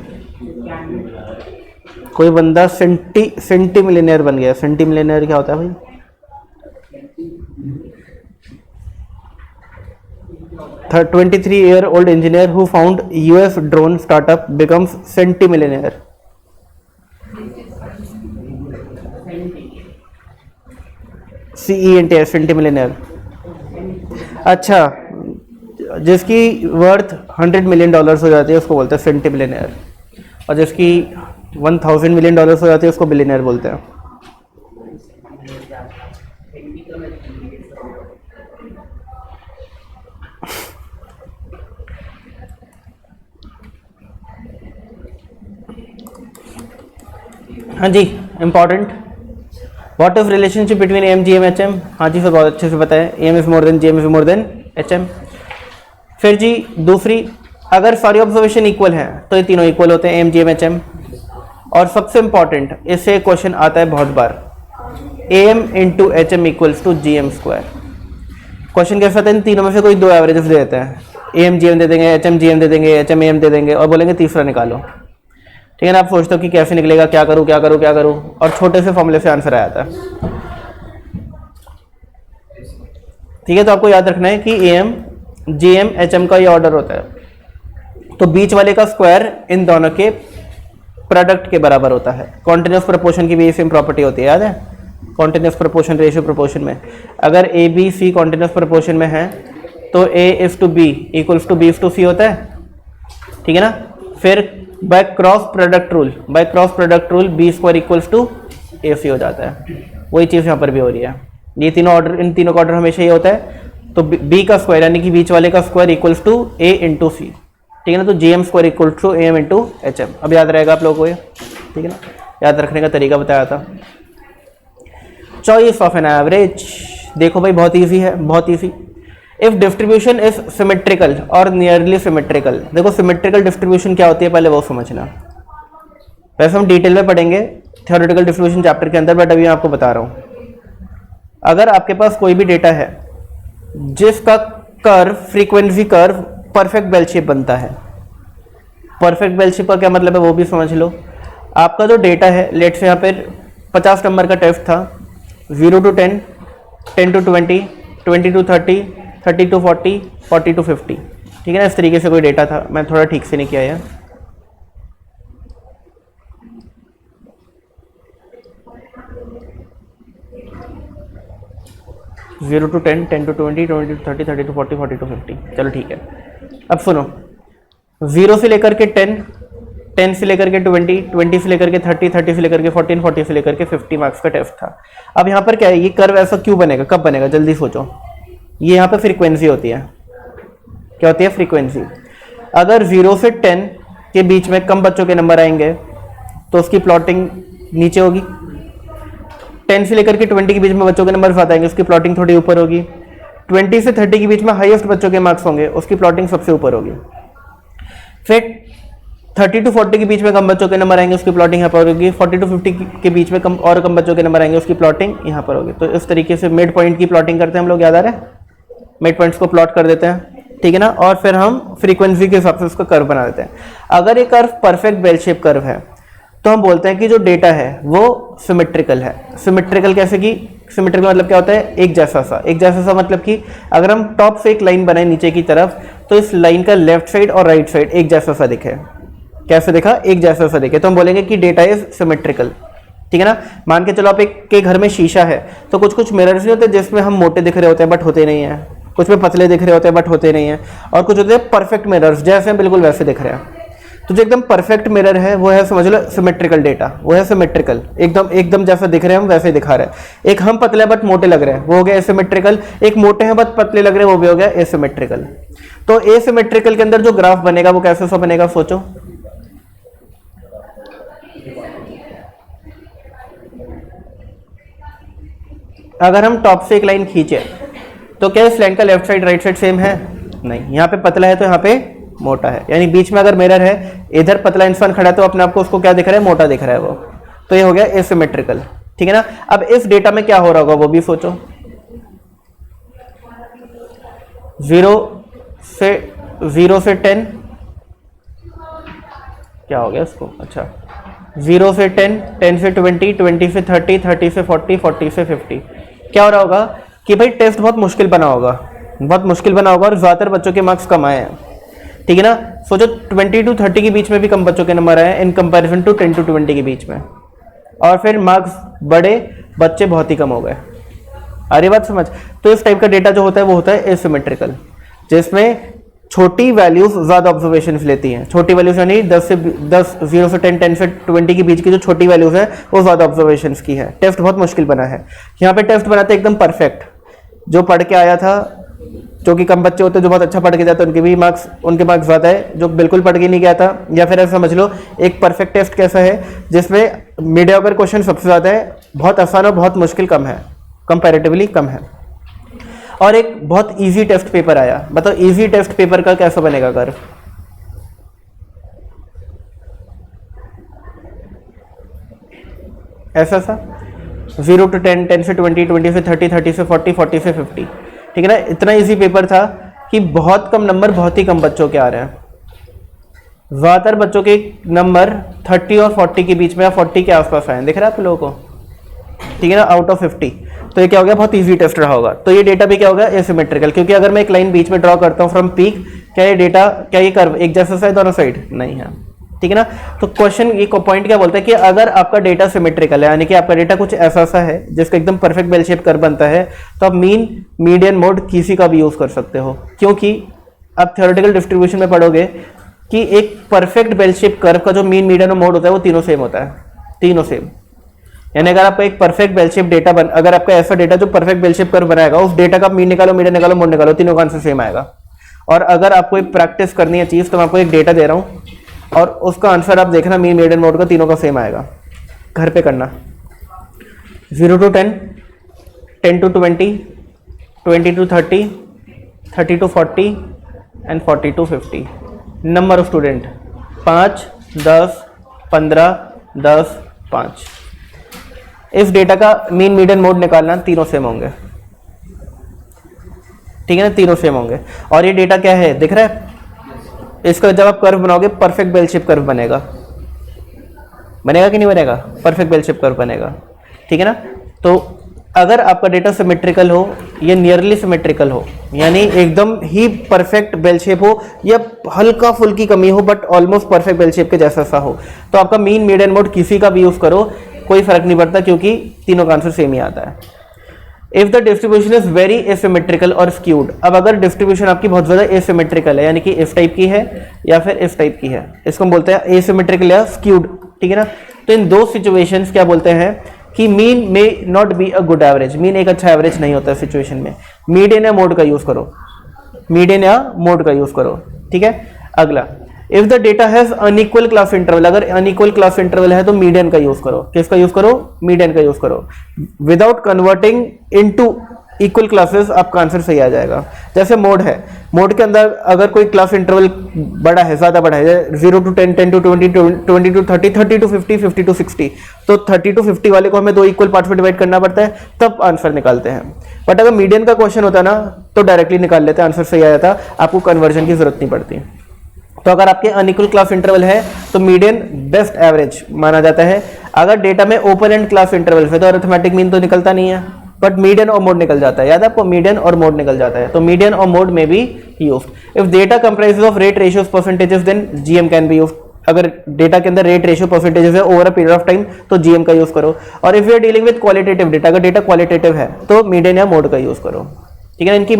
कोई बंदा सेंटी मिलियनेयर बन गया। सेंटी मिलियनेयर क्या होता है भाई? 23-year-old engineer who found US drone startup becomes centimillionaire. CENT centimillionaire। अच्छा, जिसकी वर्थ $100 million हो जाती है उसको बोलते हैं सेंटिमिलियनेयर, और जिसकी $1000 million हो जाती है उसको बिलियनेयर बोलते हैं। हाँ जी, important. What is relationship between AM, GM, HM? हाँ जी, फिर बहुत अच्छे से पता है, AM is more then GM is more than HM। फिर जी दूसरी, अगर सारी ऑब्जर्वेशन इक्वल है तो ये तीनों इक्वल होते हैं AM, GM, HM। और सबसे इंपॉर्टेंट, इससे क्वेश्चन आता है बहुत बार, AM into H M equals to G M square. Question कैसा था, इन तीनों में से कोई दो एवरेजेस दे देते हैं, AM GM दे देंगे, HM GM दे देंगे, HM AM दे देंगे और बोलेंगे तीसरा निकालो। ठीक है ना, आप सोचते हो कि कैसे निकलेगा, क्या करूँ क्या करूँ क्या करूँ, और छोटे से फॉर्मूले से आंसर आया था। ठीक है, तो आपको याद रखना है कि AM GM HM का ये ऑर्डर होता है। तो बीच वाले का स्क्वायर इन दोनों के प्रोडक्ट के बराबर होता है। कॉन्टिन्यूस प्रोपोर्शन की भी सेम प्रॉपर्टी होती है, याद है, कॉन्टिन्यूस प्रोपोर्शन रेशियो प्रोपोर्शन में अगर ABC कॉन्टिन्यूस प्रोपोर्शन में है तो A:B इक्वल्स टू B:C होता है। ठीक है ना, फिर by cross product rule B² equals to AC हो जाता है। वही चीज़ यहाँ पर भी हो रही है, ये तीनों ऑर्डर, इन तीनों का ऑर्डर हमेशा ये होता है। तो B का स्क्वायर यानी कि बीच वाले का square equals to A into C। ठीक है ना, तो GM² equal to AM into HM। अब याद रहेगा आप लोगों को ये, ठीक है ना, याद रखने का तरीका बताया था। चॉइस ऑफ एन एवरेज, देखो भाई बहुत इजी है, बहुत easy. If distribution is symmetrical और नियरली सिमेट्रिकल, देखो सिमेट्रिकल डिस्ट्रीब्यूशन क्या होती है पहले वो समझना। वैसे हम डिटेल में पढ़ेंगे थ्योरेटिकल डिस्ट्रीब्यूशन चैप्टर के अंदर, बट अभी मैं आपको बता रहा हूँ। अगर आपके पास कोई भी डेटा है जिसका curve, frequency curve perfect bell shape बनता है, परफेक्ट बेल शेप का क्या मतलब है वो भी समझ लो। आपका जो डेटा है, लेट से यहाँ पर 50 नंबर का टेस्ट था, 0 to 10, 10 to 20, 20 to 30, 30 to 40, 40 to 50। ठीक है ना, इस तरीके से कोई डेटा था, मैं थोड़ा ठीक से नहीं किया है। Zero to 10, 10 to 20, 20 to 30, 30 to 40, 40 to 50। चलो ठीक है, अब सुनो, 0 से लेकर के 10, 10 से लेकर के 20, 20 से लेकर के 30, 30 से लेकर के 40, 40 से लेकर के 50 मार्क्स का टेस्ट था। अब यहाँ पर क्या है, ये कर्व ऐसा क्यों बनेगा, कब बनेगा, जल्दी सोचो। ये यहाँ पे फ्रीक्वेंसी होती है, क्या होती है, फ्रीक्वेंसी। अगर 0 से 10 के बीच में कम बच्चों के नंबर आएंगे तो उसकी प्लॉटिंग नीचे होगी। 10 से लेकर के 20 के बीच में बच्चों के नंबर ज़्यादा आएंगे, उसकी प्लॉटिंग थोड़ी ऊपर होगी। 20 से 30 के बीच में हाईएस्ट बच्चों के मार्क्स होंगे, उसकी प्लॉटिंग सबसे ऊपर होगी। फिर 30 to 40 के बीच में कम बच्चों के नंबर आएंगे, उसकी प्लॉटिंग यहाँ पर होगी। 40 to 50 के बीच में कम बच्चों के नंबर आएंगे, उसकी प्लॉटिंग यहाँ पर होगी। तो इस तरीके से मिड पॉइंट की प्लॉटिंग करते हैं हम लोग, याद आ रहा है, मिड पॉइंट्स को प्लॉट कर देते हैं। ठीक है ना, और फिर हम फ्रीक्वेंसी के हिसाब से उसका कर्व बना देते हैं। अगर ये curve perfect bell shape curve है तो हम बोलते हैं कि जो डेटा है वो सिमेट्रिकल है। सिमेट्रिकल कैसे कि, सिमेट्रिकल मतलब क्या होता है, एक जैसा सा। एक जैसा सा मतलब कि अगर हम टॉप से एक लाइन बनाए नीचे की तरफ तो इस लाइन का लेफ्ट साइड और राइट साइड एक जैसा सा दिखे। कैसे दिखा, एक जैसा सा दिखे, तो हम बोलेंगे कि डेटा इज सिमेट्रिकल। ठीक है ना, मान के चलो आप एक के घर में शीशा है तो कुछ कुछ मिरर्स नहीं होते जिसमें हम मोटे दिख रहे होते हैं बट होते नहीं है, कुछ में पतले दिख रहे होते हैं बट होते नहीं है, और कुछ होते हैं परफेक्ट मिरर्स जैसे हम बिल्कुल वैसे दिख रहे हैं। तो जो एकदम परफेक्ट मिरर है वो है, समझ लो, सिमेट्रिकल डेटा, वो है सिमेट्रिकल, एकदम जैसा दिख रहे हैं हम वैसे दिखा रहे हैं। एक हम पतले बट मोटे लग रहे हैं वो हो गया एसिमेट्रिकल, एक मोटे हैं बट पतले लग रहे हैं वो भी हो गया एसिमेट्रिकल। तो एसिमेट्रिकल के अंदर जो ग्राफ बनेगा वो कैसे सा बनेगा, सोचो। अगर हम टॉप से एक लाइन खींचे तो क्या इस लाइन का left side right side same है, नहीं, यहाँ पे पतला है तो यहाँ पे मोटा है, यानी बीच में अगर मिरर है, इधर पतला इंसान खड़ा है तो अपने आप को उसको क्या दिख रहा है, मोटा दिख रहा है वो, तो ये हो गया एसिमेट्रिकल। ठीक है ना, अब इस डेटा में क्या हो रहा होगा वो भी सोचो। 0 से 10 क्या हो गया इसको, अच्छा 0 से 10, 10 से 20, 20 से 30, 30 से 40, 40 से 50। क्या हो रहा होगा कि भाई टेस्ट बहुत मुश्किल बना होगा, बहुत मुश्किल बना होगा और ज़्यादातर बच्चों के मार्क्स कम आए हैं। ठीक है ना, सोचो 20 to 30 के बीच में भी कम बच्चों के नंबर आए इन कंपैरिजन टू 10 to 20 के बीच में, और फिर मार्क्स बड़े, बच्चे बहुत ही कम हो गए। अरे बात समझ। तो इस टाइप का डेटा जो होता है वो होता है एसिमेट्रिकल, जिसमें छोटी वैल्यूज ज्यादा ऑब्जर्वेशंस लेती हैं। छोटी वैल्यूज यानी 0 से 10, 10 से 20 के बीच की जो छोटी वैल्यूज है वो ज्यादा ऑब्जर्वेशंस की है। टेस्ट बहुत मुश्किल बना है, यहाँ पे टेस्ट बनाते एकदम परफेक्ट, जो पढ़ के आया था, जो कि कम बच्चे होते हैं जो बहुत अच्छा पढ़ के जाते हैं उनके मार्क्स ज़्यादा है, जो बिल्कुल पढ़ के नहीं गया था। या फिर ऐसा समझ लो एक परफेक्ट टेस्ट कैसा है जिसमें मीडियोकर क्वेश्चन सबसे ज़्यादा है, बहुत आसान और बहुत मुश्किल कम है, कंपैरेटिवली कम है। और एक बहुत इजी टेस्ट पेपर आया, बताओ इजी टेस्ट पेपर का कैसा बनेगा कर्व, ऐसा सा। 0 to 10, 10 से 20, 20 से 30, 30 से 40, 40 से 50, ठीक है ना। इतना इजी पेपर था कि बहुत कम नंबर बहुत ही कम बच्चों के आ रहे हैं। ज़्यादातर बच्चों के नंबर 30 और 40 के बीच में या 40 के आसपास आए, दिख रहा है आप लोगों को, ठीक है ना, आउट ऑफ 50। तो ये क्या हो गया, बहुत इजी टेस्ट रहा होगा। तो ये डेटा भी क्या होगा, एसिमेट्रिकल, क्योंकि अगर मैं एक लाइन बीच में ड्रॉ करता हूँ फ्रॉम पीक, क्या ये डेटा, क्या ये कर्व एक जैसा है दोनों साइड, नहीं है, ठीक है ना। तो क्वेश्चन ये पॉइंट क्या बोलता है कि अगर आपका डेटा सिमेट्रिकल है, यानी कि आपका डेटा कुछ ऐसा सा है जिसका एकदम परफेक्ट बेल शेप कर्व बनता है, तो आप मीन, मीडियन, मोड किसी का भी यूज कर सकते हो, क्योंकि आप थ्योरेटिकल डिस्ट्रीब्यूशन में पढ़ोगे कि एक परफेक्ट बेल शेप कर्व का जो मीन, मीडियन और मोड होता है वो तीनों सेम होता है, तीनों सेम। यानी अगर आपका एक परफेक्ट बेल शेप डेटा अगर आपका ऐसा डेटा जो परफेक्ट बेल शेप कर्व बनाएगा, उस डेटा का मीन निकालो, मीडियन निकालो, मोड निकालो, तीनों का आंसर सेम आएगा। और अगर आपको एक प्रैक्टिस करनी है चीज, तो मैं आपको एक डेटा दे रहा हूँ और उसका आंसर आप देखना मीन, मीडियन, मोड का तीनों का सेम आएगा। घर पे करना 0 to 10, 10 to 20, 20 to 30, 30 to 40 and 40 to 50। Number of student 5, 10, 15, 10, 5। इस डेटा का मीन, मीडियन, मोड निकालना, तीनों सेम होंगे, ठीक है ना, तीनों सेम होंगे। और ये डेटा क्या है, दिख रहा है, इसका जब आप कर्व बनाओगे परफेक्ट बेल शेप कर्व बनेगा, बनेगा कि नहीं बनेगा, परफेक्ट बेल शेप कर्व बनेगा, ठीक है ना। तो अगर आपका डेटा सिमेट्रिकल हो या नियरली सिमेट्रिकल हो, यानी एकदम ही परफेक्ट बेल शेप हो या हल्का फुल्की कमी हो but almost perfect bell shape के जैसा सा हो, तो आपका मीन, मीडियन, मोड किसी का भी यूज करो, कोई फर्क नहीं पड़ता, क्योंकि तीनों का आंसर सेम ही आता है। If the distribution is very asymmetrical और स्क्यूड, अब अगर डिस्ट्रीब्यूशन आपकी बहुत ज्यादा एसिमेट्रिकल है, यानी कि इस टाइप की है या फिर इस टाइप की है, इसको हम बोलते हैं एसिमेट्रिकल या स्क्यूड, ठीक है ना। तो इन दो सिचुएशंस क्या बोलते हैं कि mean may not be a good average, mean एक अच्छा एवरेज नहीं होता है सिचुएशन में, मीडियन या मोड का यूज करो, मीडियन या मोड का यूज करो, ठीक है। अगला, if the data has unequal class interval, अगर अनइक्वल क्लास इंटरवल है तो मीडियन का यूज करो, किसका यूज करो, मीडियन का यूज करो, without converting into equal classes, आपका आंसर सही आ जाएगा। जैसे मोड है, मोड के अंदर अगर कोई क्लास इंटरवल बड़ा है, ज्यादा बड़ा है, 0 to 10, 10 to 20, 20 to 30, 30 to 50, 50 to 60, तो 30 to 50 वाले को हमें दो इक्वल पार्ट्स में डिवाइड करना पड़ता है, तब आंसर निकालते हैं। बट अगर मीडियन का क्वेश्चन होता ना, तो डायरेक्टली निकाल लेते हैं, आंसर सही आ जाता, आपको कन्वर्जन की जरूरत नहीं पड़ती। तो अगर आपके अनइक्वल क्लास इंटरवल है तो मीडियन बेस्ट एवरेज माना जाता है। अगर डेटा में ओपन एंड क्लास इंटरवल है तो अरिथमेटिक मीन तो निकलता नहीं है, बट मीडियन और मोड निकल जाता है, याद है आपको, मीडियन और मोड निकल जाता है, तो मीडियन और मोड में भी used. If data comprises of rate ratios percentages then GM can be used. अगर डेटा के अंदर रेट रेशियो परसेंटेजेस है over a period of time तो जीएम का यूज करो। और if you are dealing with qualitative data, अगर data qualitative है तो मीडियन या मोड का यूज करो, ठीक है ना। इनकी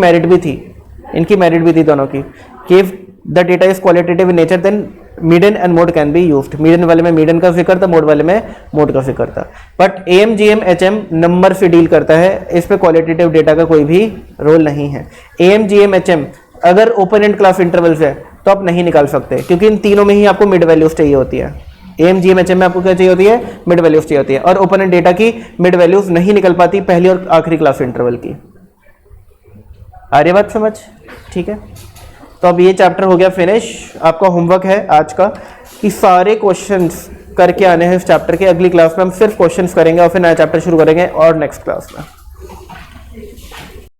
मेरिट भी थी दोनों की, कि if the data is qualitative in nature then median and mode can be used. Median वाले में मीडियन का जिक्र था, मोड वाले में मोड का जिक्र था। But am GM HM number से डील करता है, इस पे क्वालिटेटिव डेटा का कोई भी रोल नहीं है। एएम जीएम एचएम अगर ओपन एंड क्लास इंटरवल्स है तो आप नहीं निकाल सकते, क्योंकि इन तीनों में ही आपको मिड वैल्यूज चाहिए होती है। एएम जीएम एचएम में आपको क्या चाहिए होती है, मिड वैल्यूज चाहिए होती है, और ओपन एंड डेटा की मिड वैल्यूज नहीं निकल पाती पहली और आखिरी क्लास इंटरवल की। आ रही बात समझ, ठीक है। तो अब ये चैप्टर हो गया फिनिश। आपका होमवर्क है आज का कि सारे क्वेश्चंस करके आने हैं इस चैप्टर के। अगली क्लास में हम सिर्फ क्वेश्चंस करेंगे और फिर नया चैप्टर शुरू करेंगे और नेक्स्ट क्लास में।